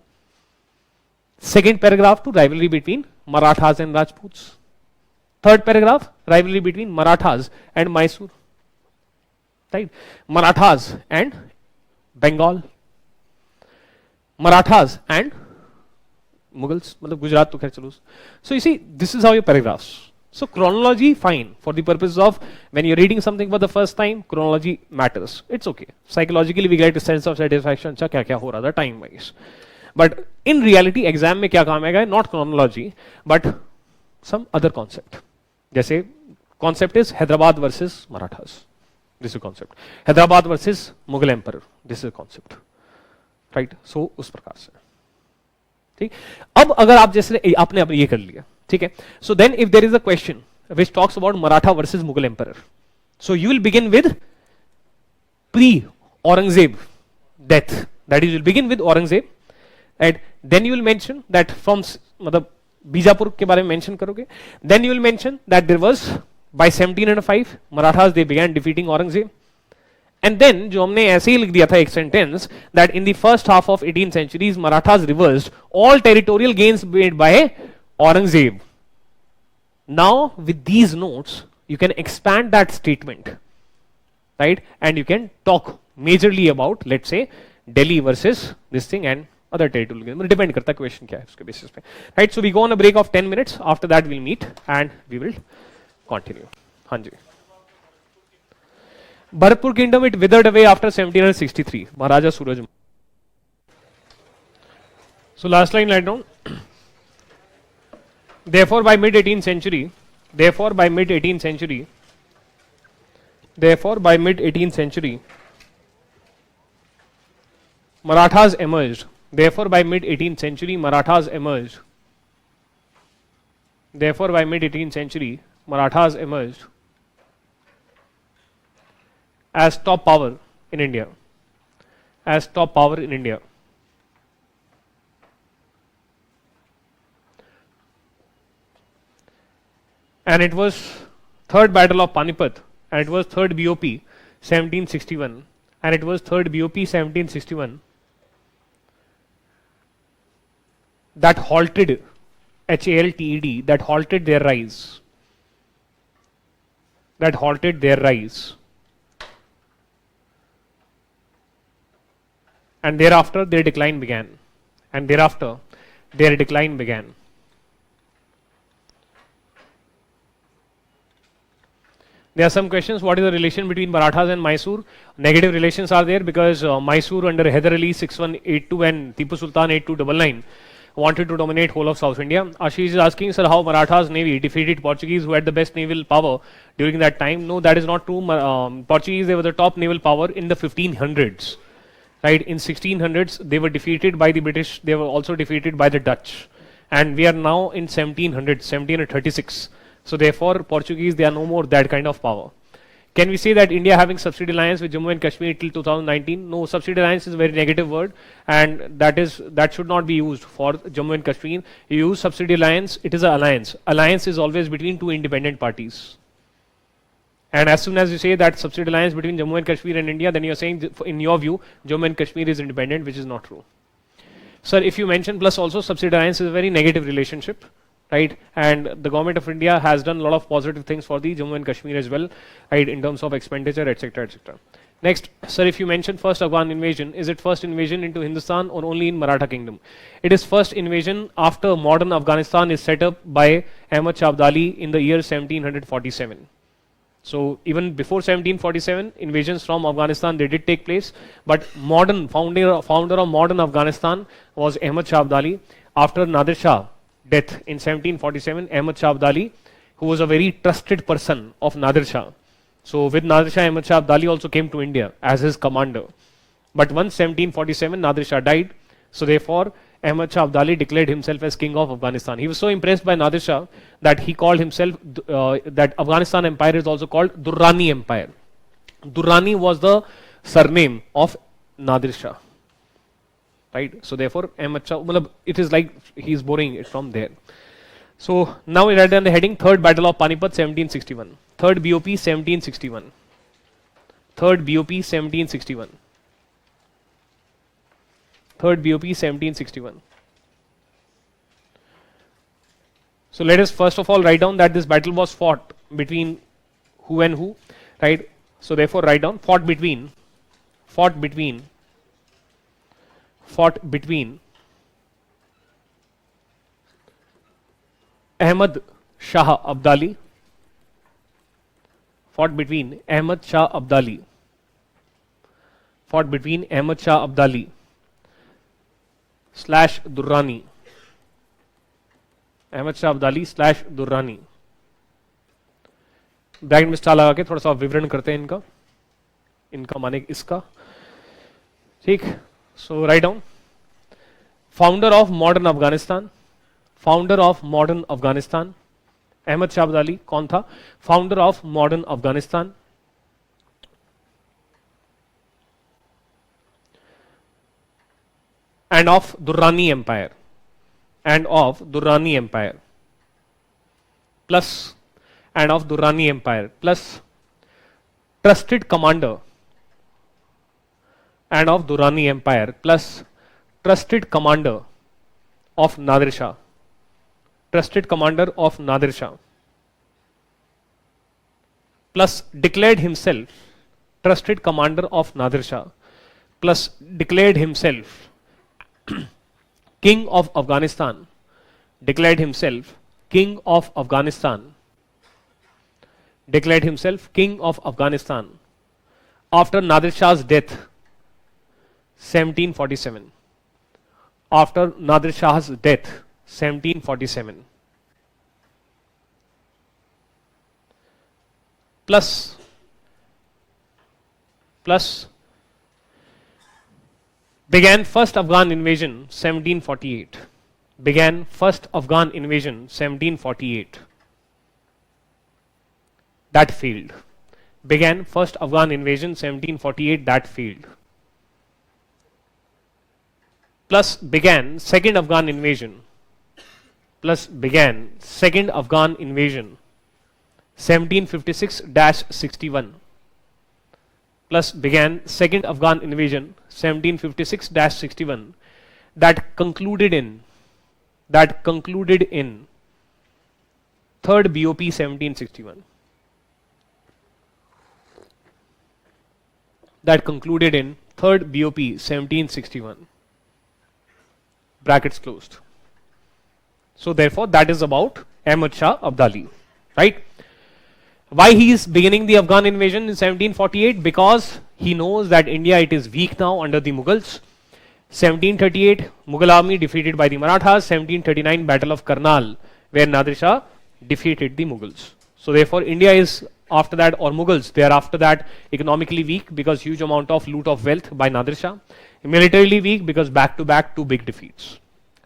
Second paragraph to rivalry between Marathas and Rajputs. Third paragraph, rivalry between Marathas and Mysore, right? Marathas and Bengal. Marathas and Mughals, मतलब गुजरात तो खैर चलो. So you see, this is how your paragraphs. So chronology, fine. For the purpose of when you're reading something for the first time, chronology matters. It's okay. Psychologically, we get a sense of satisfaction. अच्छा क्या क्या हो रहा था time wise. But in reality, exam में क्या काम आएगा? Not chronology, but some other concept. जैसे concept is Hyderabad versus Marathas. This is concept. Hyderabad versus Mughal Emperor. This is a concept. Right? So उस प्रकार से. ठीक. अब अगर आप जैसे आपने अब ये कर लिया, ठीक है? So then if there is a question which talks about Maratha versus Mughal Emperor, so you will begin with pre-Aurangzeb death. That is, you will begin with Aurangzeb, and then you will mention that from मतलब बीजापुर के बारे में mention करोगे. Then you will mention that there was by 1705 Marathas they began defeating Aurangzeb. And then जो हमने ऐसे ही लिख दिया था एक sentence that in the first half of 18th centuries Marathas reversed all territorial gains made by Aurangzeb. Now with these notes you can expand that statement, right? And you can talk majorly about, let's say, Delhi versus this thing and other territorial gains. Depend करता है question क्या है उसके basis पे, right? So we go on a break of 10 minutes. After that we'll meet and we will continue. हाँ जी. Bharatpur kingdom, it withered away after 1763. Maharaja Suraj. So last line write down. Therefore by mid 18th century, Marathas emerged. Therefore by mid 18th century Marathas emerged. Therefore by mid 18th century Marathas emerged as top power in India. As top power in India. And it was third battle of Panipat, and it was third BOP 1761, and it was third BOP 1761 that halted HALTED, that halted their rise. That halted their rise. And thereafter their decline began. And thereafter their decline began. There are some questions. What is the relation between Marathas and Mysore? Negative relations are there because Mysore under Hyder Ali 6182 and Tipu Sultan 8299 wanted to dominate whole of South India. Ashish is asking, sir, how Marathas navy defeated Portuguese who had the best naval power during that time? No, that is not true. Portuguese, they were the top naval power in the 1500s. Right? In 1600s, they were defeated by the British. They were also defeated by the Dutch. And we are now in 1736. So therefore, Portuguese, they are no more that kind of power. Can we say that India having subsidy alliance with Jammu and Kashmir till 2019? No, subsidy alliance is a very negative word, and that should not be used for Jammu and Kashmir. You use subsidy alliance, it is an alliance. Alliance is always between two independent parties. And as soon as you say that subsidy alliance between Jammu and Kashmir and India, then you are saying, in your view, Jammu and Kashmir is independent, which is not true. Sir, if you mention plus also subsidy alliance is a very negative relationship. Right, and the government of India has done a lot of positive things for the Jammu and Kashmir as well, right, in terms of expenditure, etc., etc. Next, sir, if you mention first Afghan invasion, is it first invasion into Hindustan or only in Maratha kingdom? It is first invasion after modern Afghanistan is set up by Ahmad Shah Abdali in the year 1747. So even before 1747, invasions from Afghanistan they did take place, but modern founder of modern Afghanistan was Ahmad Shah Abdali. After Nadir Shah death in 1747, Ahmad Shah Abdali, who was a very trusted person of Nadir Shah. So with Nadir Shah, Ahmad Shah Abdali also came to India as his commander. But once 1747, Nadir Shah died. So therefore, Ahmad Shah Abdali declared himself as king of Afghanistan. He was so impressed by Nadir Shah that he called himself, that Afghanistan Empire is also called Durrani Empire. Durrani was the surname of Nadir Shah. Right? So therefore, Ahmad Shah, it is like he is borrowing it from there. So now we write down the heading, Third Battle of Panipat 1761. Third BOP 1761. Third BOP 1761. Third BOP 1761. So let us first of all write down that this battle was fought between who and who, right? So therefore write down fought between Ahmad Shah Abdali, fought between Ahmad Shah Abdali, fought between Ahmad Shah Abdali slash Durrani, Ahmad Shah Abdali slash Durrani. Bracket में star लगा के थोड़ा सा विवरण करते हैं इनका माने इसका, ठीक. So write down founder of modern Afghanistan, founder of modern Afghanistan Ahmad Shah Abdali कौन था? Founder of modern Afghanistan. End of Durrani empire, end of Durrani empire plus, end of Durrani empire plus trusted commander, end of Durrani empire plus trusted commander of Nadir Shah, trusted commander of Nadir Shah, plus declared himself, trusted commander of Nadir Shah, plus declared himself king of Afghanistan, declared himself king of Afghanistan, declared himself king of Afghanistan after Nadir Shah's death 1747, after Nadir Shah's death 1747, plus began first Afghan invasion 1748, began first Afghan invasion 1748, that failed, began first Afghan invasion 1748, that failed, plus began second Afghan invasion, plus began second Afghan invasion 1756-61, plus began second Afghan invasion 1756-61, that concluded in third BOP 1761, that concluded in third BOP 1761, brackets closed. So therefore that is about Ahmad Shah Abdali, right? Why he is beginning the Afghan invasion in 1748? Because he knows that India, it is weak now under the Mughals. 1738 Mughal army defeated by the Marathas. 1739 Battle of Karnal, where Nadir Shah defeated the Mughals. So therefore India is after that, or Mughals, they are after that economically weak because huge amount of loot of wealth by Nadir Shah. Militarily weak because back to back two big defeats,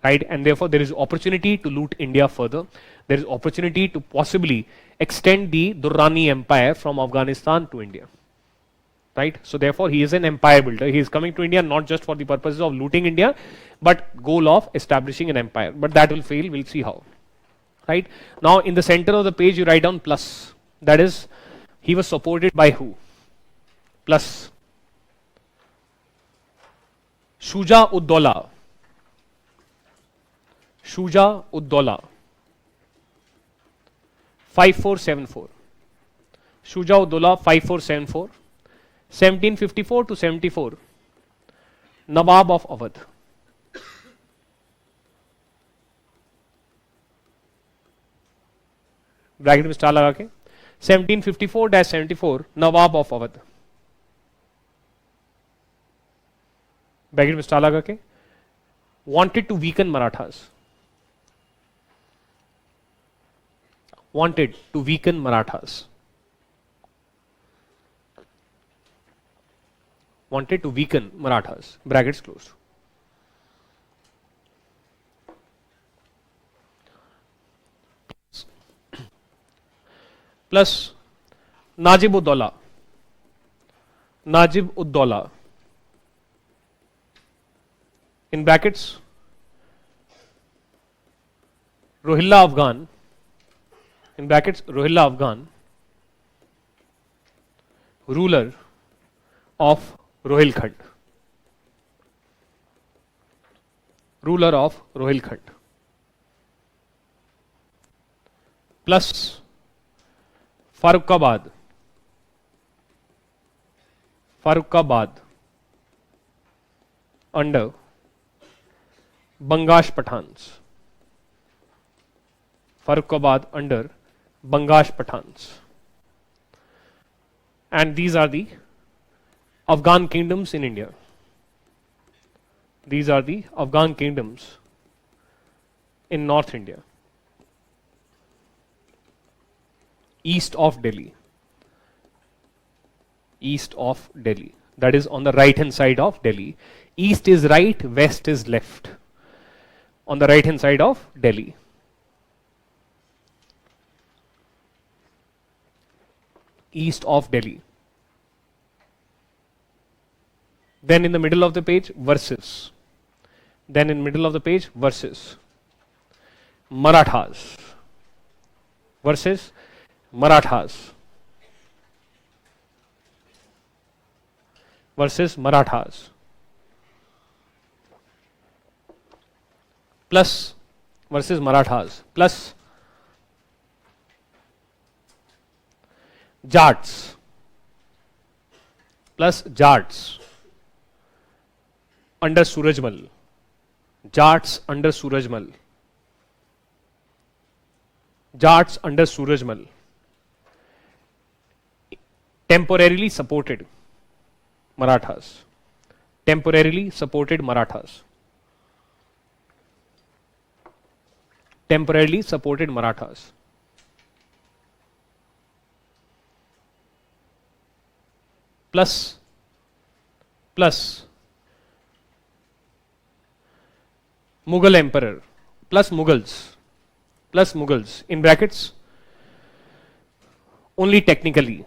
right? And therefore there is opportunity to loot India further. There is opportunity to possibly extend the Durrani Empire from Afghanistan to India, right? So therefore he is an empire builder. He is coming to India not just for the purposes of looting India, but goal of establishing an empire. But that will fail. We'll see how, right? Now in the center of the page you write down plus. That is, he was supported by who? Plus Shuja Ud-Dawla, Shuja Ud-Dawla 5474, Shuja Ud-Dawla 5474, 1754 to 74, Nawab of Awadh. Bracket में star लगा के 1754-74 नवाब of Awadh, bracket में star लगा के wanted to weaken Marathas, wanted to weaken Marathas, wanted to weaken Marathas, brackets closed. Plus Najib Uddaulah, Najib Uddaulah, in brackets Rohilla Afghan, in brackets Rohilla Afghan, ruler of Rohilkhand, ruler of Rohilkhand, plus Farrukhabad, Farrukhabad under Bangash Pathans, Farrukhabad under Bangash Pathans. And these are the Afghan kingdoms in India. These are the Afghan kingdoms in North India, east of Delhi, east of Delhi, that is on the right hand side of Delhi. East is right, west is left, on the right hand side of Delhi. East of Delhi. Then in the middle of the page, verses. Then in middle of the page, verses. Marathas. Verses Marathas. Versus Marathas. Plus versus Marathas. Plus Jats. Plus Jats under Surajmal. Jats under Surajmal. Jats under Surajmal. Temporarily supported Marathas. Temporarily supported Marathas. Temporarily supported Marathas. Plus Mughal emperor, plus Mughals, in brackets only technically,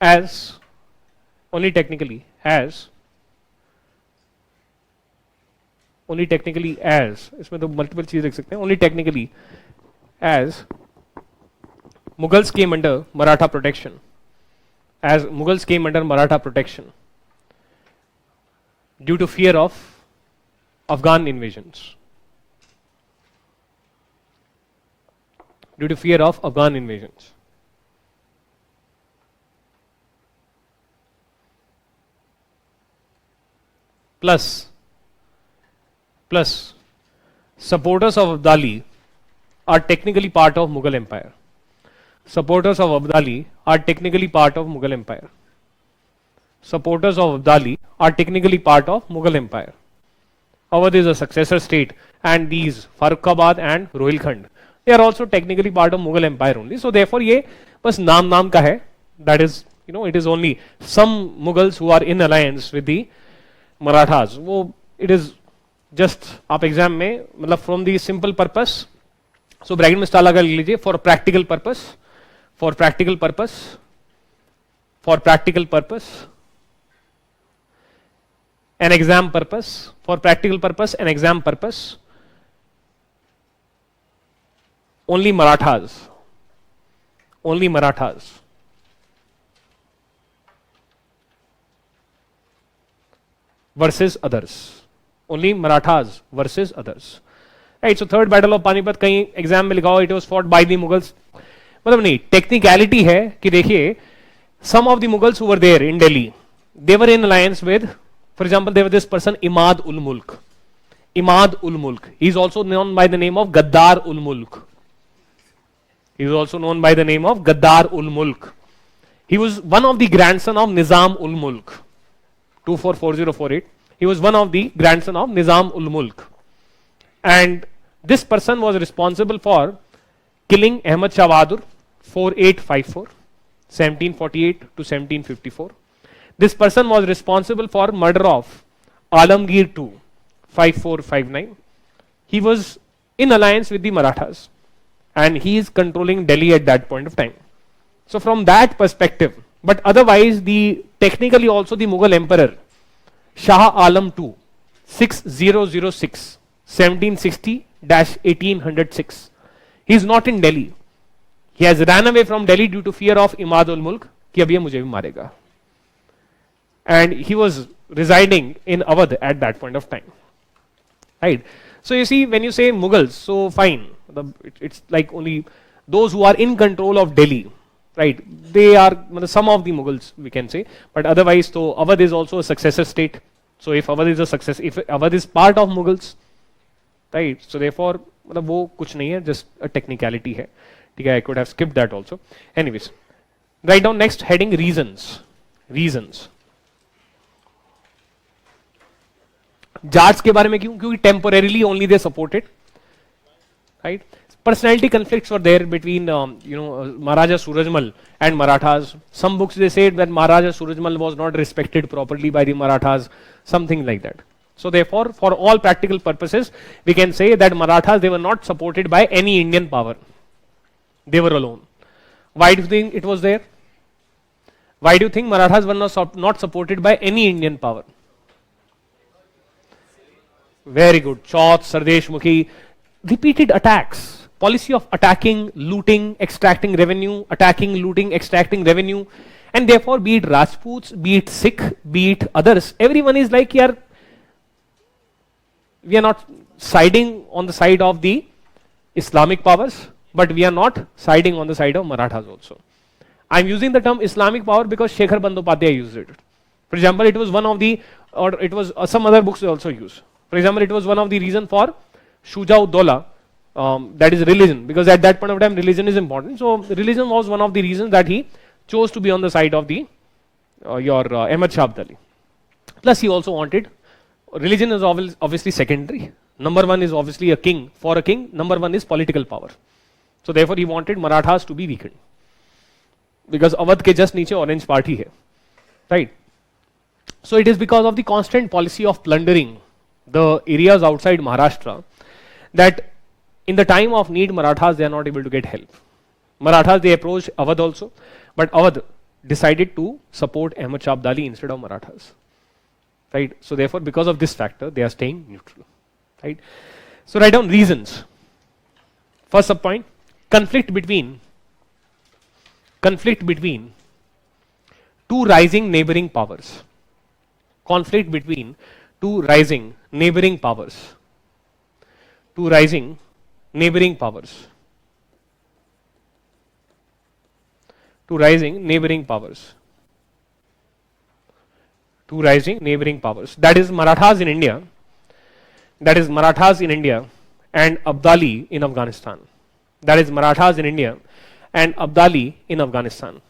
as इसमें तो multiple चीज देख सकते हैं, only technically as Mughals came under Maratha protection, due to fear of Afghan invasions. Plus supporters of Abdali are technically part of Mughal Empire. Supporters of Abdali are technically part of Mughal Empire. Awadh is a successor state, and these Farrukhabad and Rohilkhand, they are also technically part of Mughal Empire only. So therefore ये बस नाम का है. That is, it is only some Mughals who are in alliance with the Marathas. वो it is just आप exam में मतलब from the simple purpose. So bracket में स्टार लगा लीजिए for practical purpose, an exam purpose, for practical purpose, an exam purpose, only Marathas versus others, right. So third battle of Panipat कहीं exam में लिखा हो it was fought by the Mughals, मतलब नहीं, technicality है कि देखिए some of the Mughals who were there in Delhi, they were in alliance with, for example, there was this person Imad ul Mulk. Imad ul Mulk. He is also known by the name of Gaddar ul Mulk. He is also known by the name of Gaddar ul Mulk. He was one of the grandson of Nizam ul Mulk. 244048. He was one of the grandson of Nizam ul Mulk. And this person was responsible for killing Ahmad Shah Bahadur 4854. 1748 to 1754. This person was responsible for murder of Alamgir II, 5459. He was in alliance with the Marathas and he is controlling Delhi at that point of time. So from that perspective, but otherwise the technically also the Mughal emperor Shah Alam II, 6006, 1760-1806. He is not in Delhi. He has ran away from Delhi due to fear of Imad ul Mulk कि अब ये मुझे भी मारेगा. And he was residing in Awadh at that point of time. Right. So you see, when you say Mughals, so fine. It's like only those who are in control of Delhi. Right. They are some of the Mughals we can say. But otherwise, so Awadh is also a successor state. So if Awadh is a success, if Awadh is part of Mughals, right. So therefore, वो कुछ नहीं है, just a technicality है. I could have skipped that also. Anyways, write down next heading reasons. Reasons. Jats के बारे में क्यों? क्योंकि temporarily only they supported. Right? Personality conflicts were there between Maharaja Surajmal and Marathas. Some books they said that Maharaja Surajmal was not respected properly by the Marathas. Something like that. So therefore, for all practical purposes, we can say that Marathas, they were not supported by any Indian power. They were alone. Why do you think it was there? Why do you think Marathas were not supported by any Indian power? Very good. Chauth, Sardesh Mukhi, repeated attacks. Policy of attacking, looting, extracting revenue, attacking, looting, extracting revenue. And therefore, be it Rajputs, be it Sikh, be it others, everyone is like, we are not siding on the side of the Islamic powers, but we are not siding on the side of Marathas also. I am using the term Islamic power because Shekhar Bandyopadhyay used it. For example, it was one of the, or it was some other books they also use. For example, it was one of the reasons for Shuja-ud-Dawla, that is religion, because at that point of time religion is important. So religion was one of the reasons that he chose to be on the side of the Ahmad Shah Abdali. Plus he also wanted, religion is obviously secondary. Number one is obviously a king. For a king, number one is political power. So therefore he wanted Marathas to be weakened. Because Awadh ke just niche Orange Party hai. Right. So it is because of the constant policy of plundering the areas outside Maharashtra that in the time of need Marathas they are not able to get help. Marathas they approached Awadh also, but Awadh decided to support Ahmad Shah Abdali instead of Marathas. Right. So therefore because of this factor they are staying neutral. Right. So write down reasons. First sub point. Conflict between two rising neighboring powers. Conflict between two rising neighboring powers. Two rising neighboring powers. Two rising neighboring powers. Two rising neighboring powers. That is Marathas in India. That is Marathas in India and Abdali in Afghanistan. That is Marathas in India and Abdali in Afghanistan.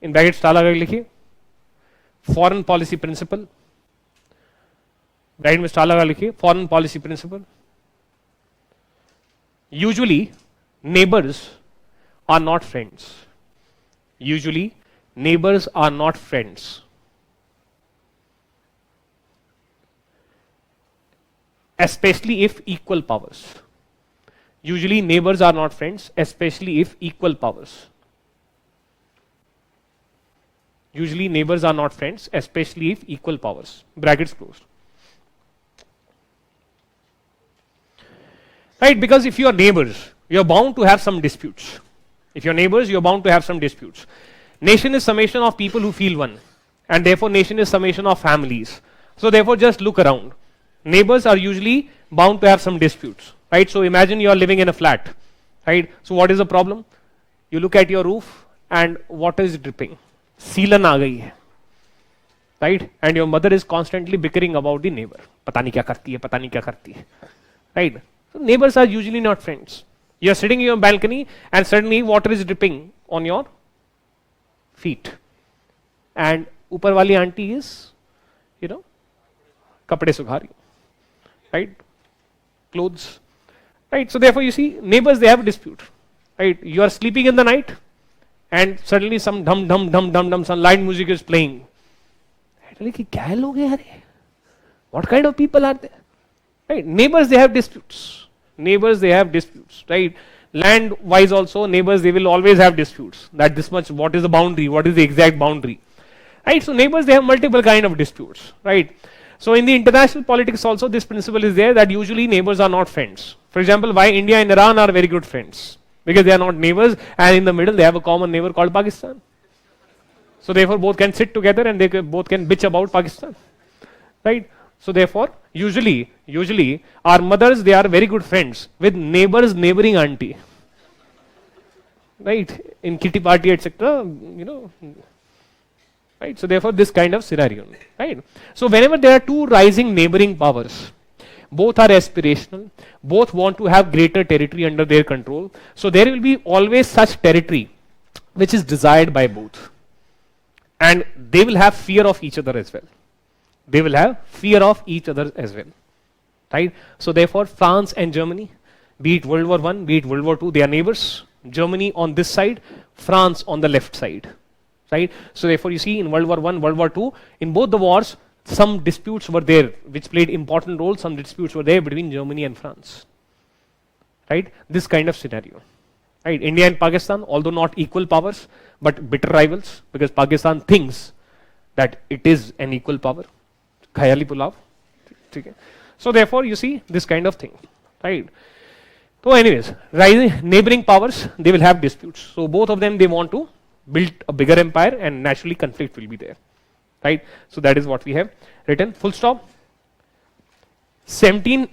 In brackets डाला गया लिखिए foreign policy principle. Bracket में डाला गया लिखिए foreign policy principle. Usually neighbors are not friends. Usually neighbors are not friends. Especially if equal powers. Usually neighbors are not friends, especially if equal powers. Usually neighbors are not friends, especially if equal powers. Brackets closed. Right, because if you are neighbors, you are bound to have some disputes. If you are neighbors, you are bound to have some disputes. Nation is summation of people who feel one. And therefore nation is summation of families. So therefore, just look around. Neighbors are usually bound to have some disputes, right? So imagine you are living in a flat, right? So what is the problem? You look at your roof and water is dripping. Sealan aa gayi hai, right? And your mother is constantly bickering about the neighbor. Pata nahi kya karti hai, pata nahi kya karti hai, right? So neighbors are usually not friends. You are sitting in your balcony and suddenly water is dripping on your feet. And upar wali auntie is, kapde sukha rahi, right? Clothes, right? So therefore you see, neighbors, they have a dispute, right? You are sleeping in the night and suddenly some dum, some light music is playing. What kind of people are they? Right? Neighbors, they have disputes. Neighbors, they have disputes, right? Land wise also, neighbors, they will always have disputes. That this much, what is the boundary? What is the exact boundary? Right? So neighbors, they have multiple kind of disputes, right? So in the international politics also, this principle is there that usually neighbors are not friends. For example, why India and Iran are very good friends? Because they are not neighbors, and in the middle they have a common neighbor called Pakistan. So therefore both can sit together and they both can bitch about Pakistan, right? So therefore, usually our mothers, they are very good friends with neighbors, neighboring auntie, right? In kitty party, etc. Right? So therefore, this kind of scenario, right? So whenever there are two rising neighboring powers, both are aspirational, both want to have greater territory under their control. So there will be always such territory which is desired by both, and they will have fear of each other as well. They will have fear of each other as well, right? So therefore, France and Germany, be it World War I, be it World War II, they are neighbors. Germany on this side, France on the left side, right? So therefore, you see in World War I, World War II, in both the wars, some disputes were there which played important roles. Some disputes were there between Germany and France, right? This kind of scenario, right? India and Pakistan, although not equal powers, but bitter rivals, because Pakistan thinks that it is an equal power. Khayali pulav. So therefore, you see this kind of thing, right? So anyways, rising neighboring powers, they will have disputes. So both of them, they want to build a bigger empire, and naturally conflict will be there, right? So that is what we have written. Full stop. In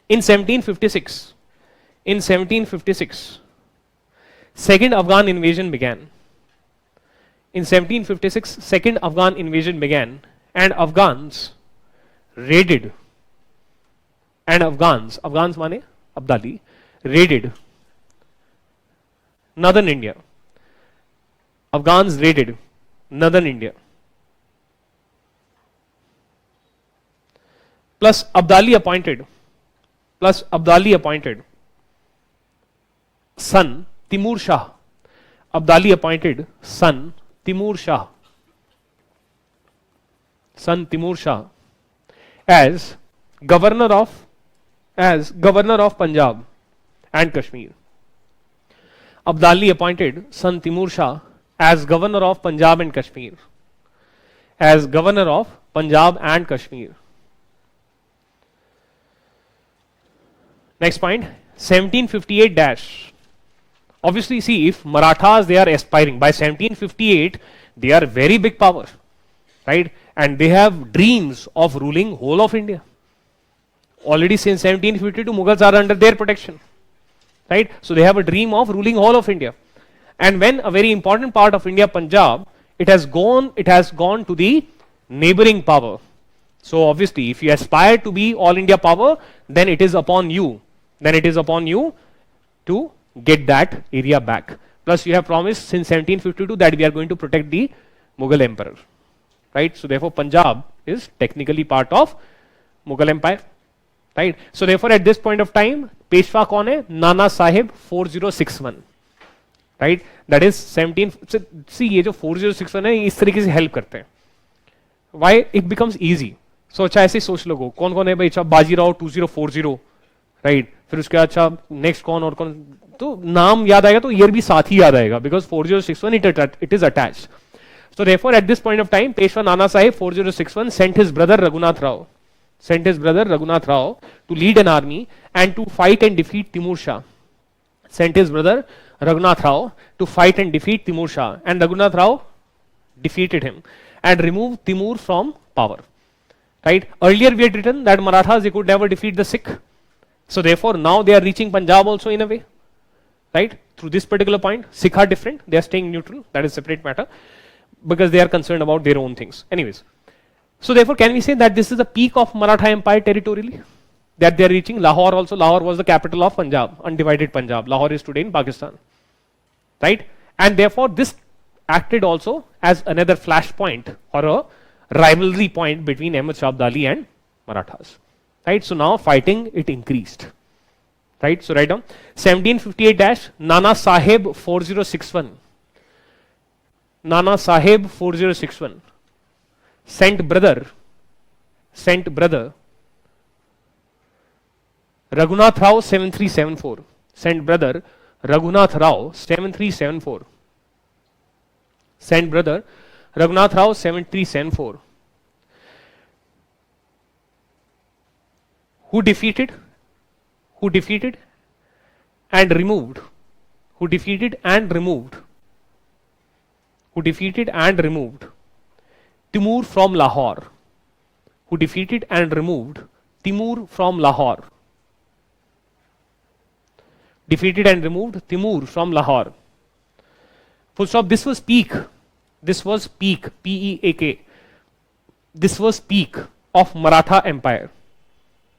1756, second Afghan invasion began. In 1756, second Afghan invasion began, and Afghans raided, Afghans mane Abdali, raided northern India. Afghans raided northern India. Plus Abdali appointed son Timur Shah. Abdali appointed son Timur Shah as governor of Punjab and Kashmir. Abdali appointed son Timur Shah as governor of Punjab and Kashmir. Next point, 1758 dash. Obviously, see, if Marathas, they are aspiring by 1758, they are very big power, right? And they have dreams of ruling whole of India. Already since 1752, Mughals are under their protection, right? So they have a dream of ruling whole of India. And when a very important part of India, Punjab, it has gone to the neighboring power. So obviously, if you aspire to be all India power, then it is upon you. To get that area back. Plus, you have promised since 1752 that we are going to protect the Mughal emperor, right? So therefore, Punjab is technically part of Mughal empire, right? So therefore, at this point of time, Peshwa kaun hai? Nana Sahib 4061, right? That is 17. See, ये जो 4061 है, इस तरीके से help करते हैं. Why it becomes easy? So अच्छा ऐसे सोच लोगो, कौन कौन है भाई? अच्छा बाजीराव 2040, राइट? फिर उसके बाद अच्छा नेक्स्ट कौन और कौन, तो नाम याद आएगा तो ईयर भी साथ ही याद आएगा, because 4061 it is attached. So therefore, at this point of time, Peshwa Nana Sahib 4061 sent his brother Raghunath Rao to lead an army and to fight and defeat Timur Shah. And Raghunath Rao defeated him and removed Timur from power. right? Earlier we had written that Marathas, they could never defeat the Sikh. So therefore now they are reaching Punjab also in a way, right? Through this particular point, Sikh are different, they are staying neutral, that is separate matter, because they are concerned about their own things. Anyways, so therefore can we say that this is the peak of Maratha Empire territorially? That they are reaching Lahore also. Lahore was the capital of Punjab, undivided Punjab. Lahore is today in Pakistan, right? And therefore this acted also as another flashpoint or a rivalry point between Ahmad Shah Abdali and Marathas, right? So now fighting, it increased, right? So write down 1758 Nana Sahib 4061. Nana Sahib 4061 sent brother Raghunath Rao 7374. Sent brother Raghunath Rao 7374. Sent brother Raghunath Rao 7374. Who defeated and removed. Who defeated and removed Timur from Lahore. Who defeated and removed Timur from Lahore. Defeated and removed Timur from Lahore. Full stop. This was peak. P-E-A-K. This was peak of Maratha Empire.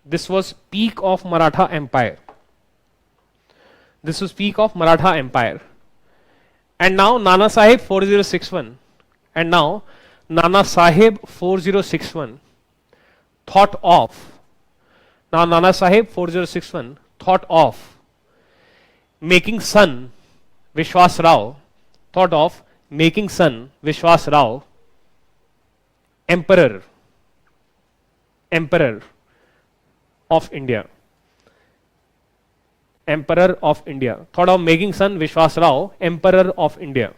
This was peak of Maratha Empire. And now Nana Sahib 4061. Thought of making son Vishwas Rao emperor of India. Thought of making son Vishwas Rao emperor of India.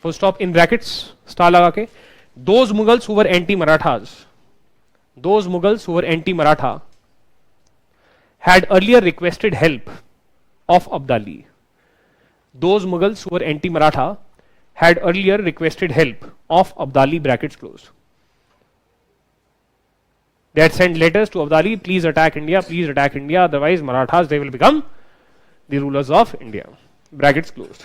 Full stop, in brackets star laga ke. Those Mughals who were anti-Maratha had earlier requested help of Abdali. Those Mughals who were anti-Maratha had earlier requested help of Abdali, brackets closed. They had sent letters to Abdali, please attack India, otherwise Marathas, they will become the rulers of India, brackets closed.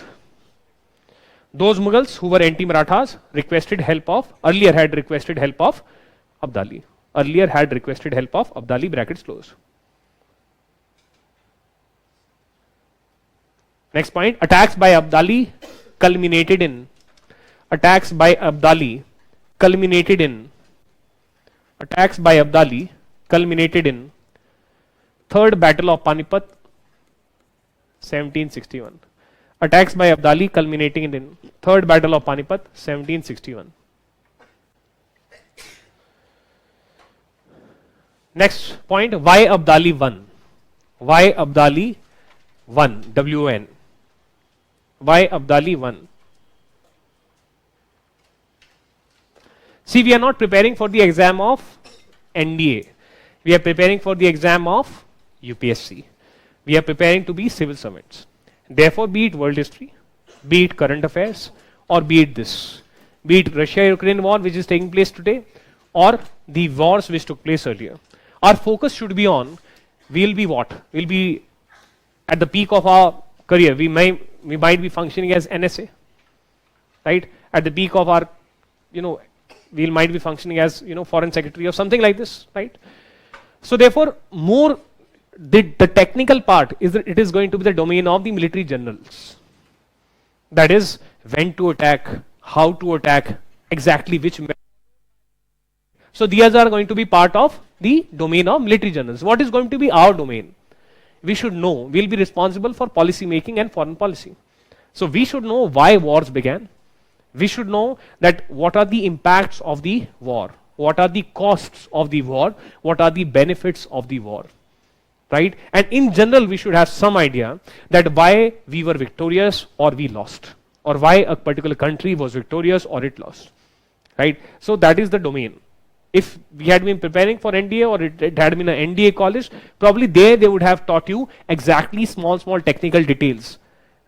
Those Mughals who were anti-Marathas earlier had requested help of Abdali, brackets closed. Next point, attacks by Abdali culminated in Third Battle of Panipat 1761. Attacks by Abdali culminating in Third Battle of Panipat 1761. Next point, why Abdali won? Why Abdali won? See, we are not preparing for the exam of NDA. We are preparing for the exam of UPSC. We are preparing to be civil servants. Therefore, be it world history, be it current affairs, or be it Russia-Ukraine war which is taking place today, or the wars which took place earlier. Our focus should be on, we'll be at the peak of our career. We might be functioning as NSA, right? At the peak of our, we might be functioning as, foreign secretary or something like this, right? So therefore, the technical part it is going to be the domain of the military generals. That is, when to attack, how to attack, exactly which. So these are going to be part of the domain of military generals. What is going to be our domain? We should know. We'll be responsible for policy making and foreign policy. So we should know why wars began. We should know that what are the impacts of the war, what are the costs of the war, what are the benefits of the war, right? And in general, we should have some idea that why we were victorious or we lost, or why a particular country was victorious or it lost, right? So that is the domain. If we had been preparing for NDA or it had been an NDA college, probably they would have taught you exactly small technical details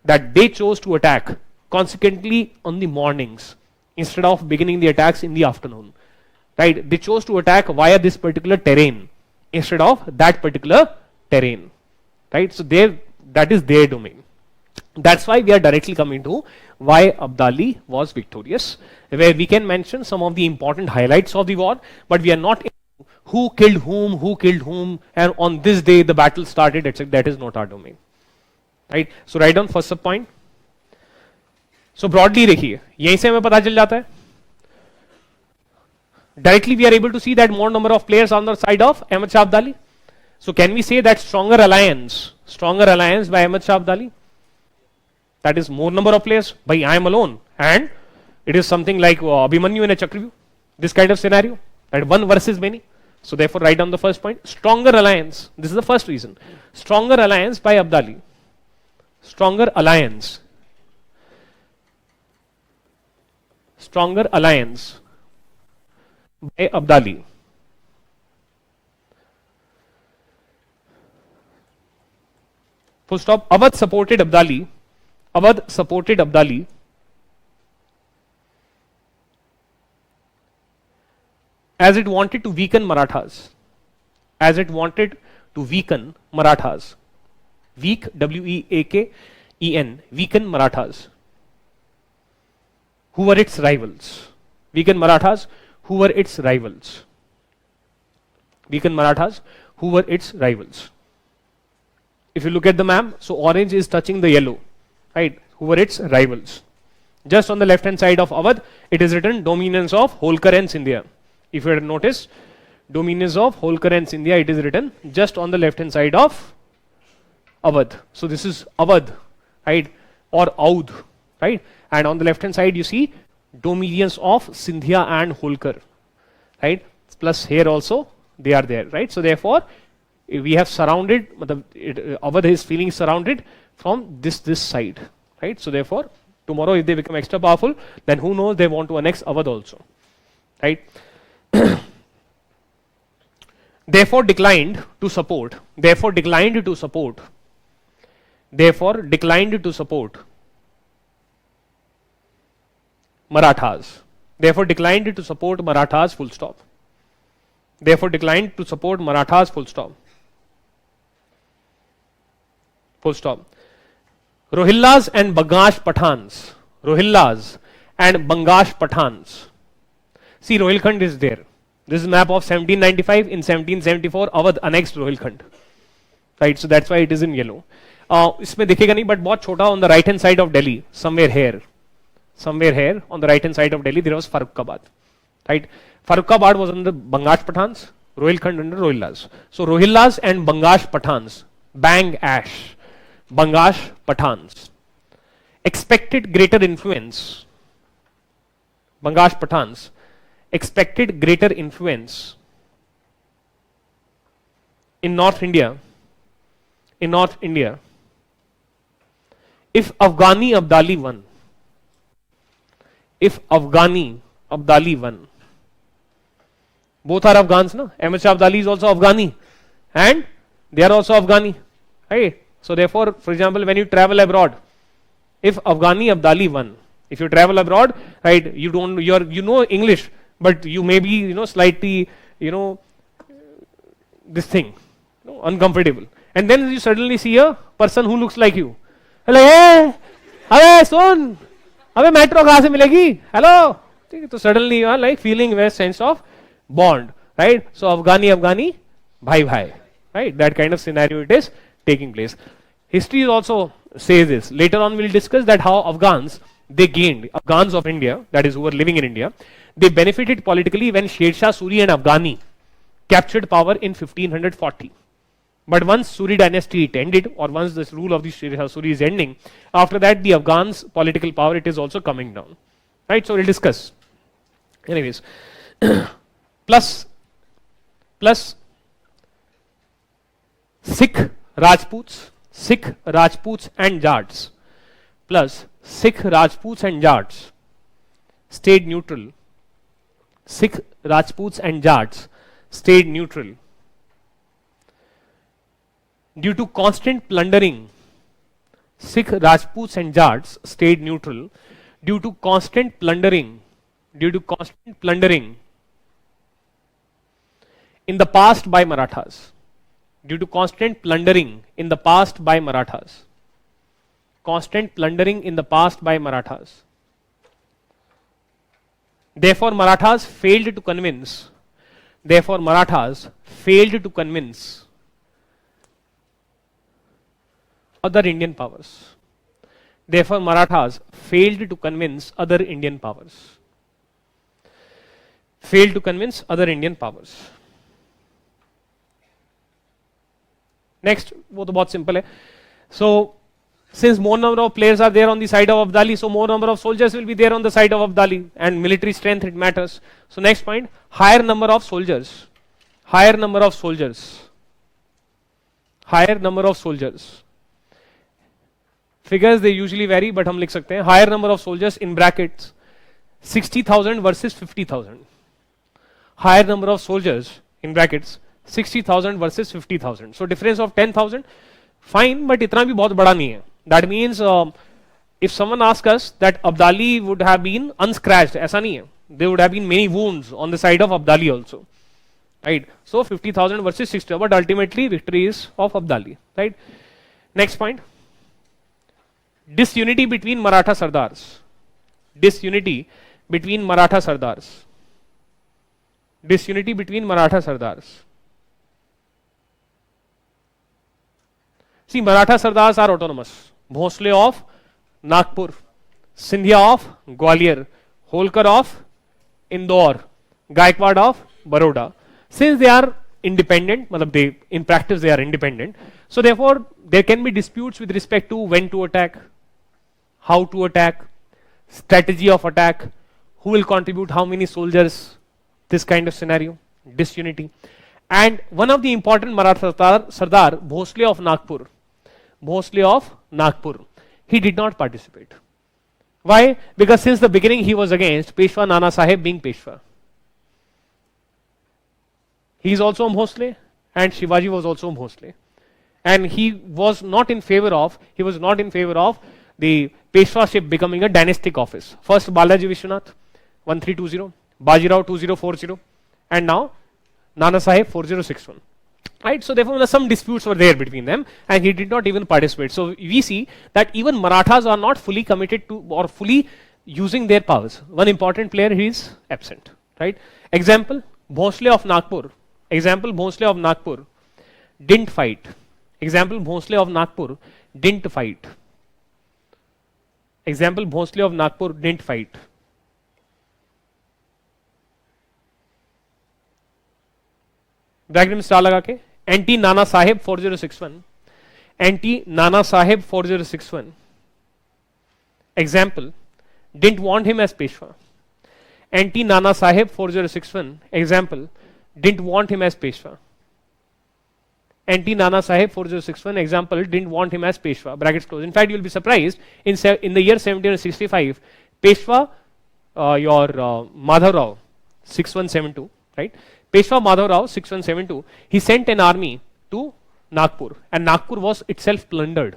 that they chose to attack consequently on the mornings instead of beginning the attacks in the afternoon. Right? They chose to attack via this particular terrain instead of that particular terrain. Right? So that is their domain. That's why we are directly coming to why Abdali was victorious, where we can mention some of the important highlights of the war, but we are not who killed whom, and on this day the battle started, etc. That is not our domain. Right? So write down first sub point. So broadly देखिए, यहीं से हमें पता चल जाता है. Directly we are able to see that more number of players on the side of Ahmad Shah Abdali. So can we say that stronger alliance by Ahmad Shah Abdali? That is more number of players. By I am alone, and it is something like Abhimanyu in a Chakravyuh. This kind of scenario, that one versus many. So therefore, write down the first point. Stronger alliance. This is the first reason. Stronger alliance by Abdali. Stronger alliance. Stronger alliance by Abdali. Full stop. Awadh supported Abdali. Awadh supported Abdali as it wanted to weaken Marathas. As it wanted to weaken Marathas. Weak, W-E-A-K-E-N. Weaken Marathas. Who were its rivals? Weaken Marathas, who were its rivals? Weaken Marathas, who were its rivals? If you look at the map, so orange is touching the yellow. Right, who were its rivals? Just on the left hand side of Awadh, it is written dominance of Holkar and Scindia. If you had noticed, dominance of Holkar and Scindia, it is written just on the left hand side of Awadh. So this is Awadh, right, or Audh, right, and on the left hand side you see dominance of Scindia and Holkar, right, plus here also they are there, right. So therefore we have surrounded, Awadh is feeling surrounded from this side, right. So therefore tomorrow if they become extra powerful, then who knows, they want to annex Awadh also, right. Therefore declined to support Marathas. Therefore declined to support Marathas, full stop. Therefore declined to support Marathas, full stop. Full stop. Rohillas and Bangash Pathans. Rohillas and Bangash Pathans. See, Rohilkhand is there. This is map of 1795. In 1774, Awadh annexed Rohilkhand. Right, so that's why it is in yellow. इसमें दिखेगा नहीं, but बहुत छोटा on the right hand side of Delhi, somewhere here on the right hand side of Delhi, there was Farrukhabad. Right, Farrukhabad was under Bangash Pathans, Rohilkhand under Rohillas. So Rohillas and Bangash Pathans, bang ash. Bangash Pathans expected greater influence. Bangash Pathans expected greater influence in North India. In North India, if Afghani Abdali won. If Afghani Abdali won. Both are Afghans, no? Ahmad Shah Abdali is also Afghani, and they are also Afghani, right? So therefore, for example, when you travel abroad, if Afghani Abdali won, if you travel abroad, right, you know English, but you may be, slightly, this thing, uncomfortable. And then you suddenly see a person who looks like you. Hello, hey, अबे सुन, अबे metro कहाँ से मिलेगी? Hello. So suddenly you are like feeling a sense of bond, right? So Afghani, bhai, right? That kind of scenario it is taking place. History also says this. Later on we'll discuss that how Afghans of India, that is who were living in India, they benefited politically when Sher Shah Suri and Afghani captured power in 1540. But once Suri dynasty it ended, or once this rule of the Sher Shah Suri is ending, after that the Afghans political power it is also coming down. Right? So we'll discuss. Anyways, plus Sikh Rajputs and Jats, plus Sikh Rajputs and Jats stayed neutral. Sikh Rajputs and Jats stayed neutral due to constant plundering. Sikh Rajputs and Jats stayed neutral due to constant plundering due to constant plundering in the past by Marathas. Due to constant plundering in the past by Marathas. Constant plundering in the past by Marathas. Therefore, Marathas failed to convince. Therefore, Marathas failed to convince other Indian powers. Therefore, Marathas failed to convince other Indian powers. Failed to convince other Indian powers. Next, वो तो बहुत simple है. So, since more number of players are there on the side of Abdali, so more number of soldiers will be there on the side of Abdali, and military strength it matters. So next point, higher number of soldiers. Higher number of soldiers. Higher number of soldiers. Figures they usually vary, but हम लिख सकते हैं higher number of soldiers in brackets 60,000 versus 50,000. Higher number of soldiers in brackets 60,000 versus 50,000. So difference of 10,000, fine, but इतना भी बहुत बड़ा नहीं है. That means if someone asks us that Abdali would have been unscratched, ऐसा नहीं है. There would have been many wounds on the side of Abdali also, right? So 50,000 versus 60, but ultimately victory is of Abdali, right? Next point. Disunity between Maratha Sardars. Disunity between Maratha Sardars. Disunity between Maratha Sardars. See, Maratha Sardars are autonomous. Bhosle of Nagpur, Sindhya of Gwalior, Holkar of Indore, Gaikwad of Baroda. Since they are independent, in practice they are independent, so therefore there can be disputes with respect to when to attack, how to attack, strategy of attack, who will contribute how many soldiers, this kind of scenario, disunity. And one of the important Maratha Sardar, Bhosle of Nagpur, Bhosle of Nagpur, he did not participate. Why? Because since the beginning he was against Peshwa Nana Sahib being Peshwa. He is also a Bhosle, and Shivaji was also a Bhosle. And he was not in favor of the Peshwaship becoming a dynastic office. First Balaji Vishwanath, 1320, Bajirao 2040, and now Nana Sahib 4061. Right, so therefore some disputes were there between them, and he did not even participate. So we see that even Marathas are not fully committed to or fully using their powers. One important player is absent. Right? Example, Bhosle of Nagpur. Example, Bhosle of Nagpur didn't fight. Example, Bhosle of Nagpur didn't fight. Example, Bhosle of Nagpur didn't fight. Bracket में star लगा के anti Nana Saheb 4061, anti Nana Saheb 4061. Example, didn't want him as Peshwa. Anti Nana Sahib 4061. Example, didn't want him as Peshwa. Anti Nana Sahib 4061. Example, didn't want him as Peshwa. Brackets close. In fact, you will be surprised. In the year 1765, Peshwa, Madhav Rao 6172, right? Peshwa Madhav Rao 6172. He sent an army to Nagpur, and Nagpur was itself plundered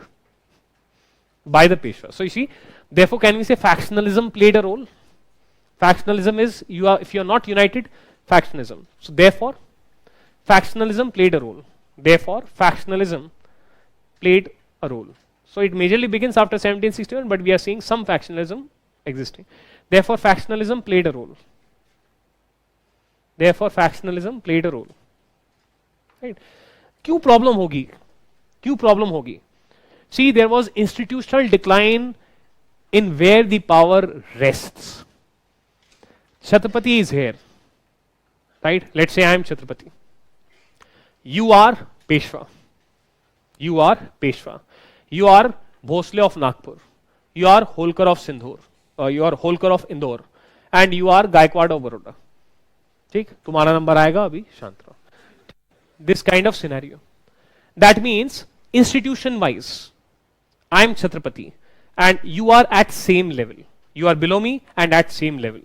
by the Peshwa. So you see, therefore, can we say factionalism played a role? Factionalism is if you are not united, factionism. So therefore, factionalism played a role. Therefore, factionalism played a role. So it majorly begins after 1761, but we are seeing some factionalism existing. Therefore, factionalism played a role. Therefore, factionalism played a role. Right? क्यों problem होगी? क्यों problem होगी? See, there was institutional decline in where the power rests. Chhatrapati is here, right? Let's say I am Chhatrapati. You are Peshwa. You are Peshwa. You are Bhosle of Nagpur. You are Holkar of Sindhur. You are Holkar of Indore. And you are Gaikwad of Baroda. ठीक? तुम्हारा number आएगा अभी शांत रहो. This kind of scenario. That means institution wise, I am Chhatrapati and you are at same level. You are below me and at same level.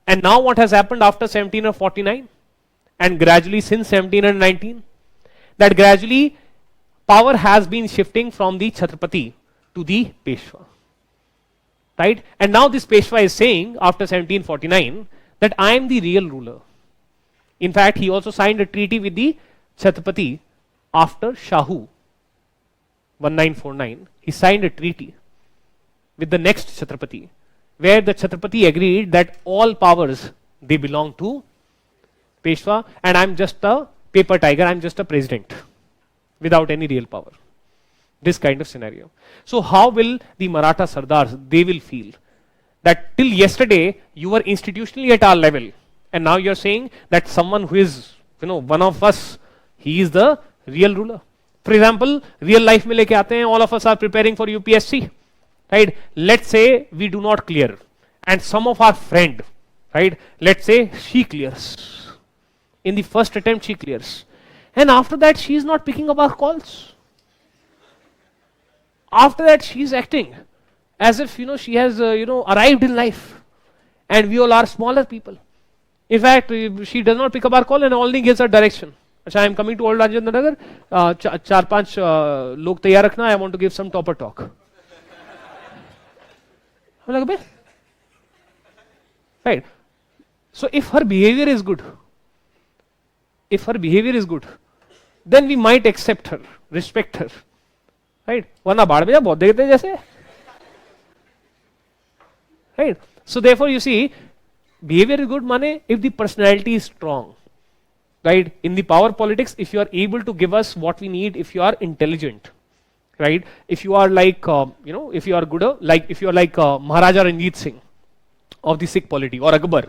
And now what has happened after 1749 and gradually since 1719, that gradually power has been shifting from the Chhatrapati to the Peshwa. right? And now this Peshwa is saying after 1749 that I am the real ruler. In fact, he also signed a treaty with the Chhatrapati after Shahu 1949. He signed a treaty with the next Chhatrapati, where the Chhatrapati agreed that all powers they belong to Peshwa, and I'm just a paper tiger, I'm just a president without any real power. This kind of scenario. So how will the Maratha Sardars, they will feel that till yesterday you were institutionally at our level, and now you're saying that someone who is, one of us, he is the real ruler. For example, real life में लेके आते हैं, all of us are preparing for UPSC, right? Let's say we do not clear, and some of our friend, right? Let's say she clears. In the first attempt she clears, and after that she is not picking up our calls. After that she is acting as if she has arrived in life, and we all are smaller people. In fact, she does not pick up our call and only gives a direction. I am coming to Old Rajendra Nagar. चार पांच लोग तैयार रखना. I want to give some topper talk. I'm like, "Abey." Right. So if her behavior is good, then we might accept her, respect her. Right? वरना बाढ़ में जा बहुत देखते हैं जैसे. Right? So therefore you see, behavior is good माने if the personality is strong. Right? In the power politics, if you are able to give us what we need, if you are intelligent, right? If you are like, if you are good, if you are like Maharaja Ranjit Singh of the Sikh polity, or Akbar,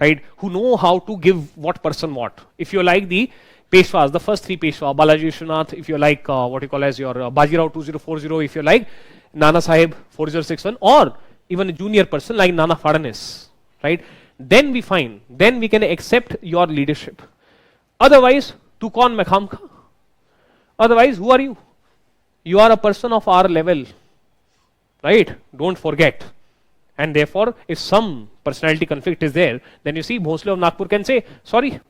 right? Who know how to give what person what. If you are like the Peshwas, the first three Peshwa, Balaji Vishwanath, if you are like what you call as your Bajirao 2040, if you are like Nana Sahib 4061, or even a junior person like Nana Fadnavis, right? Then we can accept your leadership. Otherwise, tu kaun main kham kha? Otherwise, who are you? You are a person of our level, right? Don't forget. And therefore, if some personality conflict is there, then you see Bhosle of Nagpur can say, sorry,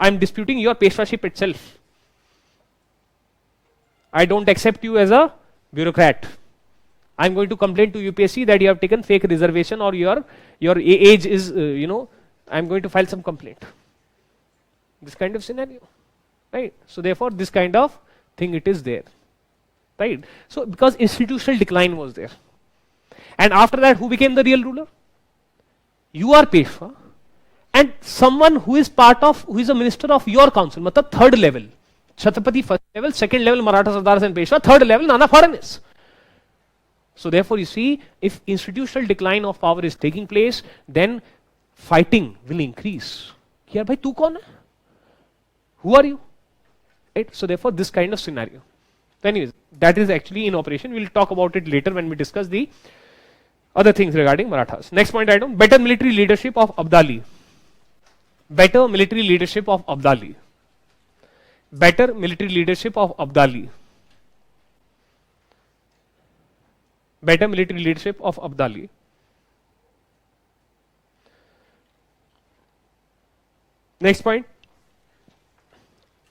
I am disputing your Peshwaship itself. I don't accept you as a bureaucrat. I am going to complain to UPSC that you have taken fake reservation, or your age is, I am going to file some complaint. This kind of scenario, right? So therefore, this kind of thing it is there, right? So because institutional decline was there, and after that, who became the real ruler? You are Peshwa, and someone who is a minister of your council, matlab third level, Chhatrapati first level, second level Maratha Sardars and Peshwa, third level Nana Fadnavis. So therefore, you see, if institutional decline of power is taking place, then fighting will increase. Yaar bhai, tu kaun hai? Who are you? Right? So therefore, this kind of scenario. So anyways, that is actually in operation. We will talk about it later when we discuss the other things regarding Marathas. Next point item, better military leadership of Abdali. Better military leadership of Abdali. Better military leadership of Abdali. Better military leadership of Abdali. Next point.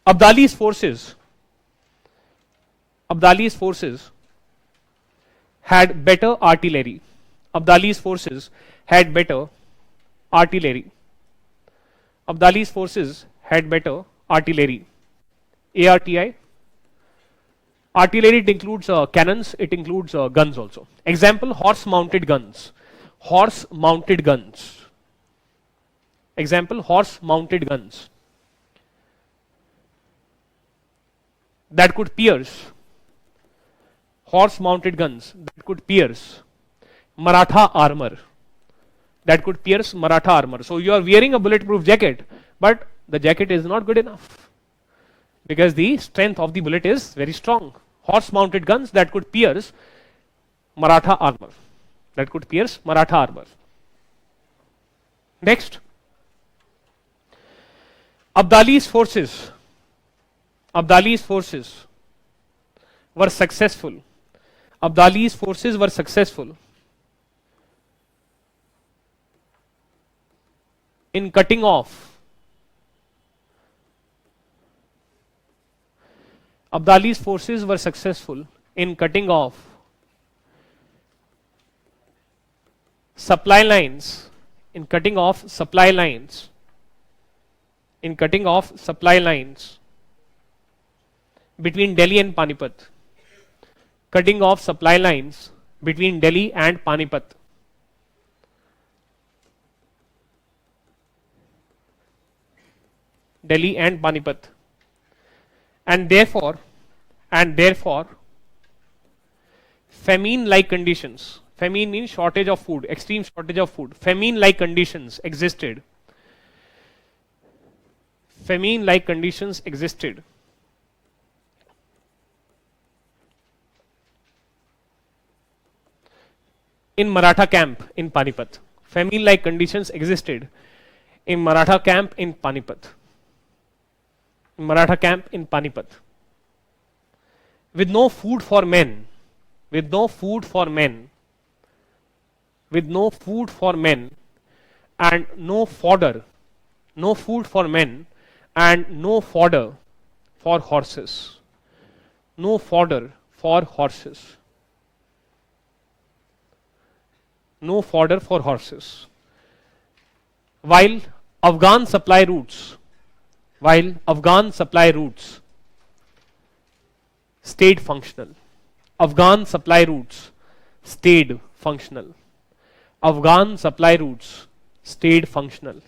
Abdali's forces had better artillery. Abdali's forces had better artillery. Abdali's forces had better artillery. ARTI. Artillery, it includes cannons, it includes guns also. Example, horse-mounted guns. Horse-mounted guns. Example, horse-mounted guns. That could pierce. Horse-mounted guns that could pierce Maratha armor. That could pierce Maratha armor. So you are wearing a bulletproof jacket, but the jacket is not good enough because the strength of the bullet is very strong. Horse-mounted guns that could pierce Maratha armor. That could pierce Maratha armor. Next, Abdali's forces were successful. Abdali's forces were successful in cutting off. Abdali's forces were successful in cutting off supply lines, in cutting off supply lines, in cutting off supply lines between Delhi and Panipat, cutting off supply lines between Delhi and Panipat. Delhi and Panipat. And therefore, famine-like conditions, famine means shortage of food, extreme shortage of food, famine-like conditions existed. Famine-like conditions existed in Maratha camp in Panipat. Famine-like conditions existed in Maratha camp in Panipat. Maratha camp in Panipat. With no food for men, with no food for men, with no food for men, and no fodder, no food for men, and no fodder for horses. No fodder for horses. No fodder for horses. While Afghan supply routes stayed functional. Afghan supply routes stayed functional. Afghan supply routes stayed functional.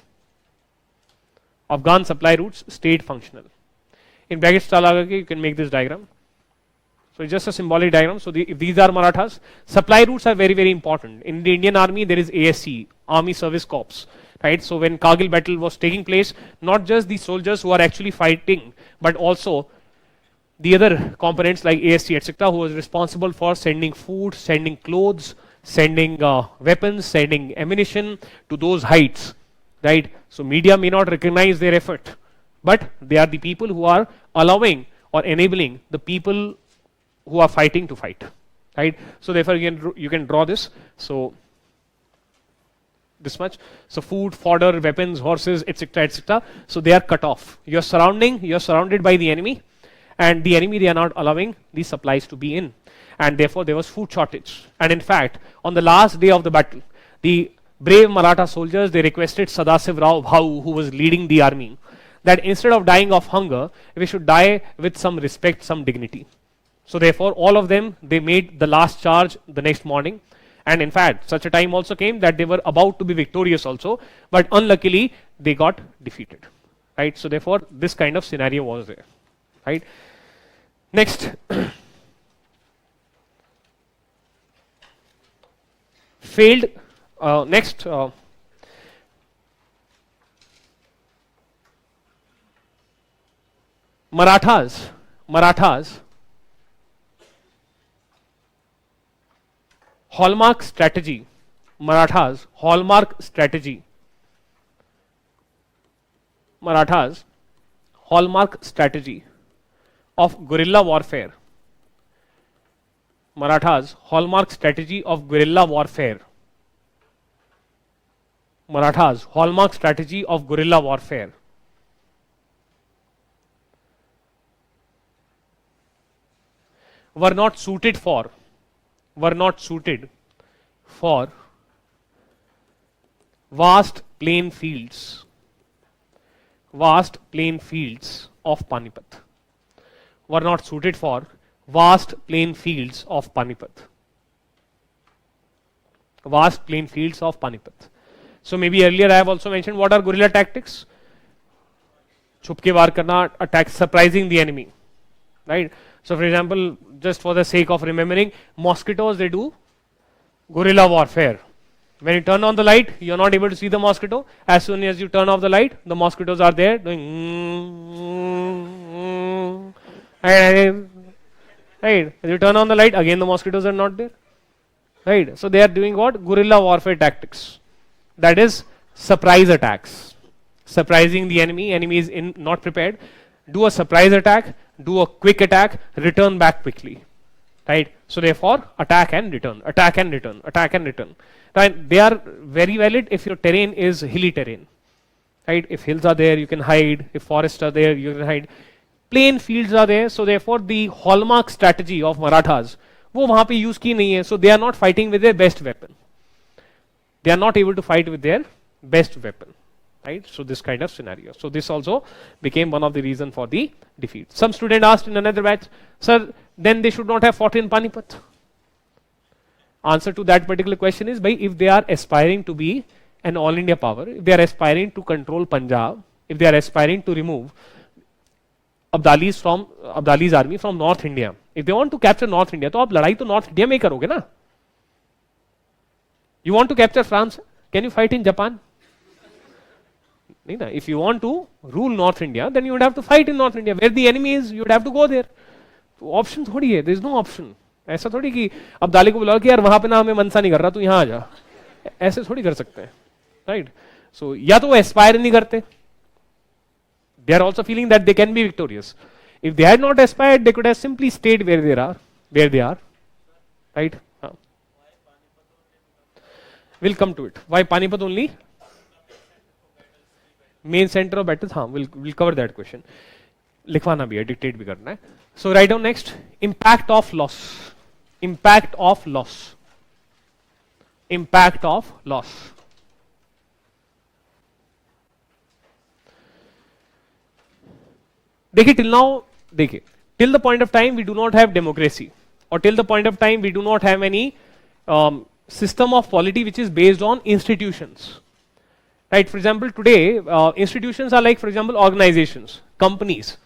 Afghan supply routes stayed functional. In brackets, you can make this diagram. So it's just a symbolic diagram. So if these are Marathas, supply routes are very, very important. In the Indian Army, there is ASC, Army Service Corps. Right? So when Kargil battle was taking place, not just the soldiers who are actually fighting, but also the other components like ASC, etc., who was responsible for sending food, sending clothes, sending weapons, sending ammunition to those heights. Right? So media may not recognize their effort, but they are the people who are allowing or enabling the people who are fighting to fight. Right? So therefore you can draw this. So this much. So food, fodder, weapons, horses, etc., etc. So they are cut off. You're surrounded by the enemy, and the enemy, they are not allowing these supplies to be in, and therefore there was food shortage. And in fact, on the last day of the battle, the brave Maratha soldiers, they requested Sadasiv Rao Bhau, who was leading the army, that instead of dying of hunger, we should die with some respect, some dignity. So therefore, all of them, they made the last charge the next morning. And in fact, such a time also came that they were about to be victorious also, but unluckily, they got defeated. Right? So therefore, this kind of scenario was there. Right? Next. Failed. Next. Marathas. Hallmark strategy. Marathas. Hallmark strategy. Marathas. Hallmark strategy of guerrilla warfare. Marathas. Hallmark strategy of guerrilla warfare. Marathas. Hallmark strategy of guerrilla warfare. Were not suited for vast plain fields of Panipat. Were not suited for vast plain fields of Panipat. Vast plain fields of Panipat. So maybe earlier I have also mentioned what are guerrilla tactics. Chupke war karna, attack, surprising the enemy. Right? So for example, just for the sake of remembering, mosquitoes, they do guerrilla warfare. When you turn on the light, you are not able to see the mosquito. As soon as you turn off the light, the mosquitoes are there doing right. As you turn on the light, again the mosquitoes are not there. Right. So they are doing what? Guerrilla warfare tactics. That is surprise attacks. Surprising the enemy. Enemy is not prepared. Do a surprise attack. Do a quick attack. Return back quickly. Right. So therefore, attack and return. Attack and return. Attack and return. Right. They are very valid if your terrain is hilly terrain. Right. If hills are there, you can hide. If forests are there, you can hide. Plain fields are there. So therefore, the hallmark strategy of Marathas, वो वहाँ पे use की नहीं है. So they are not fighting with their best weapon. they are not able to fight with their best weapon, right? So this kind of scenario. So this also became one of the reason for the defeat. Some student asked in another batch, sir, then they should not have fought in Panipat. Answer to that particular question is, if they are aspiring to be an all India power, if they are aspiring to control Punjab, if they are aspiring to remove Abdali's army from North India, if they want to capture North India, तो आप लड़ाई तो North India में ही करोगे ना? You want to capture France? Can you fight in Japan? नहीं ना. If you want to rule North India, then you would have to fight in North India. Where the enemy is, you would have to go there. तो option थोड़ी है. There is no option. ऐसा थोड़ी कि अब्दाली को बुलाओ कि यार वहां पे ना हमें मनसा नहीं कर रहा, तू यहाँ आ जा. ऐसे थोड़ी कर सकते हैं, राइट? सो या तो वो एस्पायर नहीं करते. They are also feeling that they can be victorious. If they had not aspired, they could have simply stayed where they are, right? We'll come to it. Why Panipat only? Main center of battle. हाँ, we'll cover that question. लिखवाना भी है, dictate भी करना है. So write down next. Impact of loss. Impact of loss. Impact of loss. देखिए till the point of time we do not have democracy, or till the point of time we do not have any system of polity which is based on institutions, right? For example, today institutions are like, for example, organizations, companies,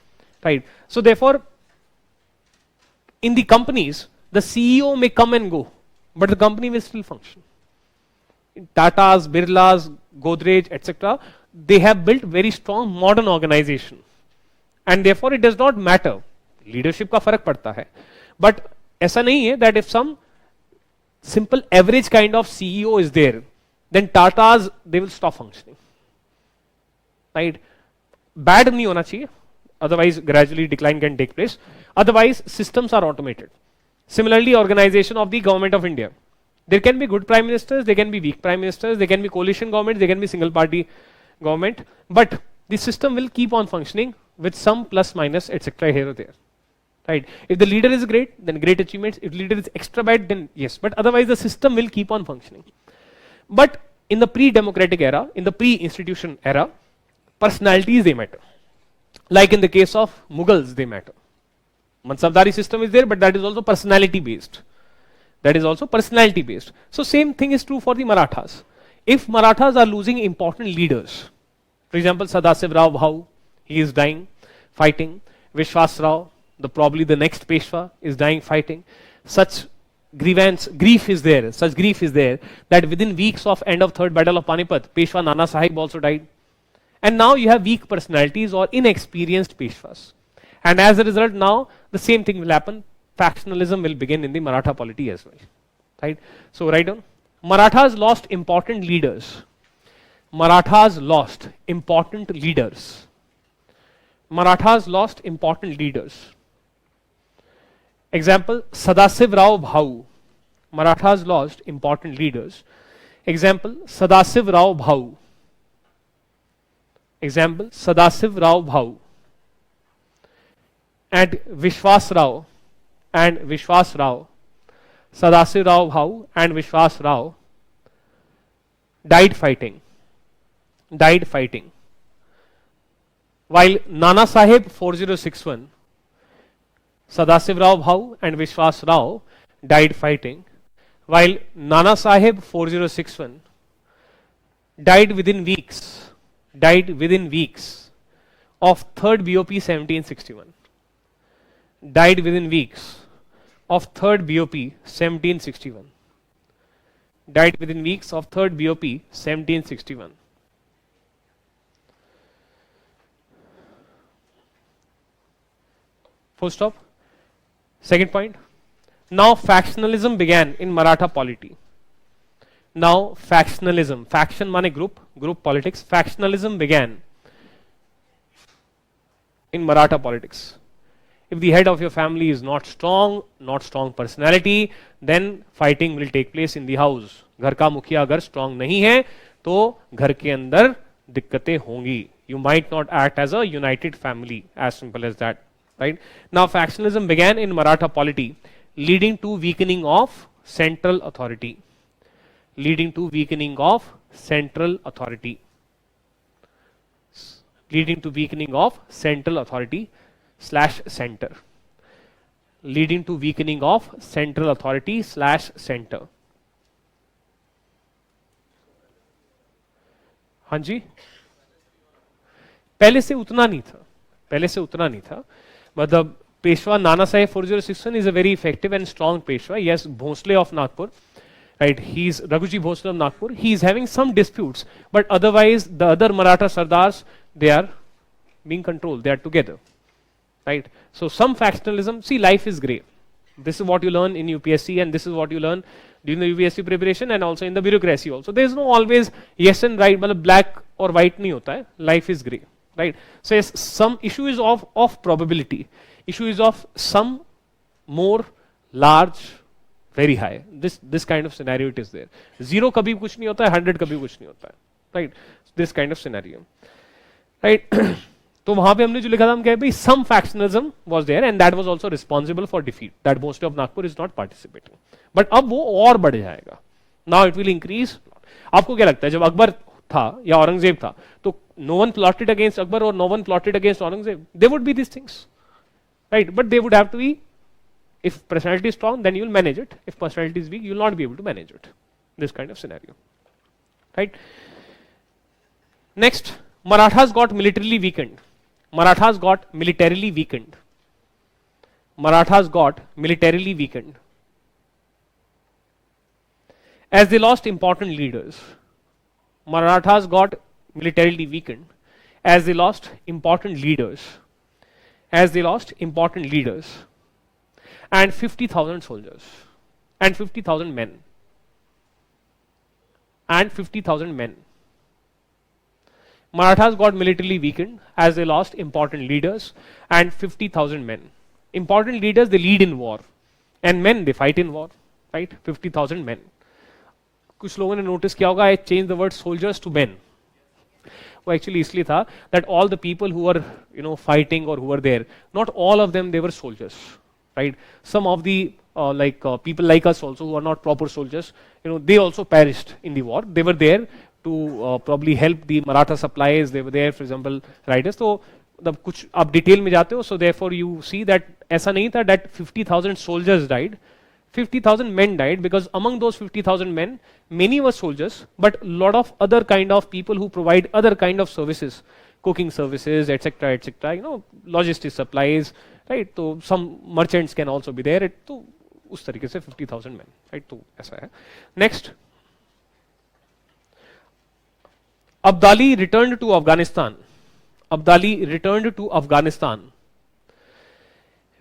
right? So therefore, in the companies, the CEO may come and go, but the company will still function. Tata's, Birla's, Godrej, etc., they have built very strong modern organization. And therefore it does not matter, leadership का फर्क पड़ता है, but ऐसा नहीं है that if some simple average kind of CEO is there, then Tata's they will stop functioning, right? Bad नहीं होना चाहिए, otherwise gradually decline can take place. Otherwise systems are automated. Similarly, organization of the government of India, there can be good prime ministers, there can be weak prime ministers, there can be coalition government, there can be single party government, but the system will keep on functioning with some plus minus etc. here or there, right? If the leader is great, then great achievements. If the leader is extra bad, then yes, but otherwise the system will keep on functioning. But in the pre-democratic era, in the pre-institution era, personalities they matter. Like in the case of Mughals, they matter. Mansabdari system is there, but that is also personality based. That is also personality based. So same thing is true for the Marathas. If Marathas are losing important leaders, for example, Sadasiv Rao Bhau, he is dying, fighting. Vishwas Rao, probably the next Peshwa, is dying, fighting. Such grief is there that within weeks of end of third battle of Panipat, Peshwa Nana Sahib also died. And now you have weak personalities or inexperienced Peshwas. And as a result, now the same thing will happen. Factionalism will begin in the Maratha polity as well, right? So write down. Marathas lost important leaders. Marathas lost important leaders. Marathas lost important leaders. Example, Sadasiv Rao Bhau. Marathas lost important leaders. Example, Sadasiv Rao Bhau. Example, Sadasiv Rao Bhau. And Vishwas Rao. And Vishwas Rao. Sadasiv Rao Bhau and Vishwas Rao died fighting. Died fighting. While Nana Sahib 4061, Sadasiv Rao Bhau and Vishwas Rao died fighting, while Nana Sahib 4061 died within weeks of 3rd BOP 1761. Died within weeks of 3rd BOP 1761. Died within weeks of 3rd BOP 1761. Full stop. Second point. Now factionalism began in Maratha polity. Now factionalism, faction mane group politics, factionalism began in Maratha politics. If the head of your family is not strong personality, then fighting will take place in the house. घर का मुखिया अगर strong नहीं है, तो घर के अंदर दिक्कतें होंगी. You might not act as a united family, as simple as that. Right? Now factionalism began in Maratha polity, leading to weakening of central authority. leading to weakening of central authority. Leading to weakening of central authority slash center. Leading to weakening of central authority slash center. हाँ जी, पहले से उतना नहीं था, पहले से उतना नहीं था. मतलब Peshwa Nana Saheb 4061 is a very effective and strong Peshwa. Yes, Bhosle of Nagpur, right? He's Raghuji Bhosle of Nagpur. He's having some disputes, but otherwise the other Maratha Sardars, they are being controlled. They are together, right? So some factionalism. See, life is grey. This is what you learn in UPSC, and this is what you learn during the UPSC preparation, and also in the bureaucracy. Also, there is no always yes and right. मतलब black or white नहीं होता है. Life is grey, right? So yes, some issue is of probability. Issue is of some more large, very high. This kind of scenario it is there. 0 कभी कुछ नहीं होता है, 100 कभी कुछ नहीं होता है, right? This kind of scenario, right? तो वहां पे हमने जो लिखा था, हम कहे भाई some factionalism was there and that was also responsible for defeat. That Bhosle of Nagpur is not participating. But अब वो और बढ़ जाएगा. Now it will increase. आपको क्या लगता है जब अकबर था या औरंगजेब था तो no one plotted against Akbar or no one plotted against Aurangzeb? There would be these things, right? But they would have to be, if personality is strong, then you will manage it. If personality is weak, you will not be able to manage it. This kind of scenario, right? Next, Marathas got militarily weakened. Marathas got militarily weakened. Marathas got militarily weakened as they lost important leaders. Marathas got militarily weakened as they lost important leaders. As they lost important leaders and 50,000 soldiers and 50,000 men and 50,000 men. Marathas got militarily weakened as they lost important leaders and 50,000 men. Important leaders, they lead in war, and men, they fight in war, right? 50,000 men. कुछ लोगों ने notice किया होगा, I changed the word soldiers to men. वो actually इसलिए था that all the people who were, fighting or who were there, not all of them they were soldiers, right? Some of the people like us also who are not proper soldiers, they also perished in the war. They were there to probably help the Maratha supplies. They were there, for example, riders. So the कुछ आप detail में जाते हो, so therefore you see that ऐसा नहीं था that 50,000 soldiers died. 50,000 men died because among those 50,000 men, many were soldiers, but a lot of other kind of people who provide other kind of services, cooking services, etc., etc., logistics supplies, right? So some merchants can also be there. तो उस तरीके से 50,000 men, right? तो ऐसा है. Next, Abdali returned to Afghanistan. Abdali returned to Afghanistan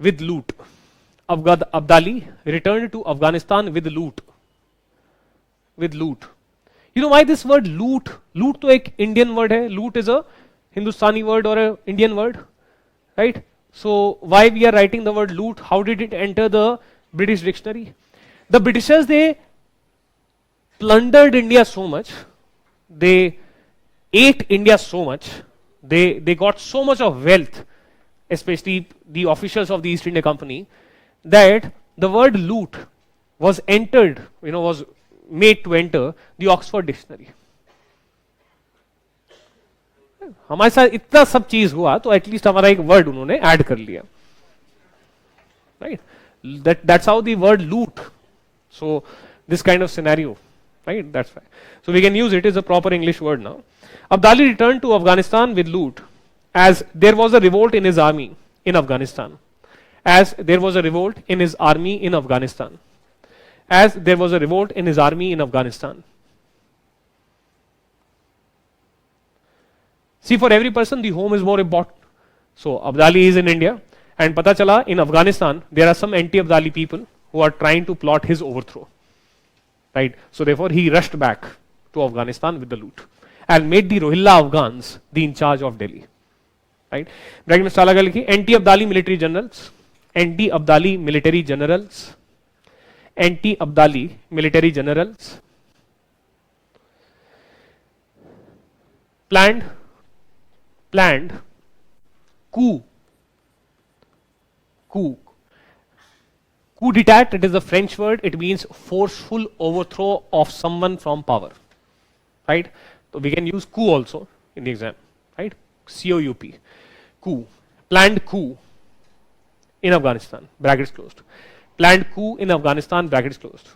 with loot. Abdali returned to Afghanistan with loot. With loot. You know why this word loot? Loot तो एक Indian word है. Loot is a Hindustani word or a Indian word, right? So why we are writing the word loot? How did it enter the British dictionary? The Britishers, they plundered India so much. They ate India so much. They got so much of wealth, especially the officials of the East India Company, that the word loot was entered, was made to enter the Oxford Dictionary. हमारे साथ इतना सब चीज हुआ तो at least हमारा एक word उन्होंने ऐड कर लिया, right? That's how the word loot. So this kind of scenario, right? That's why. So we can use it as a proper English word now. Abdali returned to Afghanistan with loot as there was a revolt in his army in Afghanistan. As there was a revolt in his army in Afghanistan. As there was a revolt in his army in Afghanistan. See, for every person, the home is more important. So, Abdali is in India, and pata chala, in Afghanistan, there are some anti-Abdali people who are trying to plot his overthrow. Right? So, therefore, he rushed back to Afghanistan with the loot and made the Rohilla Afghans the in charge of Delhi. Right? Bracket में star लगा लिखिए anti-Abdali military generals, anti-Abdali military generals, anti-Abdali military generals planned coup Coup d'etat, it is a French word. It means forceful overthrow of someone from power. Right? So we can use coup also in the exam. Right? COUP. Coup. Planned coup in Afghanistan. Brackets closed. Planned coup in Afghanistan. Brackets closed.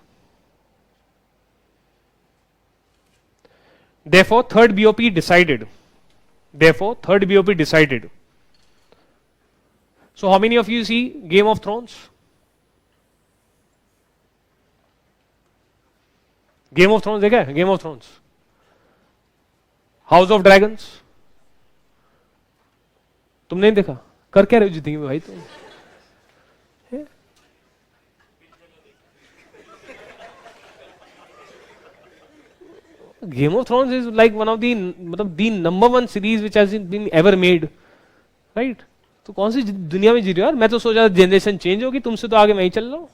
Therefore, third BOP decided. Therefore, third BOP decided. So, how many of you see Game of Thrones? Game of Thrones देखा है? Game of Thrones. House of Dragons. तुमने नहीं देखा? कर क्या रहे हो जिंदगी में भाई तुम? Game of Thrones is like one of the मतलब the number one series which has been ever made, right? तो कौन सी दुनिया में जी रहे हो यार? मैं तो सोचा जनरेशन चेंज होगी, तुमसे तो आगे मैं ही चल रहा हूँ.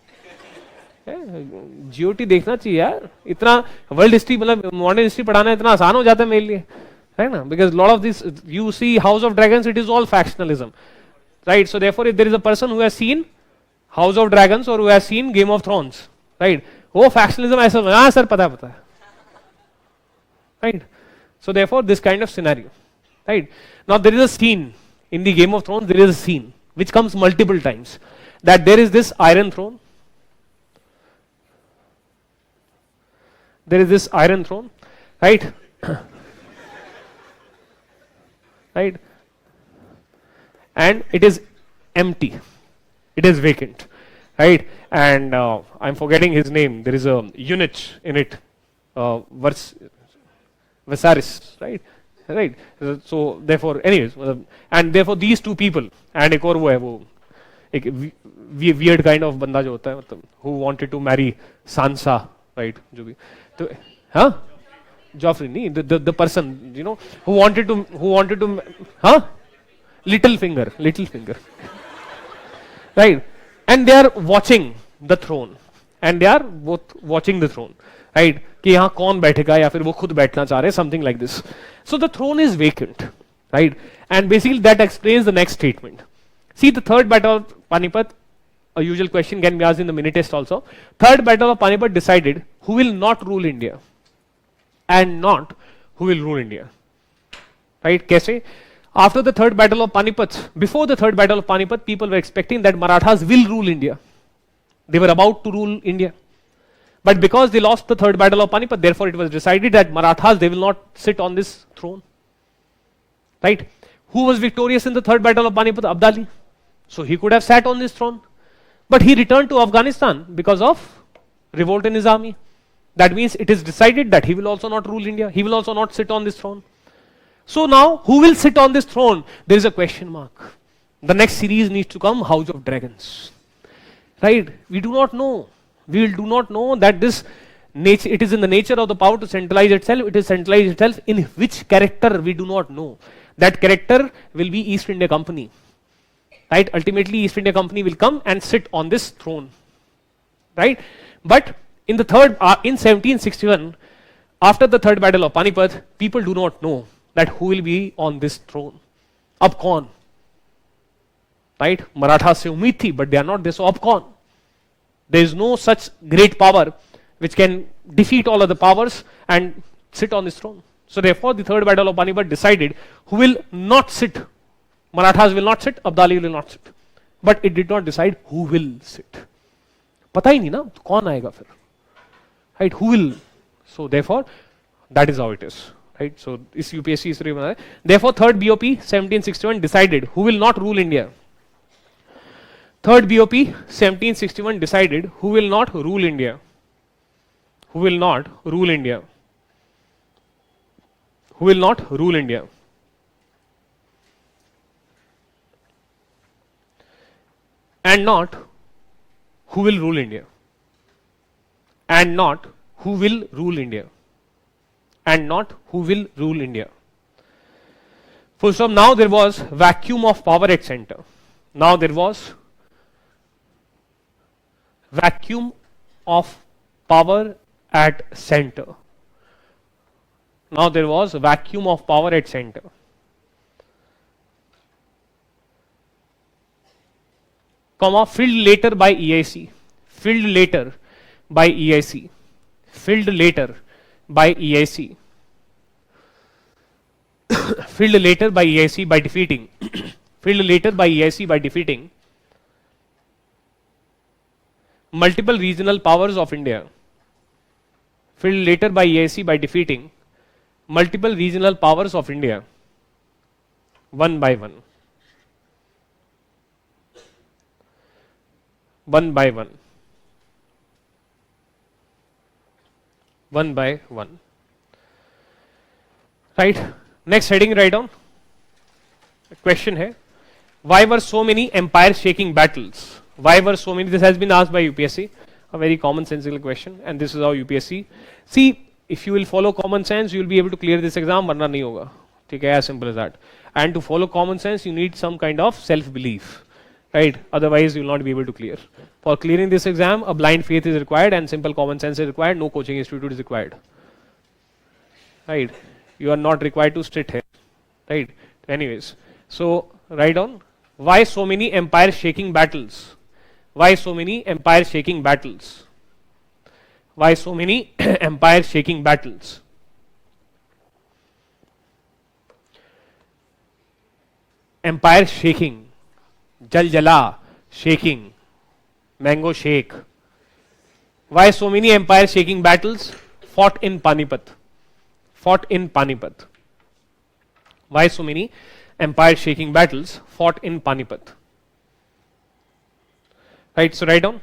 जीओटी देखना चाहिए यार. इतना वर्ल्ड हिस्ट्री मतलब मॉडर्न हिस्ट्री पढ़ाना इतना आसान हो जाता है मेरे लिए, है ना? Because lot of this you see House of Dragons, it is all factionalism, right? So therefore if there is a person who has seen House of Dragons और who has seen Game of Thrones, right, वो factionalism ऐसा, हाँ sir पता है, right? So therefore this kind of scenario, right? Now there is a scene in the Game of Thrones, there is a scene which comes multiple times, that there is this iron throne, there is this iron throne, right? Right? And it is empty, it is vacant, right? And I'm forgetting his name, there is a eunuch in it, Viserys, right? Right. So therefore, anyways, and therefore these two people, and एक और वो है वो एक weird kind of बंदा जो होता है, मतलब who wanted to marry Sansa, right? जो भी तो हाँ Joffrey नहीं, the person, you know, who wanted to हाँ little finger, right? And they are watching the throne, and they are both watching the throne, right? कि यहाँ कौन बैठेगा या फिर वो खुद बैठना चाह रहे हैं, something like this. So the throne is vacant, right? And basically that explains the next statement. See, the third battle of Panipat, a usual question can be asked in the mini test also. Third battle of Panipat decided who will not rule India and not who will rule India, right? कैसे? After the third battle of Panipat, before the third battle of Panipat, people were expecting that Marathas will rule India. They were about to rule India. But because they lost the third battle of Panipat, therefore it was decided that Marathas, they will not sit on this throne. Right? Who was victorious in the third battle of Panipat? Abdali. So he could have sat on this throne. But he returned to Afghanistan because of revolt in his army. That means it is decided that he will also not rule India. He will also not sit on this throne. So now, who will sit on this throne? There is a question mark. The next series needs to come, House of Dragons. Right? We do not know. We do not know that this nature, it is in the nature of the power to centralize itself. It is centralized itself in which character we do not know. That character will be East India Company. Right? Ultimately, East India Company will come and sit on this throne. Right? But in the in 1761, after the third battle of Panipat, people do not know that who will be on this throne. Ab kaun? Right? Maratha se umeed thi, but they are not there. So ab kaun? There is no such great power which can defeat all other powers and sit on this throne. So therefore, the third battle of Panipat decided who will not sit. Marathas will not sit, Abdali will not sit. But it did not decide who will sit. पता ही नहीं ना कौन आएगा फिर. Right? Who will? So therefore, that is how it is. Right? So इस UPSC इस तरह बना है. Therefore, third BOP 1761 decided who will not rule India. Third BOP 1761 decided who will not rule India. Who will not rule India. Who will not rule India. And not who will rule India. And not who will rule India. And not who will rule India. Full stop. Now there was vacuum of power at center. Now there was vacuum of power at center. Now there was vacuum of power at center. Comma, filled later by EIC. filled later by EIC, filled later by EIC, filled later by EIC by defeating, filled later by EIC by defeating multiple regional powers of India, filled later by EIC by defeating multiple regional powers of India, one by one, one by one, one by one. Right? Next heading, write down. Question है, why were so many empire shaking battles? Why were so many? This has been asked by UPSC, a very common sensical question, and this is how UPSC. See, if you will follow common sense, you will be able to clear this exam, वरना नहीं होगा. ठीक है, as simple as that. And to follow common sense, you need some kind of self-belief, right? Otherwise, you will not be able to clear. For clearing this exam, a blind faith is required and simple common sense is required. No coaching institute is required, right? You are not required to sit here, right? Anyways, so write down, why so many empire shaking battles? Why so many empire shaking battles? Why so many empire shaking battles? Empire shaking, jal jala, shaking, mango shake. Why so many empire shaking battles fought in Panipat? Fought in Panipat. Why so many empire shaking battles fought in Panipat? Right, so write down.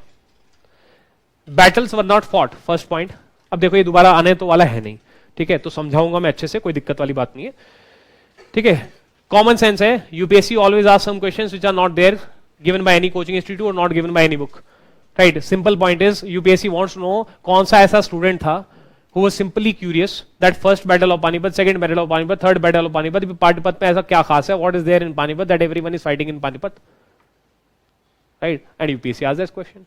Battles were not fought, first point. अब देखो ये दोबारा आने तो वाला है नहीं, ठीक है, तो समझाऊंगा मैं अच्छे से, कोई दिक्कत वाली बात नहीं है, ठीक है. कॉमन सेंस है, UPSC always ask some questions which are not there given by any coaching institute और not given by any book, right. Simple point is UPSC wants to know कौन सा ऐसा स्टूडेंट था who was simply curious that first battle of Panipat, second battle of Panipat, third battle of Panipat, Panipat में ऐसा क्या खास है, what is there in Panipat that everyone is fighting in Panipat, right? And UPSC asks this question,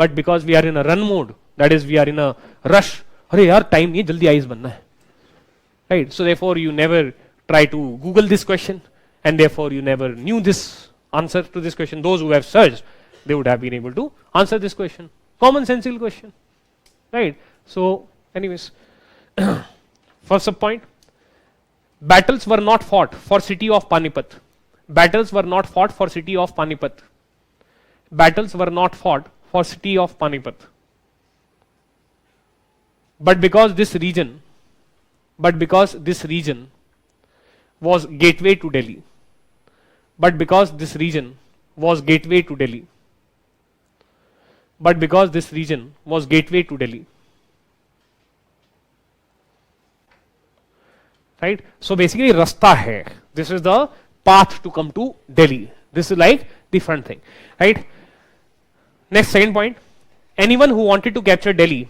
but because we are in a run mode, that is we are in a rush, अरे यार time नहीं, जल्दी IAS बनना है, right? So therefore you never try to Google this question, and therefore you never knew this answer to this question. Those who have searched, they would have been able to answer this question, common sensical question, right? So anyways, first sub point, battles were not fought for city of Panipat. Battles were not fought for city of Panipat. Battles were not fought for city of Panipat. But because this region was gateway to Delhi. But because this region was gateway to Delhi. But because this region was gateway to Delhi. Right? So basically rasta hai. This is the path to come to Delhi. This is like the front thing. Right? Next, second point. Anyone who wanted to capture Delhi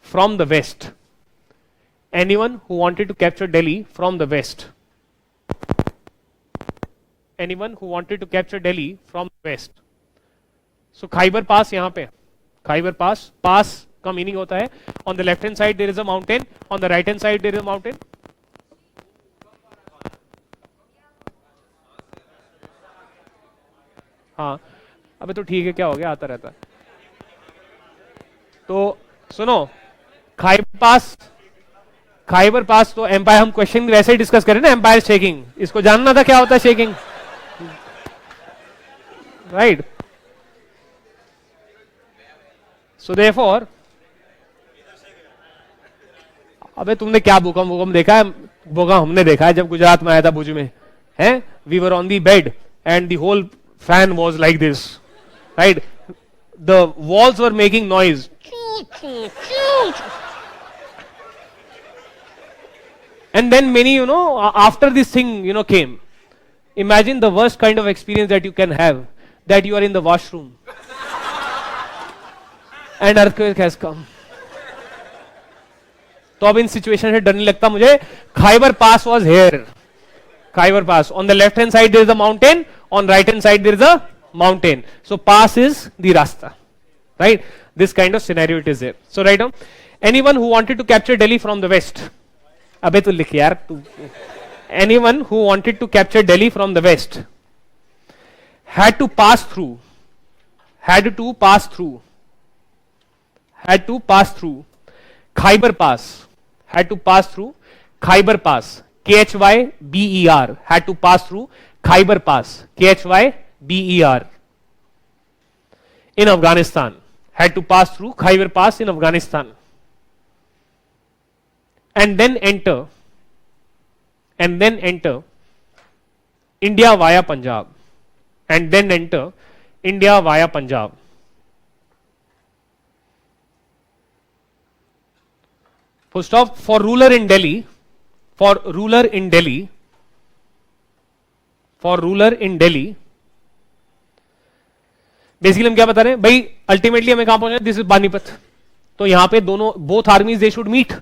from the west. Anyone who wanted to capture Delhi from the west. Anyone who wanted to capture Delhi from the west. So Khyber Pass यहाँ पे. Khyber Pass. Pass का meaning होता है on the left hand side there is a mountain, on the right hand side there is a mountain. हाँ, अबे तो ठीक है, क्या हो गया, आता रहता है. तो सुनो, खाइबर पास तो एम्पायर, हम क्वेश्चन वैसे ही डिस्कस करें ना, एम्पायर शेकिंग, इसको जानना था क्या होता है शेकिंग, राइट. सो देयरफॉर, अबे तुमने क्या भूकंप देखा है? भूकंप हमने देखा है जब गुजरात में आया था भुज में, हैं? We were on the bed and the whole fan was like this, right? The walls were making noise, and then many, after this thing, came. Imagine the worst kind of experience that you can have, that you are in the washroom and earthquake has come. तो अब इन situation से डर नहीं लगता मुझे. Khyber Pass was here. Khyber Pass. On the left hand side there is a mountain, on right hand side there is a mountain. So pass is the rasta, right? This kind of scenario it is there. So write down, anyone who wanted to capture Delhi from the west. अबे तो लिख यार तू. Anyone who wanted to capture Delhi from the west had to pass through Khyber Pass, had to pass through Khyber Pass, Khyber, had to pass through Khyber Pass, Khyber, in Afghanistan, had to pass through Khyber Pass in Afghanistan, and then enter India via Punjab, and then enter India via Punjab. Full stop. For ruler in Delhi, basically हम क्या बता रहे हैं भाई, ultimately हमें कहां पहुंचना है, दिस इज पानीपत, तो यहां पे दोनों both armies they should meet.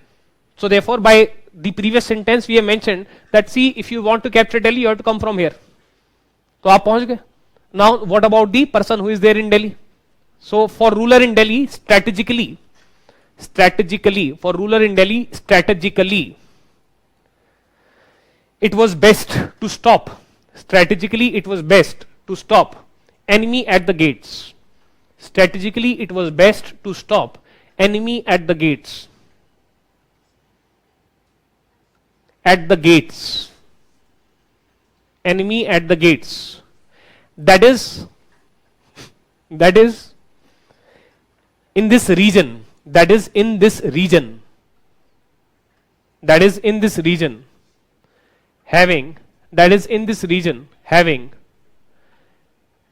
So therefore by the previous sentence we have mentioned that see if you want to capture Delhi you have to come from here, तो आप पहुंच गए. Now what about the person who is there in Delhi? So for ruler in Delhi strategically, it was best to stop. Strategically, it was best to stop enemy at the gates. Strategically, it was best to stop enemy at the gates. Enemy at the gates. That is in this region. Having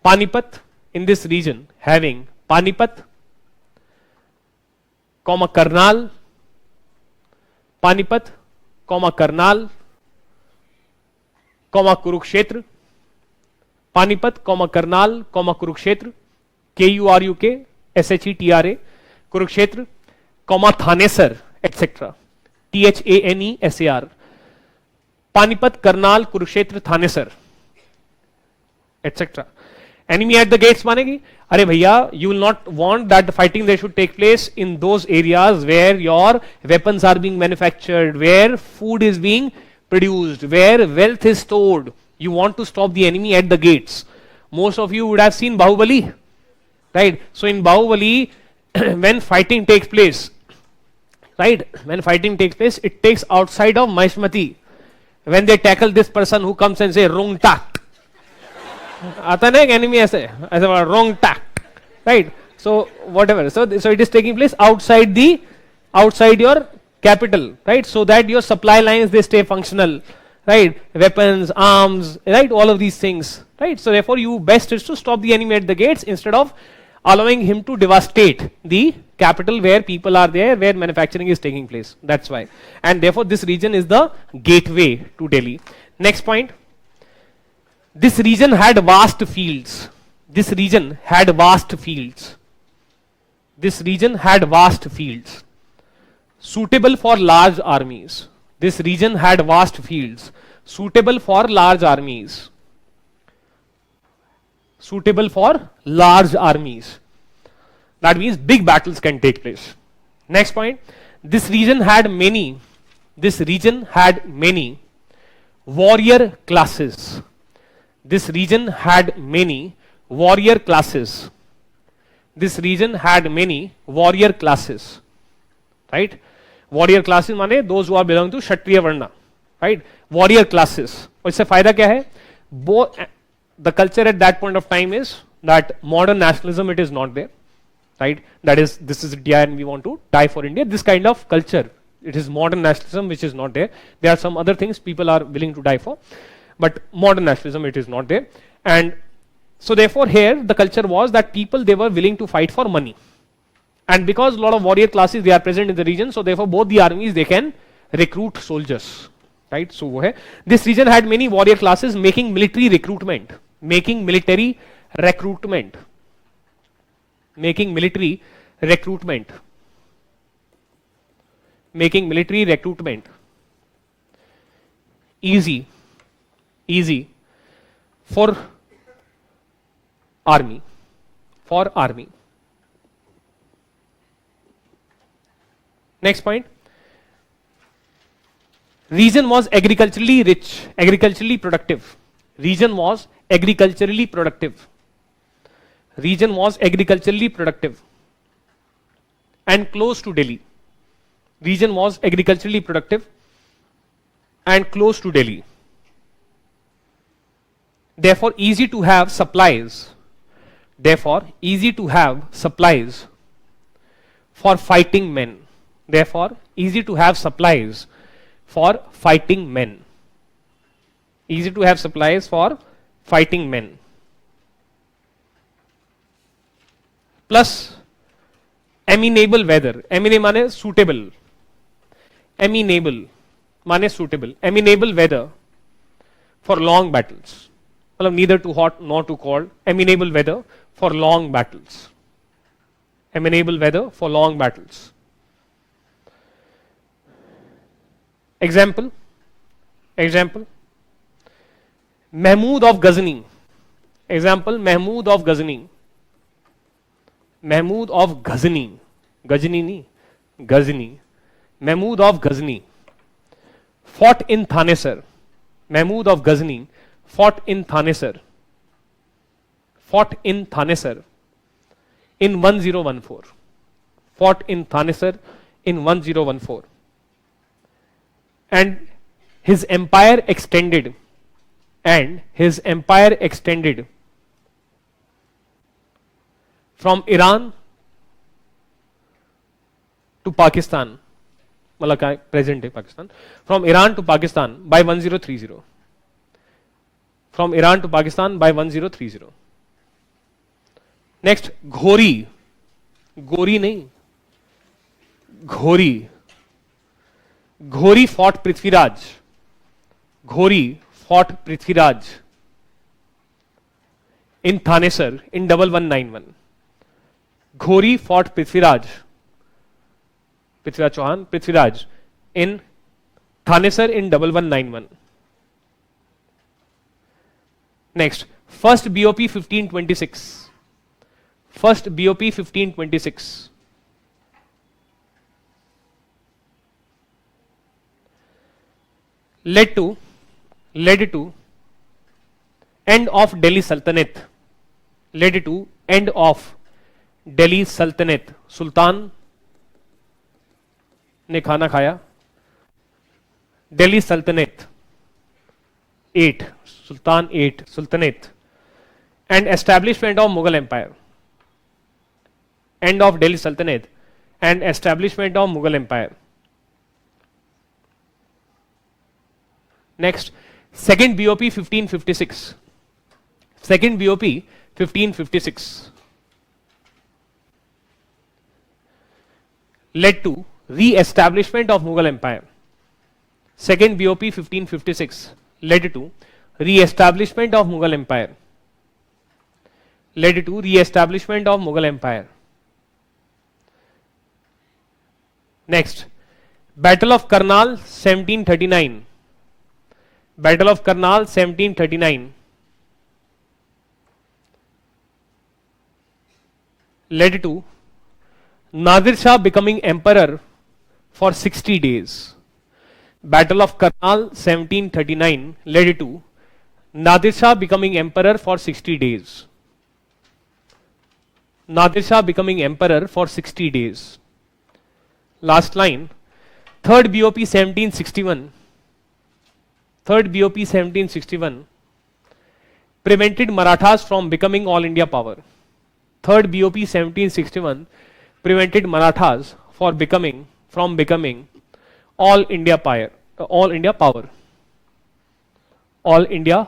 Panipat, in this region having Panipat, Karnal, Kurukshetra, Panipat, Karnal, Kurukshetra, KURUK, SHETRA, Kurukshetra, Thanesar, etc. THANESAR. Panipat, Karnal, Kurukshetra, Thanesar, etc. Enemy at the gates मानेगी, अरे भैया, you will not want that the fighting there should take place in those areas where your weapons are being manufactured, where food is being produced, where wealth is stored. You want to stop the enemy at the gates. Most of you would have seen Bahubali, right? So in Bahubali, when fighting takes place, it takes outside of Mahishmati. When they tackle this person who comes and say wrong tack, आता ना एक enemy ऐसे wrong tack, right? So whatever, so it is taking place outside your capital, right? So that your supply lines they stay functional, right? Weapons, arms, right? All of these things, right? So therefore, you best is to stop the enemy at the gates instead of allowing him to devastate the capital where people are there, where manufacturing is taking place. That's why, and therefore this region is the gateway to Delhi. Next point. This region had vast fields. Suitable for large armies. Suitable for large armies. That means big battles can take place. Next point. This region had many warrior classes. This region had many warrior classes. Right? Warrior classes माने those who are belong to Kshatriya Varna. Right? Warrior classes. और इससे फायदा क्या है? The culture at that point of time is that modern nationalism, it is not there. Right? That is, this is India and we want to die for India. This kind of culture, it is modern nationalism which is not there. There are some other things people are willing to die for. But modern nationalism, it is not there. And so therefore here the culture was that people, they were willing to fight for money. And because a lot of warrior classes, they are present in the region, so therefore both the armies, they can recruit soldiers. Right? So wo hai. This region had many warrior classes making military recruitment. Easy for army. Next point. Region was agriculturally rich, agriculturally productive. Region was agriculturally productive. Region was agriculturally productive and close to Delhi. Region was agriculturally productive and close to Delhi. Therefore, easy to have supplies. Therefore, easy to have supplies for fighting men. Therefore, easy to have supplies for fighting men. Easy to have supplies for fighting men. Plus, amenable weather. Amenable माने suitable. Amenable माने suitable. Amenable weather for long battles. मतलब neither too hot nor too cold. Amenable weather for long battles. Amenable weather for long battles. Example. Mahmud of Ghazni. Example, Mahmud of Ghazni. Mahmud of Ghazni. Ghazni nahi, Ghazni. Mahmud of Ghazni fought in Thanesar. Mahmud of Ghazni fought in Thanesar. Fought in Thanesar in 1014. Fought in Thanesar in 1014. And his empire extended. And his empire extended from Iran to Pakistan. मतलब present day Pakistan. From Iran to Pakistan by 1030. From Iran to Pakistan by 1030. Next, Ghori. Gori nahi. Ghori. Ghori fought Prithviraj. Ghori fought Prithviraj in Thanesar in 1191. Ghori fought Prithviraj Chauhan, Prithviraj in Thanesar in 1191. Next, first BOP 1526. First BOP 1526. Led to end of Delhi Sultanate. Led to end of Delhi Sultanate. Sultan ने खाना खाया. Delhi Sultanate 8. Sultan 8. Sultanate. And establishment of Mughal Empire. End of Delhi Sultanate and establishment of Mughal Empire. Next, second BOP 1556. Second BOP 1556 led to re-establishment of Mughal Empire. Second BOP 1556 led to re-establishment of Mughal Empire. Led to re-establishment of Mughal Empire. Next, Battle of Karnal 1739. Battle of Karnal 1739 led to Nadir Shah becoming emperor for 60 days. Battle of Karnal 1739 led to Nadir Shah becoming emperor for 60 days. Nadir Shah becoming emperor for 60 days. Last line, third BOP 1761. Third BOP 1761 prevented Marathas from becoming all India power. Third BOP 1761 prevented Marathas from becoming all India power. All India power. All India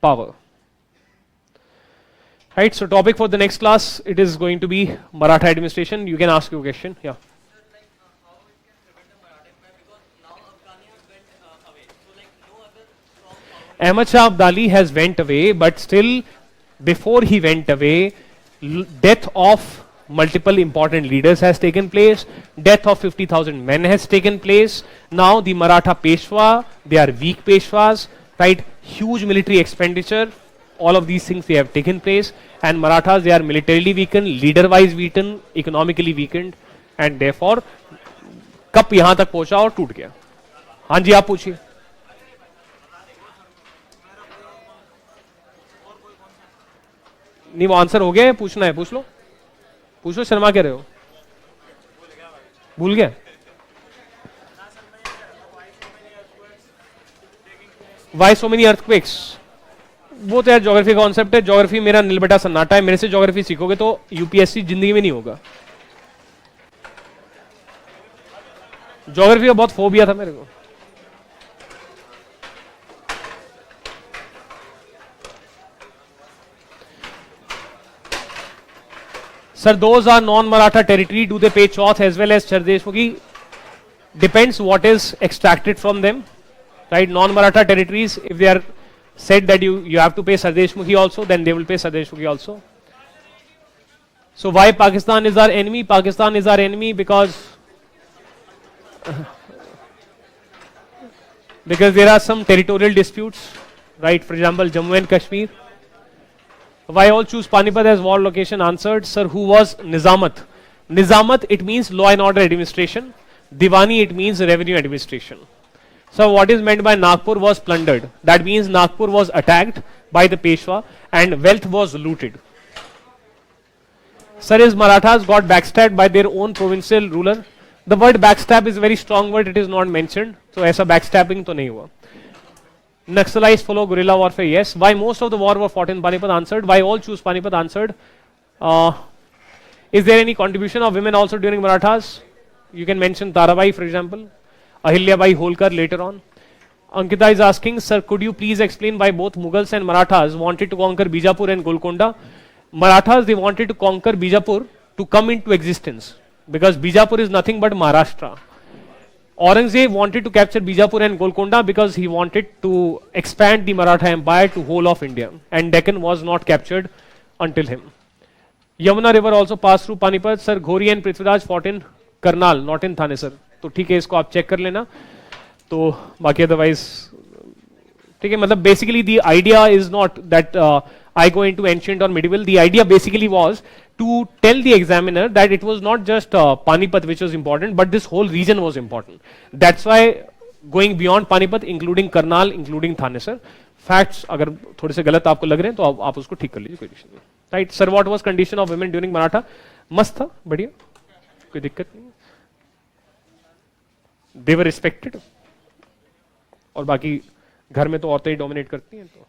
power. Right, so topic for the next class, it is going to be Maratha administration. You can ask your question. Yeah. Ahmad Shah Abdali has went away, but still before he went away, death of multiple important leaders has taken place, death of 50,000 men has taken place. Now the Maratha Peshwa, they are weak Peshwas, right? Huge military expenditure, all of these things they have taken place, and Marathas, they are militarily weakened, leader wise weakened, economically weakened, and therefore cup यहां तक पहुंचा और टूट गया. हाँ जी आप पूछिए. नहीं, वो आंसर हो गया है, पूछना है, पूछ लो, पूछ लो, शर्मा कह रहे हो, भूल गया। वाई सो मेनी अर्थक्वेक्स, वो तो यार ज्योग्राफी का कॉन्सेप्ट है, ज्योग्राफी मेरा नीलबेटा सन्नाटा है, मेरे से ज्योग्राफी सीखोगे तो यूपीएससी जिंदगी में नहीं होगा। ज्योग्राफी का बहुत फोबिया था मेरे को। Sir those are non Maratha territory, do they pay chauth as well as sardeshmukhi? Depends what is extracted from them, right? Non-Maratha territories, if they are said that you have to pay Sardeshmukhi also, then they will pay Sardeshmukhi also. So why Pakistan is our enemy? Pakistan is our enemy because there are some territorial disputes, right? For example, Jammu and Kashmir. Why all choose Panipat as war location? Answered, sir, who was Nizamat? Nizamat, it means law and order administration. Diwani, it means revenue administration. So what is meant by Nagpur was plundered. That means Nagpur was attacked by the Peshwa and wealth was looted. Sir, is Marathas got backstabbed by their own provincial ruler? The word backstab is a very strong word, it is not mentioned. So ऐसा backstabbing तो नहीं हुआ. Naxalites follow guerrilla warfare, yes. Why most of the war were fought in Panipat? Answered. Why all choose Panipat? Answered. Is there any contribution of women also during Marathas? You can mention Tarabai, for example. Ahilyabai Holkar later on. Ankita is asking, sir, could you please explain why both Mughals and Marathas wanted to conquer Bijapur and Golconda? Marathas, they wanted to conquer Bijapur to come into existence. Because Bijapur is nothing but Maharashtra. Aurangzeb wanted to capture Bijapur and Golconda because he wanted to expand the Maratha Empire to whole of India. And Deccan was not captured until him. Yamuna river also passed through Panipat. Sir, Ghori and Prithviraj fought in Karnal, not in Thane, sir. तो ठीक है, इसको आप check कर लेना. तो बाकी otherwise ठीक है, मतलब basically the idea is not that I go into ancient or medieval. The idea basically was to tell the examiner that it was not just Panipat which was important, but this whole region was important. That's why going beyond Panipat, including Karnal, including Thane, sir. Facts अगर थोड़े से गलत आपको लग रहे हैं तो आप उसको ठीक कर लीजिए, कोई इशू नहीं. Right, sir, what was condition of women during Maratha? मस्त था, बढ़िया, कोई दिक्कत नहीं. They were respected. और बाकी घर में तो औरतें ही डोमिनेट करती हैं तो